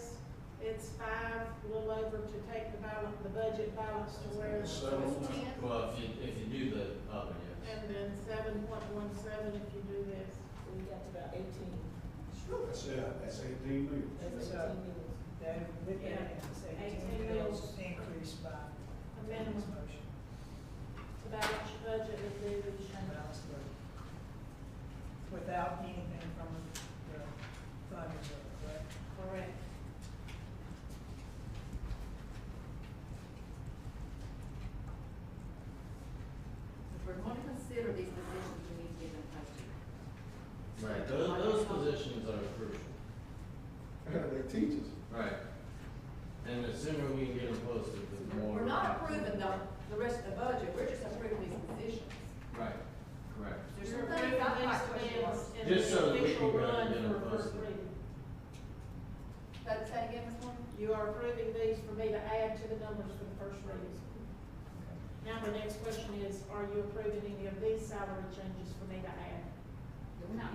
it's 5, a little over to take the balance, the budget balance to where it's Seven. 10. Well, if you do the other, yes. And then 7.17 if you do this. So we got to about 18. That's 18 meals. That's So, 18 meals. That, with that, it's 18 bills increased by A minimum. this motion. To balance your budget with the addition. Balanced budget. Without anything from the fund reserve, correct? Correct. If we're going to consider these positions, we need to get them posted. Right, those positions are crucial. They're teachers. Right. And the sooner we can get them posted, the more. We're not approving the rest of the budget, we're just approving these positions. Right, correct. There's You're some things approving I'd like these to bids know. in Just so the that we official can go run and get them for first posted. reading. Say that again, Ms. Morgan? You are approving these for me to add to the numbers for the first reading. Now, the next question is, are you approving any of these salary changes for me to add?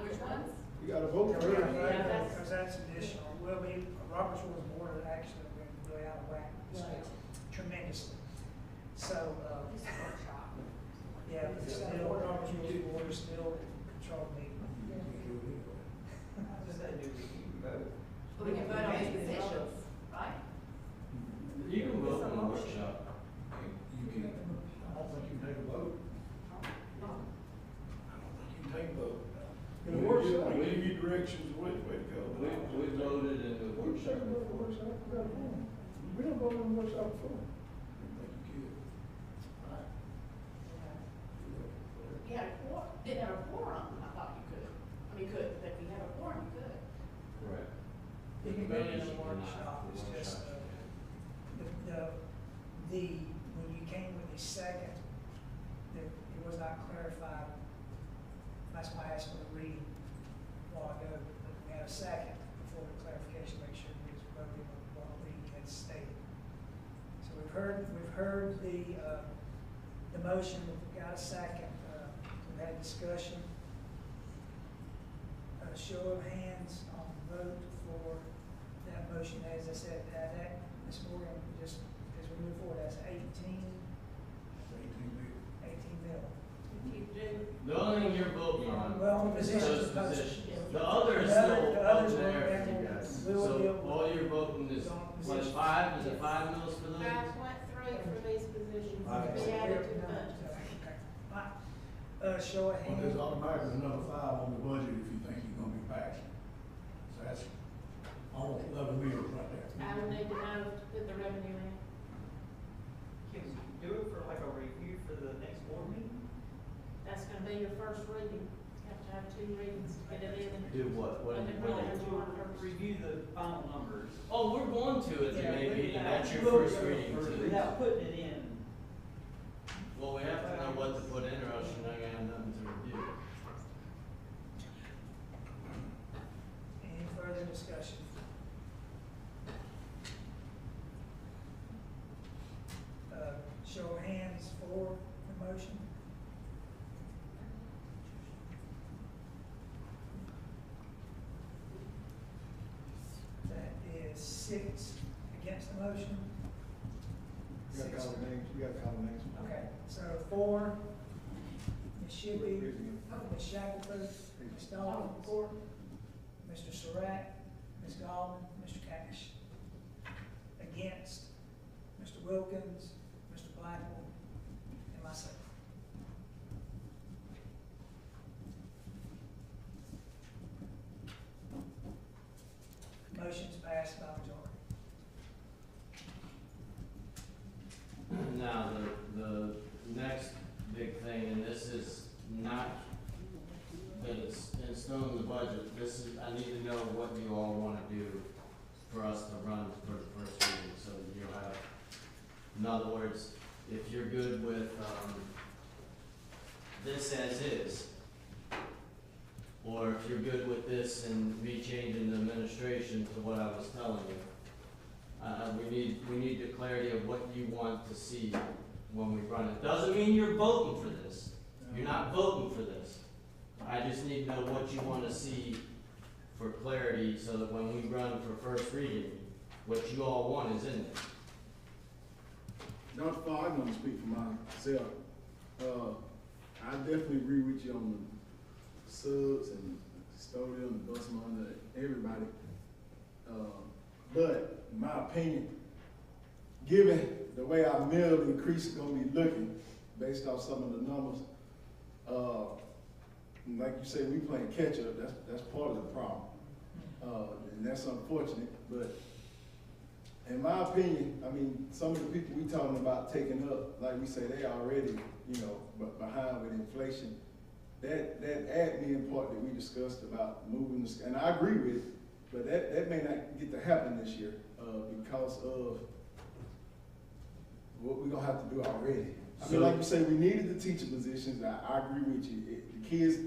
Which ones? You gotta vote for Yeah, it. that's- because that's additional. Well, Robert's Rules of Order actually went really out of whack Right. tremendously. So, yeah, but still, Robert's Rules of Order still control me. We can vote on these positions, right? You can vote in the workshop. You can, I don't think you can take a vote. I don't think you can take a vote. In the workshop, we give you directions, way to go. We voted in the workshop before. We don't vote in the workshop before. I don't think you could. You had a quorum, didn't have a quorum, I thought you could. I mean, could, but if you have a quorum, you could. Correct. You can vote in Committees the you cannot, workshop, the it's just, workshop, when you came with the second, it was not clarified. That's why I asked for the reading a while ago, but we had a second before the clarification, make sure we was voting on what we had stated. So we've heard the motion, we've got a second, we've had discussion. Show of hands on the vote for that motion, as I said, that, Ms. Morgan, just as we move forward, that's 18 18 meals. mil. You do. The only thing you're voting on Well, the is positions those posted. positions. The other is The other- still the up others in will- there for you guys. we will So deal with- all you're voting is, on what, positions. 5, is it 5 mils for those? 5.3 for these positions to Right. be added to the budget. Okay. Right. Show of Well, there's hands. automatically another 5 on the budget if you think you're gonna be passed. So that's almost 11 meals right there. I would need to know to put the revenue in. Can we do it for like a review for the next board meeting? That's gonna be your first reading. You have to have 2 readings to get it in. Do what? What And did then you we'll do? do it first. Review the final numbers. Oh, we're going to at the Yeah, May we- meeting, that's your we'll- first reading too. Without putting it in. Well, we have to know what to put in or else you're not gonna have nothing to review. Any further discussion? Show 6 against the motion. You gotta call the names, you gotta call the names. Okay, so 4, Ms. Shippey, Ms. Shackelford, Ms. Dahl, Mr. Surratt, Ms. Goldman, Mr. Cash. Against, Mr. Wilkins, Mr. Blackwell, and myself. Motion's passed by majority. Now, the next big thing, and this is not that it's in stone in the budget, this is, I need to know what you all wanna do for us to run for the first reading, so that you'll have, in other words, if you're good with, this as is, or if you're good with this and me changing the administration to what I was telling you, we need the clarity of what you want to see when we run it. Doesn't mean you're voting for this. You're not voting for this. I just need to know what you want to see for clarity so that when we run for first reading, what you all want is in there. Dr. Fall, I'm gonna speak for myself. I definitely agree with you on the subs and custodian, the bus monitor, everybody. But in my opinion, given the way our meal increase is gonna be looking, based off some of the numbers, like you say, we playing catch up, that's part of the problem. And that's unfortunate, but in my opinion, I mean, some of the people we talking about taking up, like we say, they already, behind with inflation. That admin part that we discussed about moving the, and I agree with it, but that may not get to happen this year, because of what we're gonna have to do already. I mean, like you say, we needed the teacher positions, I agree with you. The kids,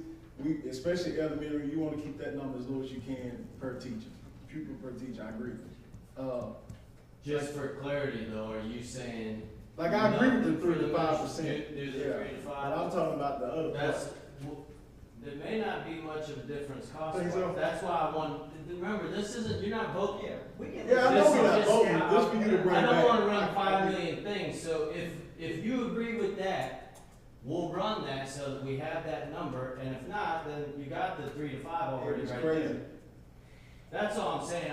especially elementary, you wanna keep that number as low as you can per teacher, pupil per teacher, I agree. Just for clarity though, are you saying? Like I agree with the 3 to 5%. Do the 3 to 5? But I'm talking about the other part. There may not be much of a difference cost Think so? wise. That's why I want, remember, this isn't, you're not voting. Yeah, I know we're not voting, this for you to bring I back. don't wanna run 5 million things, so if you agree with that, we'll run that so that we have that number, and if not, then you got the 3 to 5 already It's right crazy. there. That's all I'm saying,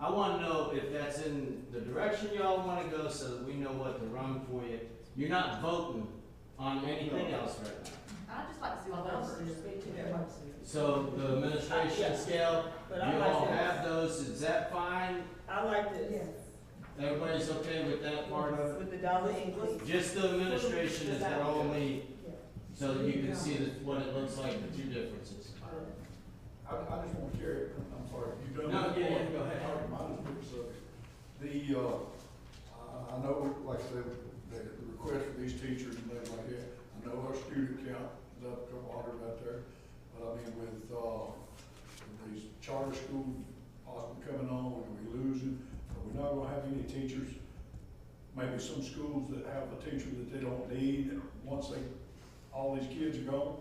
I wanna know if that's in the direction y'all wanna go so that we know what to run for you. You're not voting on anything else right now. I'd just like to see the numbers. So the administration scale, But I you like all this. have those, is that fine? I like this. Yes. Everybody's okay with that part of it? With the dollar increase. Just the administration is their only, Yeah. so that you can see what it looks like, the two differences. I just want to carry, I'm sorry, you done? No, yeah, go ahead. All right, mine is pretty subject. I know, like I said, the request for these teachers and things like that, I know our student count is up a couple hundred out there, but I mean, with these charter schools possibly coming on, we're gonna be losing, are we not gonna have any teachers? Maybe some schools that have a teacher that they don't need, once all these kids are gone?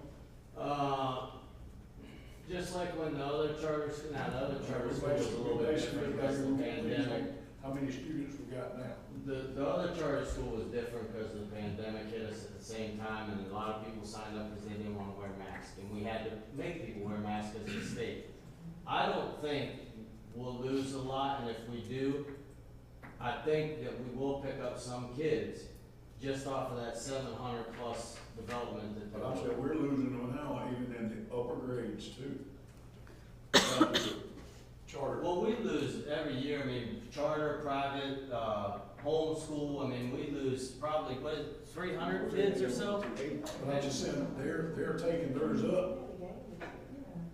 Just like when the other charter school was a little bit different because of the pandemic. How many students we got now? The other charter school was different because the pandemic hit us at the same time, and a lot of people signed up because they didn't want to wear masks, and we had to make people wear masks as a state. I don't think we'll lose a lot, and if we do, I think that we will pick up some kids just off of that 700 plus development that But I'm they're saying, we're losing them now, even in the upper grades too. Charter. Well, we lose every year, I mean, charter, private, homeschool, I mean, we lose probably, 300 kids or so? But I'm just saying, they're taking theirs up,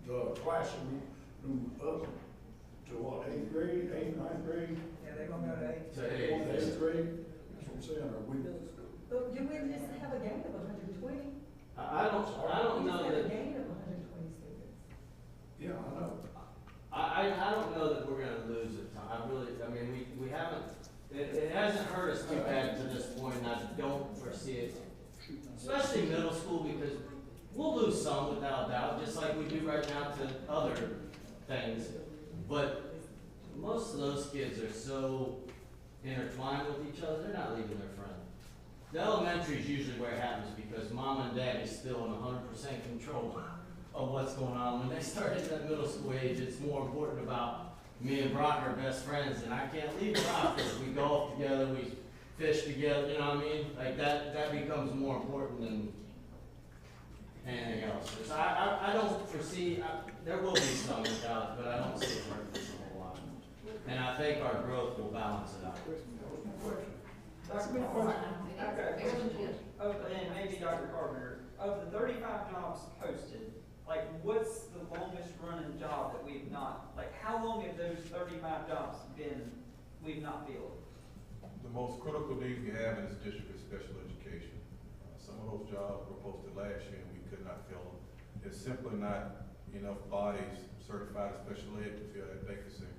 the classroom up to what, 8th grade, 8th, 9th grade? Yeah, they're gonna go to 8. To 8. 8th grade? That's what I'm saying, are we? But do we just have a gain of 120? I don't We know just had a that, gain of 120 students. Yeah, I know. I don't know that we're gonna lose a ton, I mean, we haven't, it hasn't hurt us too bad to this point, and I don't foresee it, especially middle school, because we'll lose some without a doubt, just like we do right now to other things, but most of those kids are so intertwined with each other, they're not leaving their friend. The elementary is usually where it happens because mom and dad is still in 100% control of what's going on. When they start at that middle school age, it's more important about me and Brock are best friends, and I can't leave Brock because we golf together, we fish together, you know what I mean? Like that becomes more important than anything else. So I don't foresee, there will be some in college, but I don't see it hurting us a whole lot. And I think our growth will balance it out. That's a good question. I've got a question. And maybe Dr. Carpenter, of the 35 jobs posted, like, what's the longest running job that we've not, like, how long have those 35 jobs been, we've not filled? The most critical need we have in this district is special education. Some of those jobs were posted last year and we could not fill them. There's simply not enough bodies certified in special ed to fill that vacancy.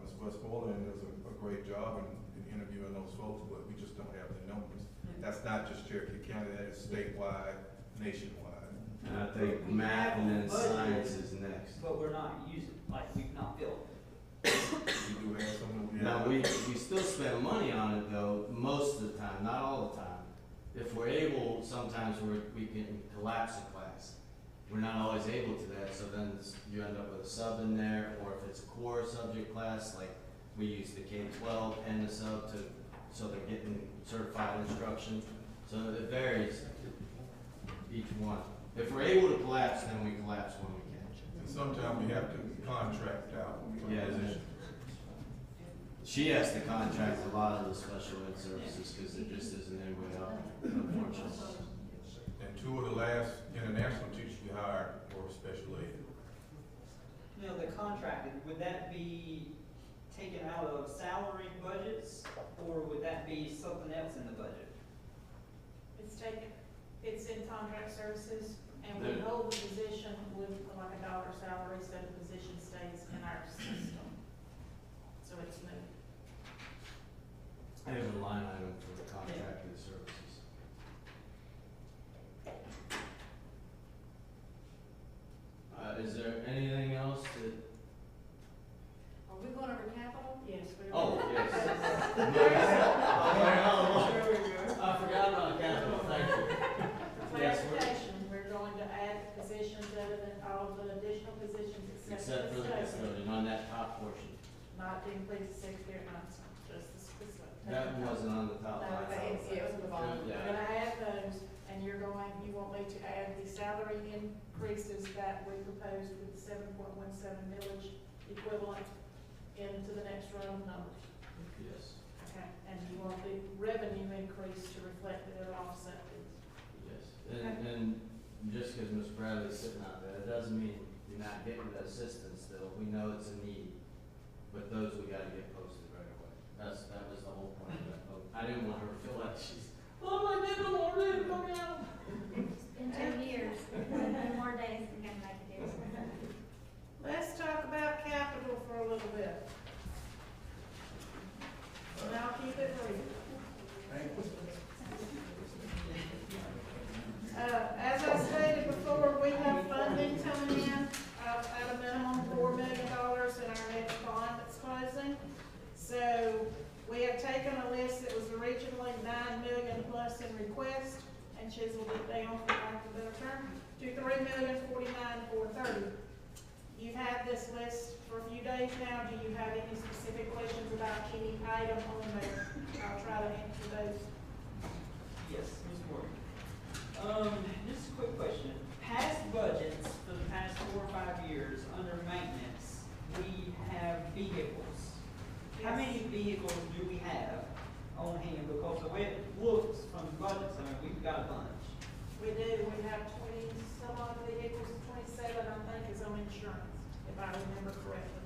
Ms. Westmoreland does a great job in interviewing those folks, but we just don't have the numbers. That's not just Cherokee County, that is statewide, nationwide. And I think math and then science is next. But we're not using, like, we've not filled. We do have some that we have. Now, we still spend money on it though, most of the time, not all the time. If we're able, sometimes we can collapse a class. We're not always able to that, so then you end up with a sub in there, or if it's a core subject class, like we use the K-12 and the sub so they're getting certified instruction. So it varies, each one. If we're able to collapse, then we collapse when we can. And sometimes we have to contract out. Yeah, she has to contract a lot of the special ed services because there just isn't any way out, unfortunately. And 2 of the last international teachers we hired were special ed. You know, the contracted, would that be taken out of salary budgets, or would that be something else in the budget? It's in contract services, and we hold the position with like a dollar salary, so the position stays in our system. So it's moved. There's a line item for the contracted services. Is there anything else that? Are we going over capital? Yes, we are. Oh, yes. I forgot about capital, thank you. For clarification, we're going to add positions other than all the additional positions Except for the custodian on that top portion. Not to include the secretary, not just the specific. That wasn't on the top No, line. it was the bottom. We're Yeah. gonna add those, and you want me to add the salary increases that we proposed with the 7.17 millage equivalent into the next row of numbers. Yes, Okay, and you want the revenue increase to reflect the other offset fees. yes. And just because Ms. Bradley's sitting out there, it doesn't mean you're not getting the assistance still. We know it's a need, but those we gotta get posted right away. That was the whole point of that vote. I didn't want her to feel like she's, oh, I didn't want her to come out. It's been 2 years, no more days than gonna make a difference. Let's talk about capital for a little bit. And I'll keep it brief. As I stated before, we have funding coming in at a minimum $4 million in our next bond that's closing. So we have taken a list that was originally $9 million plus in request and chiseled it down, for lack of a better term, to $3,049,430. You've had this list for a few days now. Do you have any specific questions about any item on there? I'll try to answer those. Yes, Ms. Morgan. Just a quick question. Past budgets for the past 4 or 5 years under maintenance, we have vehicles. How many vehicles do we have on hand? Because the way it looks from the budgets, I mean, we've got a bunch. We do. We have 20 some odd vehicles, 27 I think is on insurance, if I remember correctly.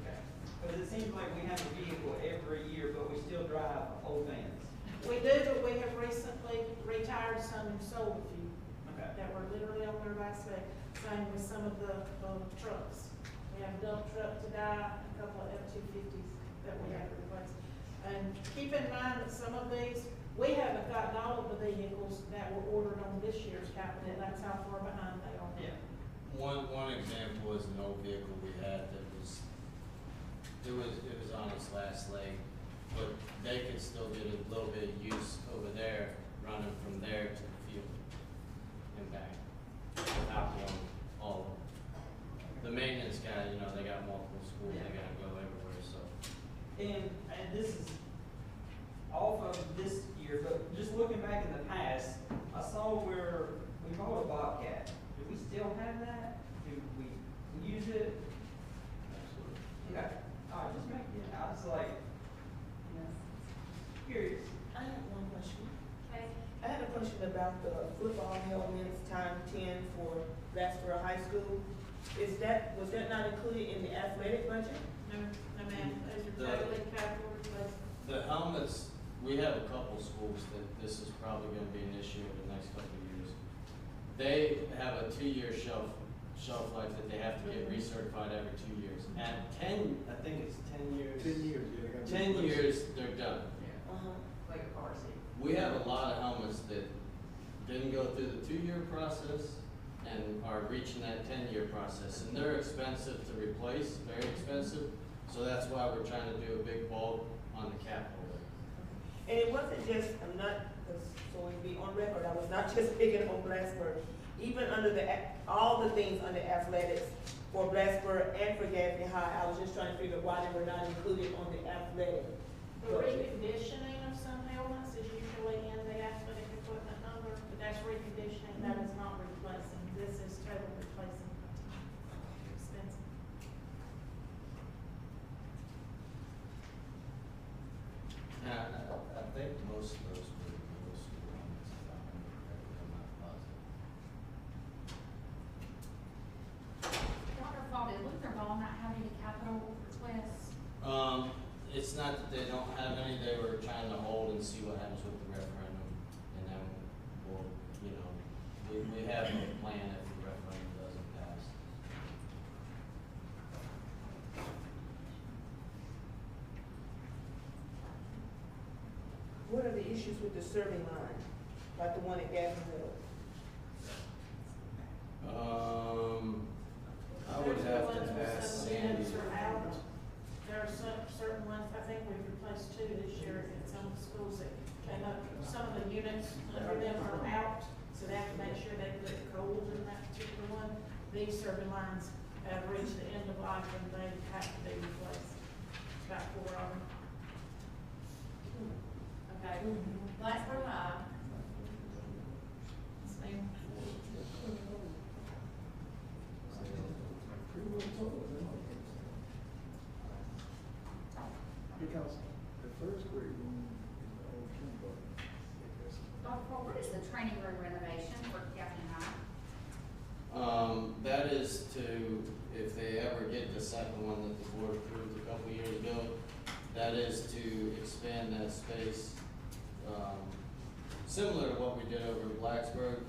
Okay. Because it seems like we have a vehicle every year, but we still drive old vans. We do, but we have recently retired some and sold a few. Okay. That were literally on their last leg. Same with some of the trucks. We have a dump truck to die, a couple of F-250s that we have to replace. And keep in mind that some of these, we haven't gotten all of the vehicles that were ordered on this year's capital. That's how far behind they are. Yeah. One example is an old vehicle we had that it was on its last leg, but they could still get a little bit of use over there, running from there to the field and back, without going all over. The maintenance guy, you know, they got multiple schools, they gotta go everywhere, so. And this is off of this year, but just looking back in the past, I saw where we bought a Bobcat. Do we still have that? Do we use it? Okay, all right, just make it, I was like, curious. I have one question. Okay. I had a question about the football helmets time 10 for Blacksboro High School. Was that not included in the athletic budget? No, no ma'am, those The- are totally capital replacement. The helmets, we have a couple schools that this is probably gonna be an issue over the next couple of years. They have a 2-year shelf life that they have to get recertified every 2 years. At 10, I think it's 10 years. 10 years, yeah, they got. 10 years, they're done. Uh-huh. Like a car seat. We have a lot of helmets that didn't go through the 2-year process and are reaching that 10-year process. And they're expensive to replace, very expensive. So that's why we're trying to do a big bulk on the capital. And it wasn't just, so we be on record, I was not just picking on Blacksburg. Even under all the things under athletics for Blacksburg and for Gaffney High, I was just trying to figure out why they were not included on the athletic. The reconditioning of some helmets is usually in the athletic equipment number, but that's reconditioning, that is not replacing. This is total replacing. Expensive. I think most of those were middle school helmets, if I remember correctly, I'm not positive. Dr. Fall, did Luther Ball not have any capital requests? It's not that they don't have any, they were trying to hold and see what happens with the referendum, and then we'll, you know, we have a plan if the referendum doesn't pass. What are the issues with the serving line, like the one at Gaffney Middle? I would have to ask Some Sandy. units are out. There are certain ones, I think we've replaced 2 this year in some of the schools that came up. Some of the units under them are out, so they have to make sure they put cold in that particular one. These serving lines have reached the end of life and they have to be replaced. About 4 of them. Okay, Blacksburg High. Yes, ma'am. Because the first grade room is the old kindergarten. Dr. Fall, what is the training room renovation for Gaffney High? That is to, if they ever get the second one that the board approved a couple years ago, that is to expand that space, similar to what we did over in Blacksburg.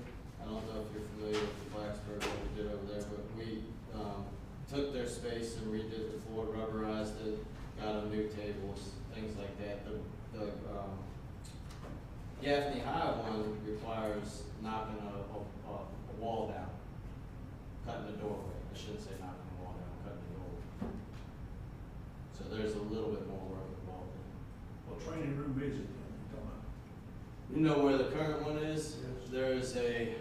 I don't know if you're familiar with the Blacksburg, what we did over there, but we, took their space and redid the floor, rubberized it, got them new tables, things like that. The Gaffney High one requires knocking a wall down, cutting the doorway. I shouldn't say knocking the wall down, cutting the doorway. So there's a little bit more work involved in it. What training room is it, you talking about? You know where the current one is? Yes. There is a,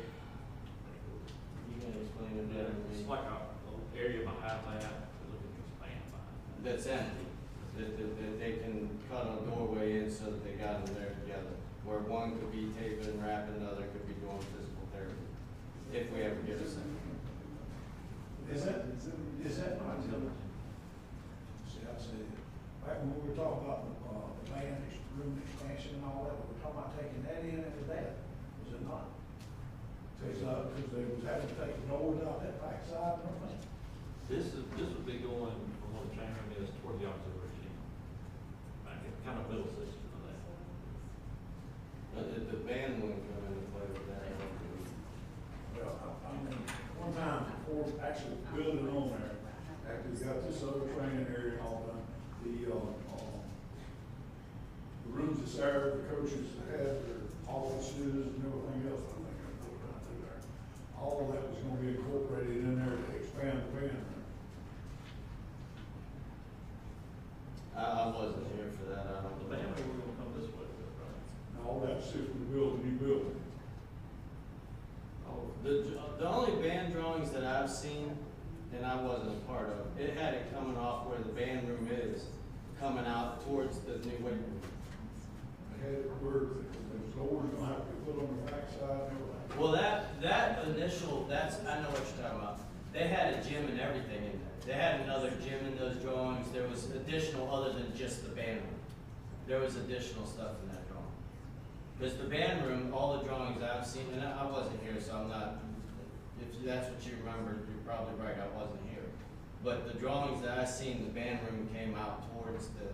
you can explain it better than It's me. like a little area behind that, we're looking to expand behind. That's empty. That they can cut a doorway in so that they got them there together. Where one could be taping and wrapping, the other could be doing physical therapy. If we ever get a second. Is that not, see, I said, back when we were talking about the band room expansion and all that, we were talking about taking that in after that, was it not? Because they was having to take the doors out that back side and everything. This would be going from where the training room is toward the auxiliary gym. Like, it's kind of middle system of that. The band wouldn't come into play with that. Well, I mean, one time before actually building on there, after we got this other training area and all done, the rooms that's there, the coaches had their offices and everything else, I think, I put down through there. All of that was gonna be incorporated in there to seen, and I wasn't a part of, it had it coming off where the band room is, coming out towards the new weight room. Had it where those doors gonna have to be put on the backside and everything. Well, that initial, I know what you're talking about. They had a gym and everything in there. They had another gym in those drawings. There was additional other than just the band room. There was additional stuff in that drawing. Because the band room, all the drawings I've seen, and I wasn't here, so I'm not, if that's what you remember, you're probably right, I wasn't here. But the drawings that I seen, the band room came out towards the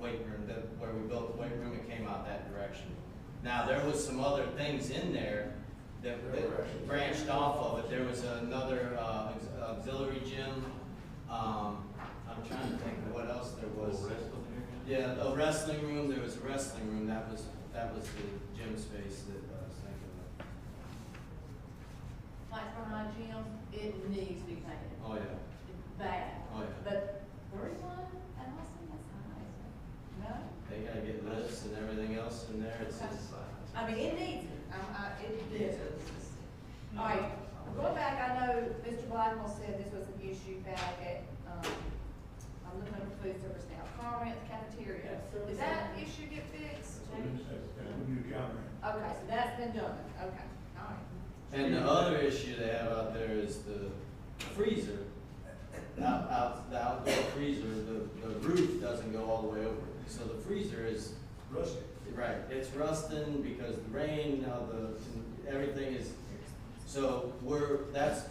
weight room, where we built the weight room, it came out that direction. Now, there was some other things in there that branched off of it. There was another auxiliary gym. I'm trying to think of what else there was. Yeah, a wrestling room. There was a wrestling room. That was the gym space that I was thinking of. Like for my gym, it needs to be painted. Oh yeah. It's bad. Oh yeah. But 31, and I think that's nice. No? They gotta get lifts and everything else in there. It's just. I mean, it needs it. It does. All right, going back, I know Mr. Blackwell said this was an issue back at, I'm looking at food service now, car rent, cafeteria. Did that issue get fixed? Okay, so that's been done. Okay, all right. And the other issue they have out there is the freezer. The outdoor freezer, the roof doesn't go all the way over. So the freezer is Rusty. right. It's rusting because the rain, everything is. So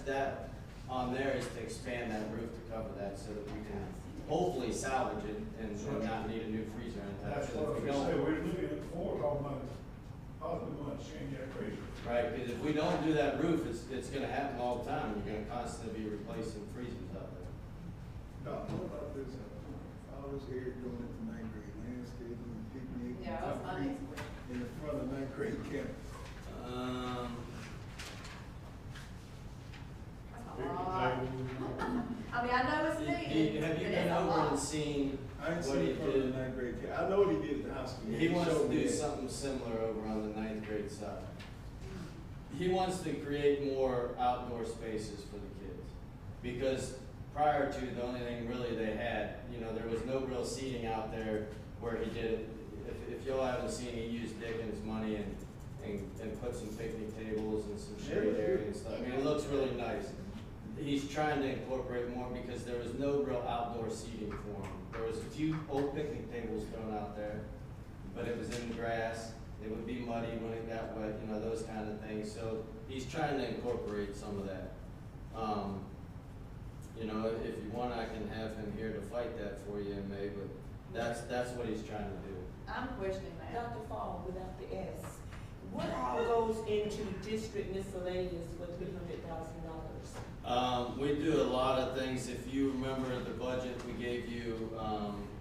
that on there is to expand that roof to cover that so that we can hopefully salvage it and not need a new freezer. That's what we say, we're looking at before, talking about possibly going to change that freezer. Right, because if we don't do that roof, it's gonna happen all the time. You're gonna constantly be replacing freezers out there. Doc, what about this, all this area going into ninth grade, landscaping, picnic, Yeah, that's my next question. in the front of ninth grade campus? I mean, I know it's needed. Have you but been it's a over lot. and seen I ain't what seen he it from the did? ninth grade campus. I know what he did at the high school. He wants to showed me do that. something similar over on the ninth grade side. He wants to create more outdoor spaces for the kids. Because prior to, the only thing really they had, there was no real seating out there where he did it. If y'all haven't seen, he used Dickens' money and put some picnic tables and some shade area and stuff. I mean, it looks really nice. He's trying to incorporate more because there was no real outdoor seating for him. There was a few old picnic tables thrown out there, but it was in the grass. It would be muddy when it got wet, those kind of things. So he's trying to incorporate some of that. If you want, I can have him here to fight that for you in May, but that's what he's trying to do. I'm questioning that. Dr. Fall, without the S, what all goes into district miscellaneous for $300,000? We do a lot of things. If you remember the budget we gave you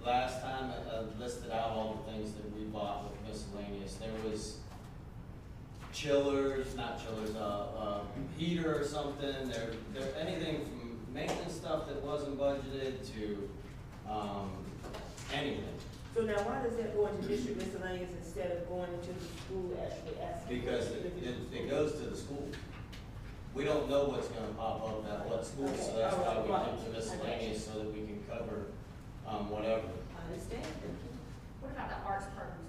last time, I listed out all the things that we bought with miscellaneous. There was heater or something. There anything from maintenance stuff that wasn't budgeted to anything. So now why does that go into district miscellaneous instead of going into the school actually asking? Because it goes to the school. We don't know what's gonna pop up at what school, so that's why we do the miscellaneous, so that we can cover, whatever. I understand. What about the arts programs?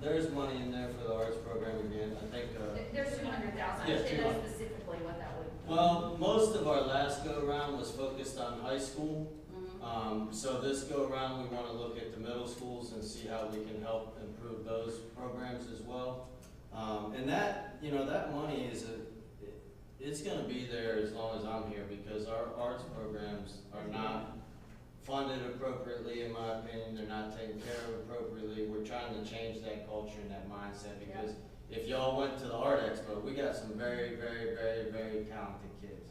There's money in there for the arts program again, I think, There's 200,000, I Yeah, didn't know 200. specifically what that would. well, most of our last go-around was focused on high school. So this go-around, we wanna look at the middle schools and see how we can help improve those programs as well. And that, that money it's gonna be there as long as I'm here, because our arts programs are not funded appropriately, in my opinion. They're not taken care of appropriately. We're trying to change that culture and that mindset, because if y'all went to the Art Expo, we got some very, very, very, very talented kids.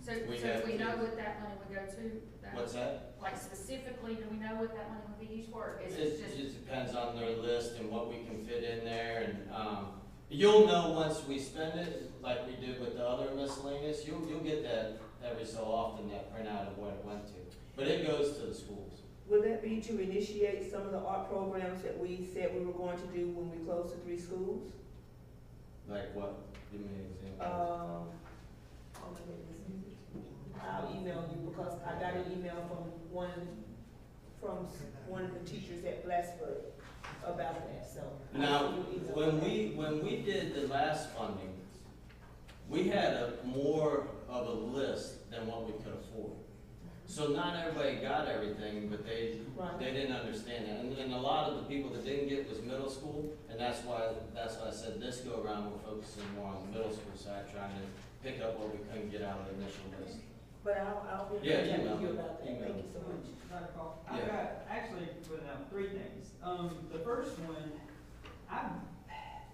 So We do have we know kids. what that money would go to? What's that? Like specifically, do we know what that money would be used for? Is It it just? just depends on their list and what we can fit in there, and, you'll know once we spend it, like we did with the other miscellaneous. You'll get that every so often, that printout of what it went to. But it goes to the schools. Will that be to initiate some of the art programs that we said we were going to do when we closed the 3 schools? Like what? Give me an example. Oh my goodness. I'll email you because I got an email from one of the teachers at Blacksburg about that, so. Now, when we did the last funding, we had more of a list than what we could afford. So not everybody got everything, but they didn't understand that. And a lot of the people that didn't get was middle school, and that's why I said this go around, we're focusing more on the middle school side, trying to pick up what we couldn't get out of the initial list. But I'll be Yeah, in contact email with you me. about that, Email thank me. you so much. I've Yeah. got, actually, put down 3 things. The first one,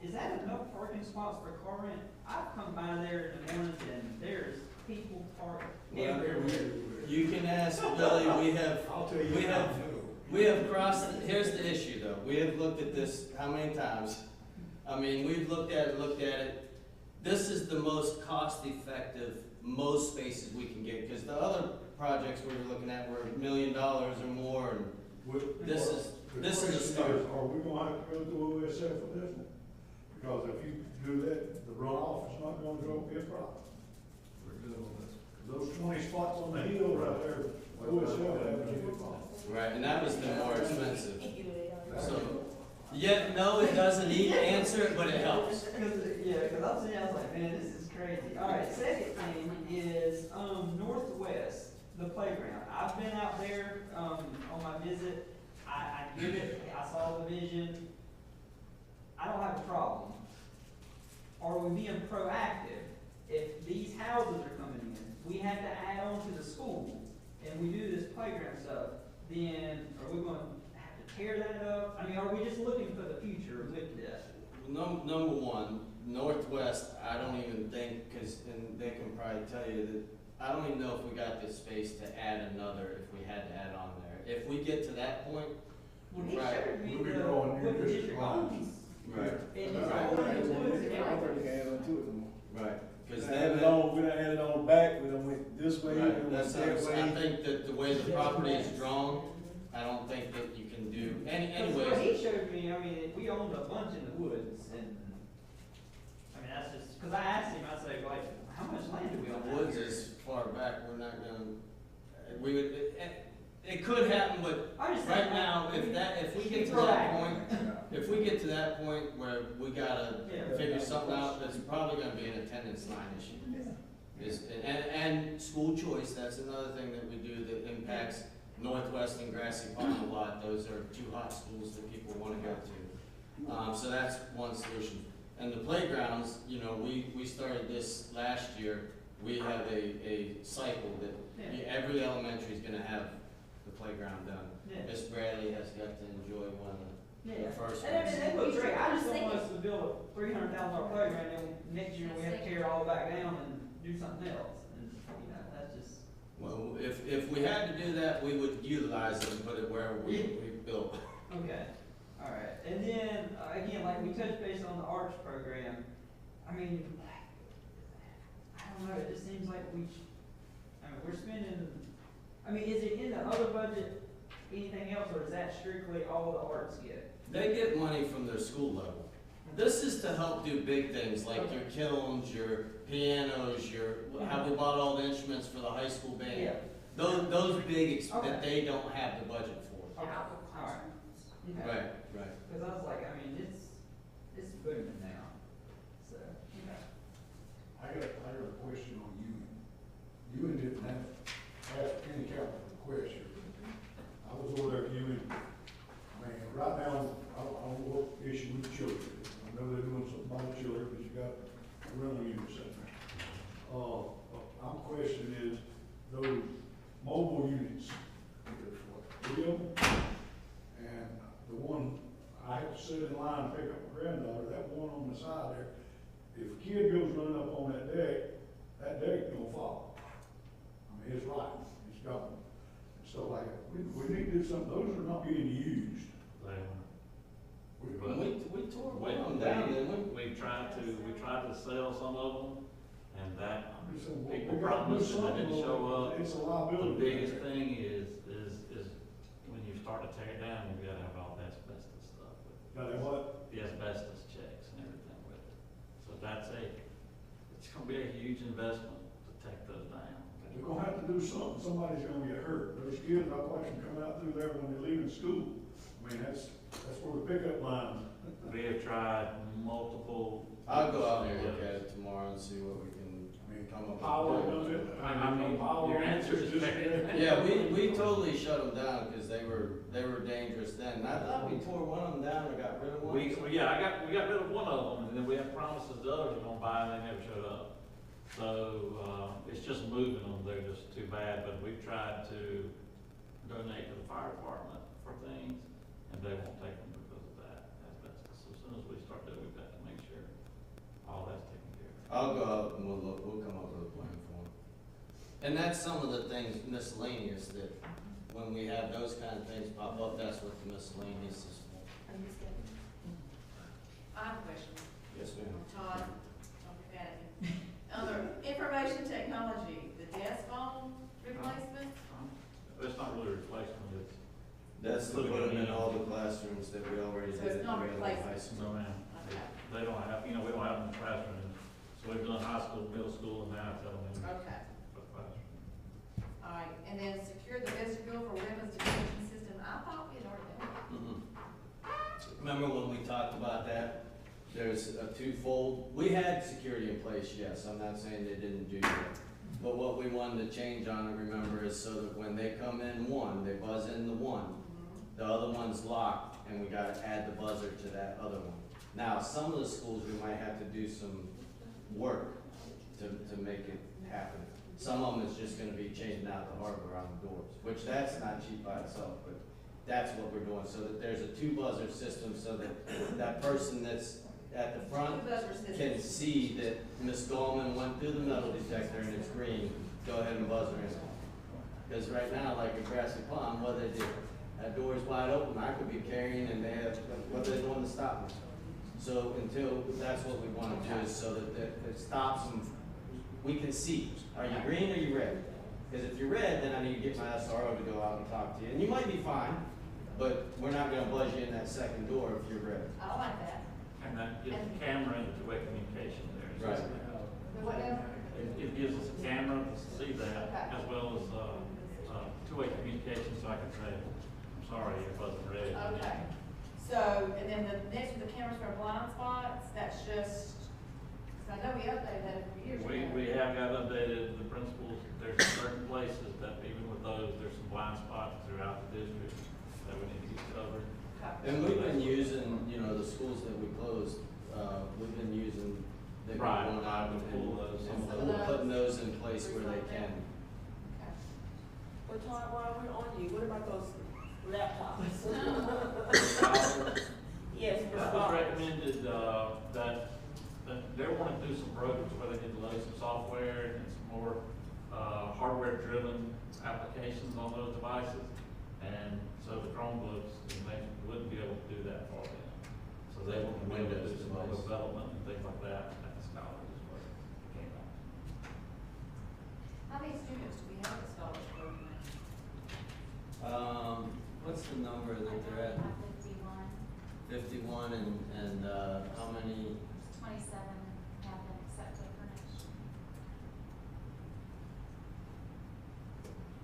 is that enough parking spots for car rent? I've come by there in the mornings and there's people parked everywhere. You can ask Billy, I'll tell you. we have crossed, here's the issue though, we have looked at this how many times? I mean, we've looked at it. This is the most cost-effective, most spaces we can get, because the other projects we were looking at were $1 million or more, and this is a start. Are we gonna have to go through OSF for this one? Because if you do that, the runoff is not gonna be a problem. Those 20 spots on the hill right there, OSF have a big problem. Right, and that was the more expensive. So, yeah, no, it doesn't answer it, but it helps. Cause I'm sitting, I was like, man, this is crazy. Alright, second thing is, Northwest, the playground. I've been out there, on my visit. I get it, I saw the vision. I don't have a problem. Are we being proactive? If these houses are coming in, we have to add on to the school, and we do this playground stuff, then are we gonna have to tear that up? I mean, are we just looking for the future with this? Number one, Northwest, I don't even think, and they can probably tell you that, I don't even know if we got the space to add another, if we had to add on there. If we get to that point, Well, he right. showed me We'll be the, growing what new the district district lines. owns. Right, And it's Right. all in the woods and everything. right, because We done added on back, we done went this way, we right, went that's, that way. I think that the way the property is drawn, I don't think that you can do, Because what anyways, he showed me, I mean, we owned a bunch in the woods, and, I mean, that's just, because I asked him, I said, like, how much land do we own the out woods here? is far back, we're not gonna, we would, it could happen, but I'm just right saying, now, if we get to that point, if we get to that point where we gotta Yeah. figure something out, it's probably gonna be an attendance line issue. And school choice, that's another thing that we do that impacts Northwest and Grassy Pond a lot. Those are 2 hot schools that people wanna go to. So that's one solution. And the playgrounds, you know, we started this last year. We have a cycle that every elementary is gonna have the playground done. Yeah. Miss Bradley has got to enjoy one of the first And I ones. mean, that looks great, I just don't want us to build a $300,000 playground, and next year we have to tear it all back down and do something else, and, you know, that's just. Well, if we had to do that, we would utilize it and put it wherever we built. Okay, all right, and then, again, like we touched base on the arts program, I mean, I don't know, it just seems like we're spending, I mean, is it in the other budget, anything else, or is that strictly all the arts get? They get money from their school level. This is to help do big things like your kilns, your pianos, how we bought all the instruments for the high school band. Yeah. Those big, that they don't have the budget for. Okay, all right. Okay. Right, right. Cause I was like, I mean, it's booming now, so, okay. I got a question on Ewing. Ewing didn't have, ask any capital request here. I was over there at Ewing, man, right now, I don't know what issue with the children. I know they're doing something about the children, but you got a rental unit sitting there. My question is, those mobile units, there's what, 3 of them? And the one, I have to sit in line and pick up my granddaughter, that one on the side there, if a kid goes running up on that deck gonna fall. I mean, it's right, it's gone. And stuff like that. We need to do something, those are not being used. We tore one of them down, didn't we? We tried to sell some of them, and that, I'm just saying, people we gotta do promised and they something, didn't show up. it's a The liability. biggest thing is when you start to tear it down, you've gotta have all the asbestos stuff with it. Gotta have what? The asbestos checks and everything with it. So it's gonna be a huge investment to take those down. We're gonna have to do something, somebody's gonna get hurt. Those kids, I watch them coming out through there when they're leaving school. I mean, that's where the pickup line. We have tried multiple. I'll go out and look at it tomorrow and see what we can come up Power with. does it. I mean, your answer is just- Yeah, we totally shut them down because they were dangerous then. And I thought we tore one of them down or got rid of one. We got rid of one of them, and then we have promises the others are gonna buy, and they never showed up. So, it's just moving them, they're just too bad, but we've tried to donate to the fire department for things, and they won't take them because of that asbestos. So as soon as we start doing, we've got to make sure all that's taken care of. I'll go out and we'll come up with a plan for them. And that's some of the things miscellaneous that when we have those kind of things pop up, that's what the miscellaneous is for. I have a question. Yes, ma'am. Todd, Other information technology, the desk phone replacement? It's not really a replacement, it's. That's to put them in all the classrooms that we already So did. it's not in the replacement. high No, school. ma'am. Okay. They don't have, we don't have them in the classroom, so we've done high school, middle school, and now it's elementary. Okay. For the classroom. All right, and then secure the vestibule for women's detention system. I thought we had already done that. Remember when we talked about that? There's a twofold. We had security in place, yes. I'm not saying they didn't do that. But what we wanted to change on it, remember, is so that when they come in one, they buzz in the one, the other one's locked, and we gotta add the buzzer to that other one. Now, some of the schools, we might have to do some work to make it happen. Some of them is just gonna be changing out the hardware on the doors, which that's not cheap by itself, but that's what we're doing, so that there's a two buzzer system, so that that person that's at the front Two buzzer systems. can see that Ms. Gallman went through the metal detector and it's green, go ahead and buzz her in. Because right now, like at Grassy Pond, what they do, that door's wide open, I could be carrying and they have, what are they doing to stop me? So until, that's what we wanna do, is so that it stops them, we can see, are you green or you red? Because if you're red, then I need to get my SRO to go out and talk to you, and you might be fine, but we're not gonna buzz you in that second door if you're red. I like that. And that gives the camera and the two-way communication there. So Right. The what now? It gives us a camera to see that, Okay. as well as, two-way communication, so I can say, I'm sorry, it wasn't red. Okay. So, and then the next with the cameras for blind spots, that's just, 'cause I know we updated that a few years ago. We have got updated the principles, there's certain places that even with those, there's some blind spots throughout the district that we need to get covered. Okay. And we've been using, you know, the schools that we closed, we've been using, they've been Right, going out and pull those. putting those in place where they can. Okay. Well, Todd, while we're on you, what about those laptops? Yes, for It was scholars. recommended, that they wanted to do some programs where they need to load some software and some more, hardware-driven applications on those devices. And so the Chromebooks, they wouldn't be able to do that for them. So they want to be able to do some other development and things like that at the college is what it came out. How many students do we have at Scholarship Program? What's the number that they're at? 51, 51 and how many? 27 have been accepted for next year.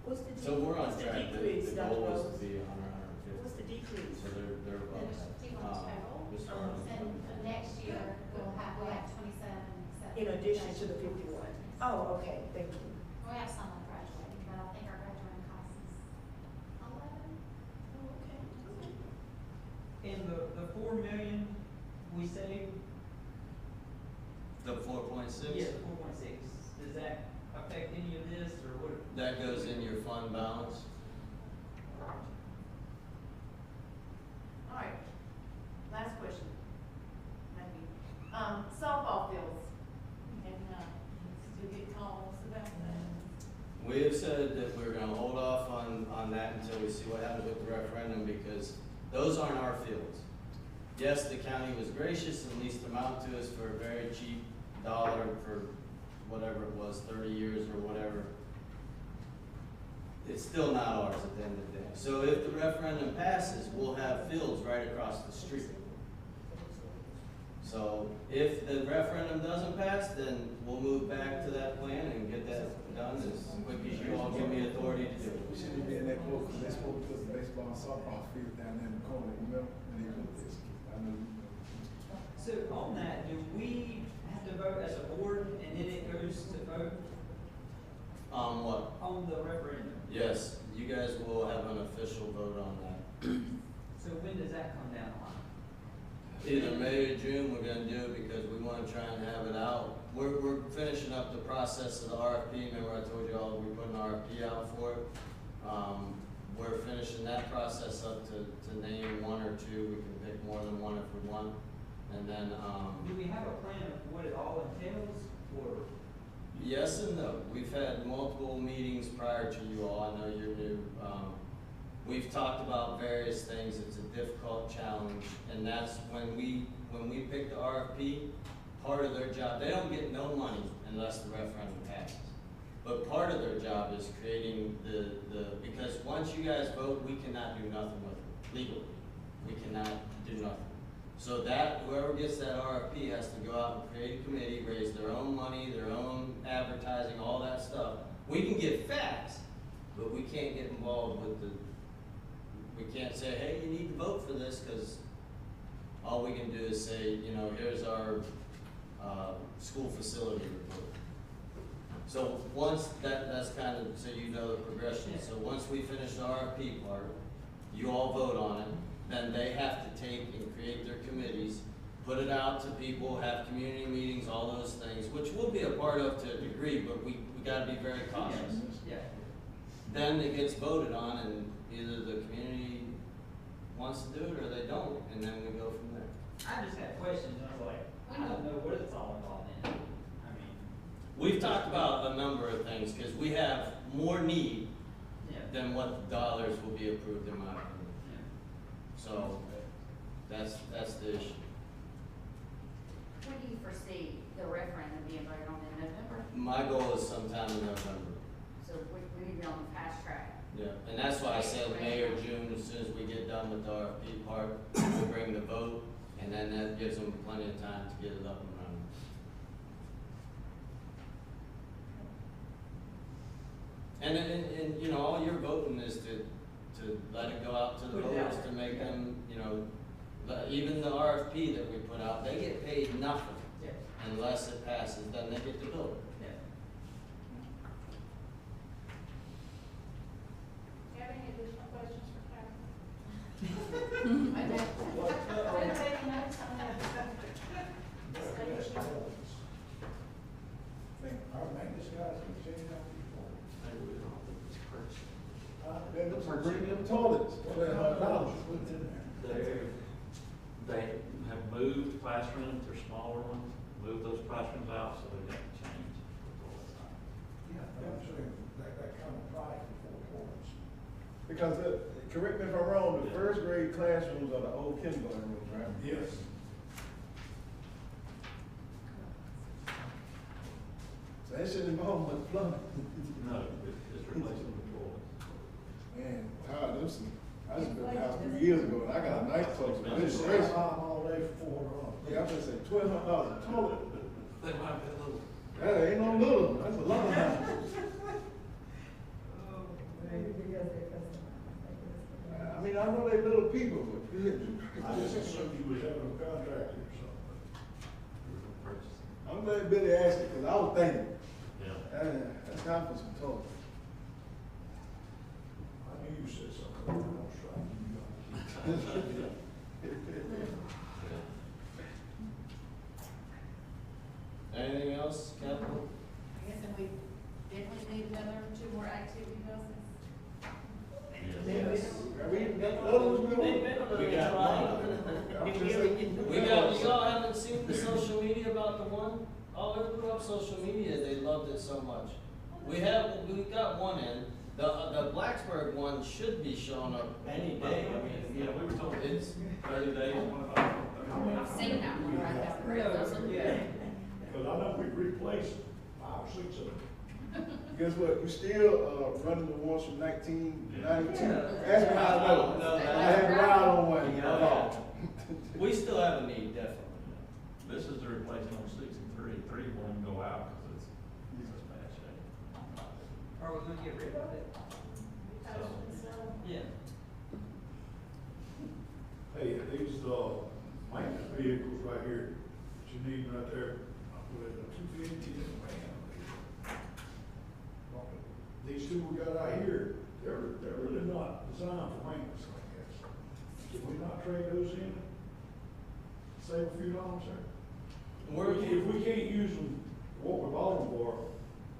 What's the So we're on what's the track, decrease, the Dr. goal is to Rose? be 150. What's the decrease? So they're above There's that. 51 total. Just around. And next year, we'll have 27 accepted. In addition to the 51? Oh, okay, thank you. We have some that are graduating, but I think our graduating class is 11. Oh, okay. And the 4 million we saved, The 4.6? yeah, 4.6, does that affect any of this, or what? That goes in your fund balance. All right. Last question. Maybe. Softball fields. And, still get calls about that. We have said that we're gonna hold off on that until we see what happens with the referendum, because those aren't our fields. Yes, the county was gracious and leased them out to us for a very cheap dollar for whatever it was, 30 years or whatever. It's still not ours at the end of the day. So if the referendum passes, we'll have fields right across the street. So if the referendum doesn't pass, then we'll move back to that plan and get that done as quick as you all give me authority to do it. We shouldn't be in that close, because they supposed to put some baseball and softball field down there in the corner, you know, and they put this, I know. So on that, do we have to vote as a board and then it goes to vote What? on the referendum? Yes, you guys will have an official vote on that. So when does that come down the line? Either May or June, we're gonna do it because we wanna try and have it out. We're finishing up the process of the RFP. Remember I told you all we put an RFP out for it? We're finishing that process up to name one or two. We can pick more than one if we want. And then, Do we have a plan of what it all entails, or? yes and no. We've had multiple meetings prior to you all. I know you're new. We've talked about various things. It's a difficult challenge, and that's when we pick the RFP, part of their job, they don't get no money unless the referendum passes. But part of their job is creating because once you guys vote, we cannot do nothing with it legally. We cannot do nothing. So that, whoever gets that RFP has to go out and create a committee, raise their own money, their own advertising, all that stuff. We can get facts, but we can't get involved with we can't say, hey, you need to vote for this, because all we can do is say, you know, here's our school facility report. So once that's kind of, so you know the progression. So once we finish the RFP part, you all vote on it, then they have to take and create their committees, put it out to people, have community meetings, all those things, which we'll be a part of to a degree, but we gotta be very cautious. Yeah. Then it gets voted on, and either the community wants to do it or they don't, and then we go from there. I just had questions, and I was like, I don't know what it's all involved in. I mean. We've talked about a number of things, because we have more need Yeah. than what dollars will be approved, in my opinion. Yeah. So, that's the issue. When do you foresee the referendum being voted on in November? My goal is sometime in November. So we need to be on the fast track. Yeah, and that's why I said May or June, as soon as we get done with the RFP part, we'll bring the vote, and then that gives them plenty of time to get it up and running. And you know, all you're voting is to let it go out to the voters, to make them, you know, even the RFP that we put out, they get paid nothing Yeah. unless it passes, then they get to build it. Yeah. Do you have any additional questions for Karen? I don't. I'm taking notes on that. Think our maintenance guys can change that before. Then those are bringing them toilets, $1,200. Put it in there. They have moved classrooms, they're smaller ones, moved those classrooms out, so they've got to change. Yeah, I'm saying, that kind of price before toilets. Because, correct me if I'm wrong, the first grade classrooms are the old kindergarten rooms, right? Yes. So that shouldn't involve much plumbing. No, it's replacing the toilets. Man, tired of some, I just built a house 3 years ago, and I got a nice toilet. I It's just crazy. stay all day for $400. Yeah, I'm gonna say $1,200 a toilet. They might be a little. That ain't no little, that's a lot of house. Maybe because they're customized. I mean, I know they little people, but. I just assumed you was having a contractor or something. Purchasing. I'm glad Billy asked it, cause I was thinking, Yeah. that's time for some toilet. I knew you said something, I was trying to. Anything else, Capital? I guess and we definitely need another 2 more activity buses. Yes. Are we, that other ones we on? We got one. You all haven't seen the social media about the one? Oh, they put up social media, they loved it so much. We got one in, the Blacksburg one should be showing up any day, I mean, Yeah, we were told it's, 30 days, 25. I've seen that one right there. Those look good. Because I know we replaced 5 or 6 of them. Guess what, we still, running the ones from 1992. Yeah. Ask me how I know. I had a ride on one. we still have a need, definitely. they're replacing on 6 and 3. 3 won't even go out because it's such bad shape. Are we gonna get rid of it? Yeah. Hey, these, maintenance vehicles right here, that you need right there, with a 250 and a van. These two we got out here, they're really not designed for maintenance like this. Can we not trade those in? Save a few dollars there? If we can't use them, what we bought them for,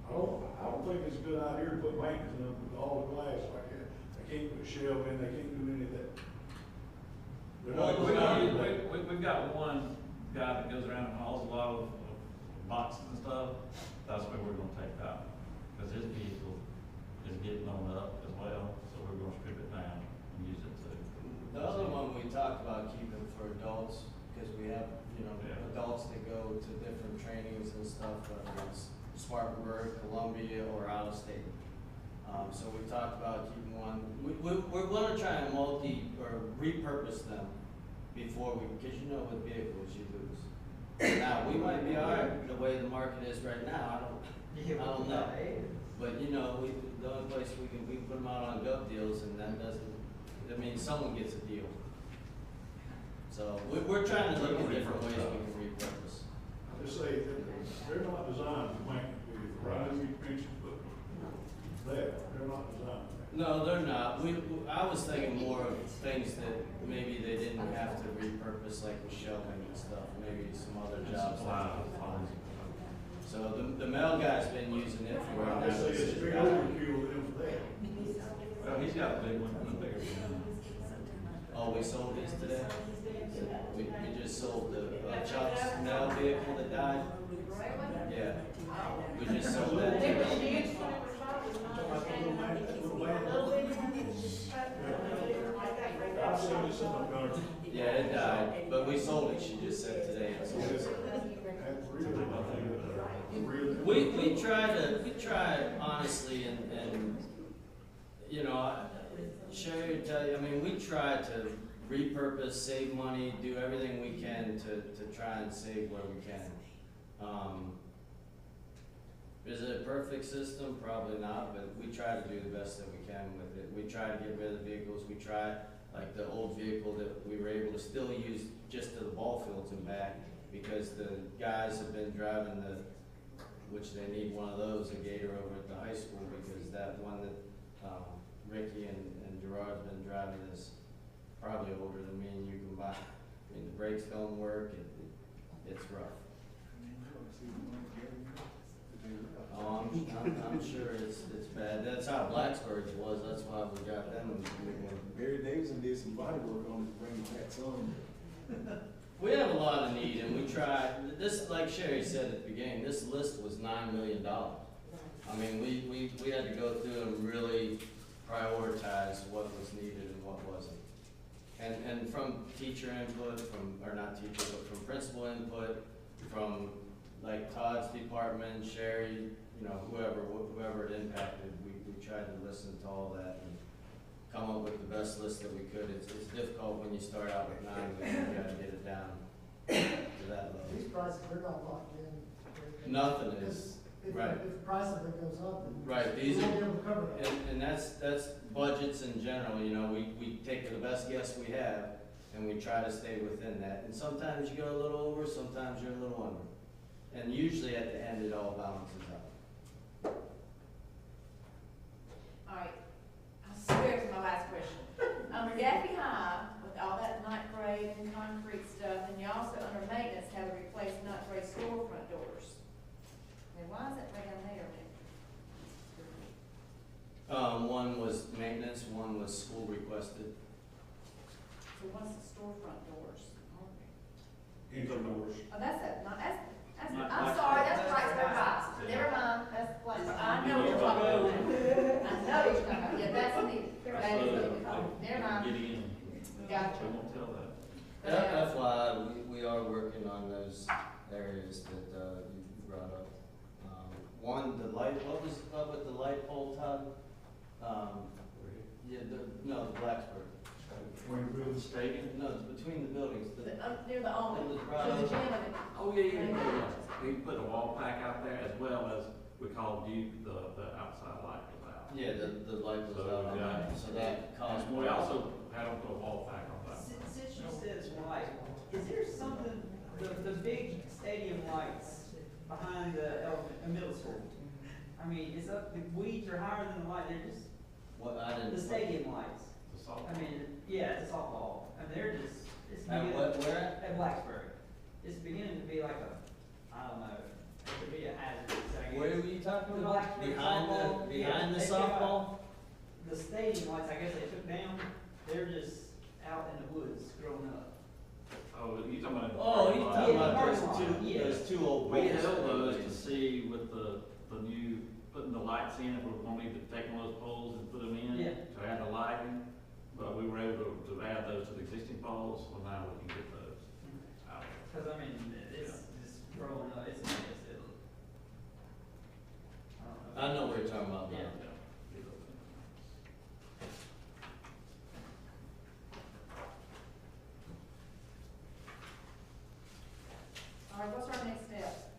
I don't think it's a good idea to put maintenance in them with all the glass like that. They can't put a shelf in, they can't do any of that. They're not designed. We've got one guy that goes around and hauls a lot of boxes and stuff. That's where we're gonna take that, because his vehicle is getting on up as well, so we're gonna strip it down and use it to. The other one we talked about keeping for adults, because we have, adults that go to different trainings and stuff, whether it's Spartanburg, Columbia, or out of state. So we talked about keeping one. We're gonna try and repurpose them before because with vehicles you lose. Now, we might be all right the way the market is right now, I don't know. But the only place we can put them out on gov deals, and that doesn't, someone gets a deal. So we're trying to look at different ways we can repurpose. I just say that they're not designed for maintenance vehicles, right? You mentioned, but they're not designed for that. No, they're not. I was thinking more of things that maybe they didn't have to repurpose, like with shelving and stuff, maybe some other jobs. So the mail guy's been using it for right now. I say it's big overkill with them for that. Well, he's got a big one, a bigger one. Oh, we sold his today? We just sold the Chuck's mail vehicle that died. Yeah. We just sold that It was today. used when it was I've seen this in my garden. Yeah, it died, but we sold it, she just said today. That's really nothing. We try honestly, and Sherry would tell you, we try to repurpose, save money, do everything we can to try and save where we can. Is it a perfect system? Probably not, but we try to do the best that we can with it. We try to get rid of the vehicles. We try, like the old vehicle that we were able to still use just to the ball fields and back, because the guys have been driving which they need one of those, a Gator over at the high school, because that one that Ricky and Gerard's been driving is probably older than me and you combined. The brakes don't work, it's rough. Oh, I'm sure it's bad. That's how Blacksburg's was, that's why we got them. Barry Davidson did some body work on it, bring it back some. We have a lot of need, and we try, like Sherry said at the beginning, this list was $9 million. We had to go through and really prioritize what was needed and what wasn't. And from teacher input, not teacher, but from principal input, from like Todd's department, Sherry, whoever it impacted, we tried to listen to all that and come up with the best list that we could. It's difficult when you start out with 9 million, you gotta get it down to that level. These prices, they're not locked in. Nothing is, right. If the price of it goes up, then Right, we these won't are, be able to cover that. and that's budgets in general, we take the best guess we have, and we try to stay within that. And sometimes you go a little over, sometimes you're a little under. And usually at the end, it all balances out. All right, I swear it's my last question. Under Gaffney High, with all that night grade and concrete stuff, and you also under maintenance have to replace night grade storefront doors. Now, why is that right down there? One was maintenance, one was school requested. So what's the storefront doors? Income doors. Oh, I'm sorry, that's Blacksburg High. Never mind, that's Blacksburg. I know what you're talking about. I know what you're talking about. Yeah, that's needed. That is needed. Never mind. Getting in. Gotcha. We won't tell that. FYI, we are working on those areas that you brought up. One, the light, what was up with the light pole, Todd? The Blacksburg. Between the buildings. Stadium? No, it's between the buildings. Near the awning, It was to right the up. gym of it. Oh, yeah. We put a wall pack out there as well as we called you, the outside light was out. Yeah, the light was So, out on yeah. that, so that caused And more. we also had them put a wall pack on that. Since you said it's light, is there something, the big stadium lights behind the middle school? I mean, it's up, the weeds are higher than the light, they're just, What, I didn't. the stadium lights. The soft- I mean, yeah, it's a softball, and they're just, it's At beginning. what, where at? At Blacksburg. It's beginning to be like a, I don't know, it could be a hazard, I guess. Where were you talking The about? Blacksburg Behind softball, the, yeah, behind the they've got- softball? The stadium lights, I guess they took down, they're just out in the woods growing up. Oh, you talking about? Oh, you talking Yeah, about the parking lot, yeah. those two old We poles. held those to see with the new, putting the lights in, if we were gonna need to take one of those poles and put them in. Yeah. To add the lighting, but we were able to add those to the existing poles, so now we can get those out. Cause I mean, it's just growing up, it's a mess, I don't know. I know what you're talking about now. Yeah. All right, what's our next step?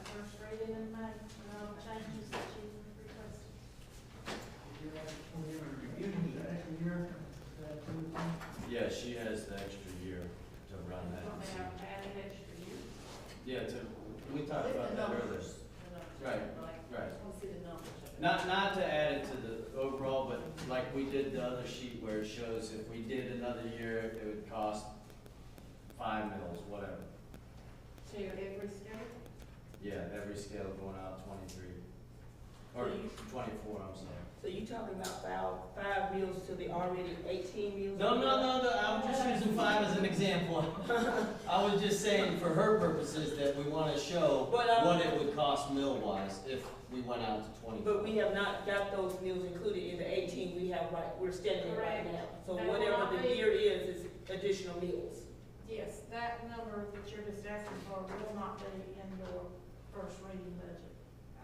First reading in May, changes that you requested. Yeah, she has the extra year to run that. Don't they have to add an extra year? Yeah, we talked about that earlier. Right, right. I want to see the numbers. Not to add it to the overall, but like we did the other sheet where it shows if we did another year, it would cost 5 mils, whatever. So every scale? Yeah, every scale going out 23, or 24, I'm sorry. So you talking about five meals to the already 18 meals? No, I'm just using 5 as an example. I was just saying for her purposes that we want to show But, what it would cost mill-wise if we went out to 24. But we have not got those meals included in the 18 we have we're standing at right Correct. now. So They will whatever not the be- year is additional meals. Yes, that number that you're just asking for will not be in your first reading budget.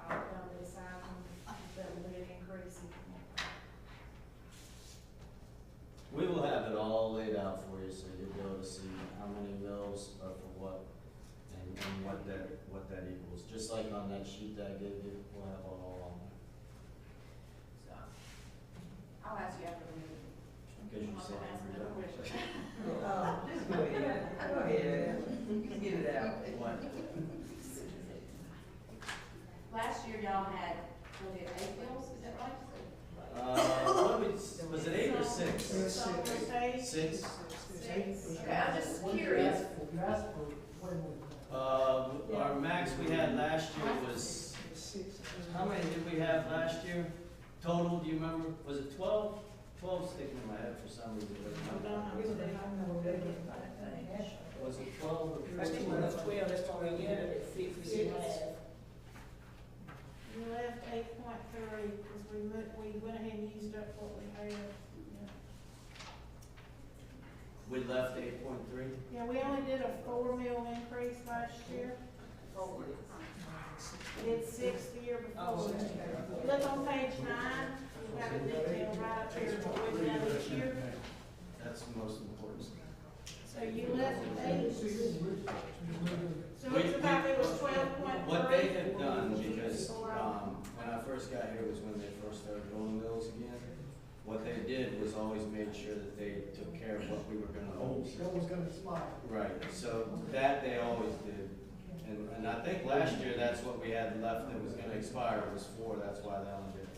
I'll decide on that will be an increase if you want that. We will have it all laid out for you, so you'll be able to see how many mills are for what, and what that equals. Just like on that sheet that I gave you, we'll have it all on there. So, I'll ask you after the meeting. Because you said Ask every another time. question. Just go ahead, just get it out. What? Last year y'all had, was it 8 bills, is that right? Was it 8 or 6? Some were paid. 6? Okay, I'm just curious. You asked for way more. Our max we had last year was, how many did we have last year? Total, do you remember? Was it 12? 12 sticking in my head for some reason. Was it 12 or I think it was 12, that's why we ended at 6, we didn't have. You left 8.3, because we went ahead and used up what we had. Yeah. We left 8.3? Yeah, we only did a 4 mil increase last year. Did 6 the year before. You look on page 9, you've got a detail right up here, what we've done each year. That's the most important. So you left 8. So it's about, it was 12.3. What they have done, because, when I first got here was when they first started doing mills again. What they did was always made sure that they took care of what we were gonna owe. It was gonna expire. Right, so that they always did. And I think last year, that's what we had left that was gonna expire was 4, that's why they only did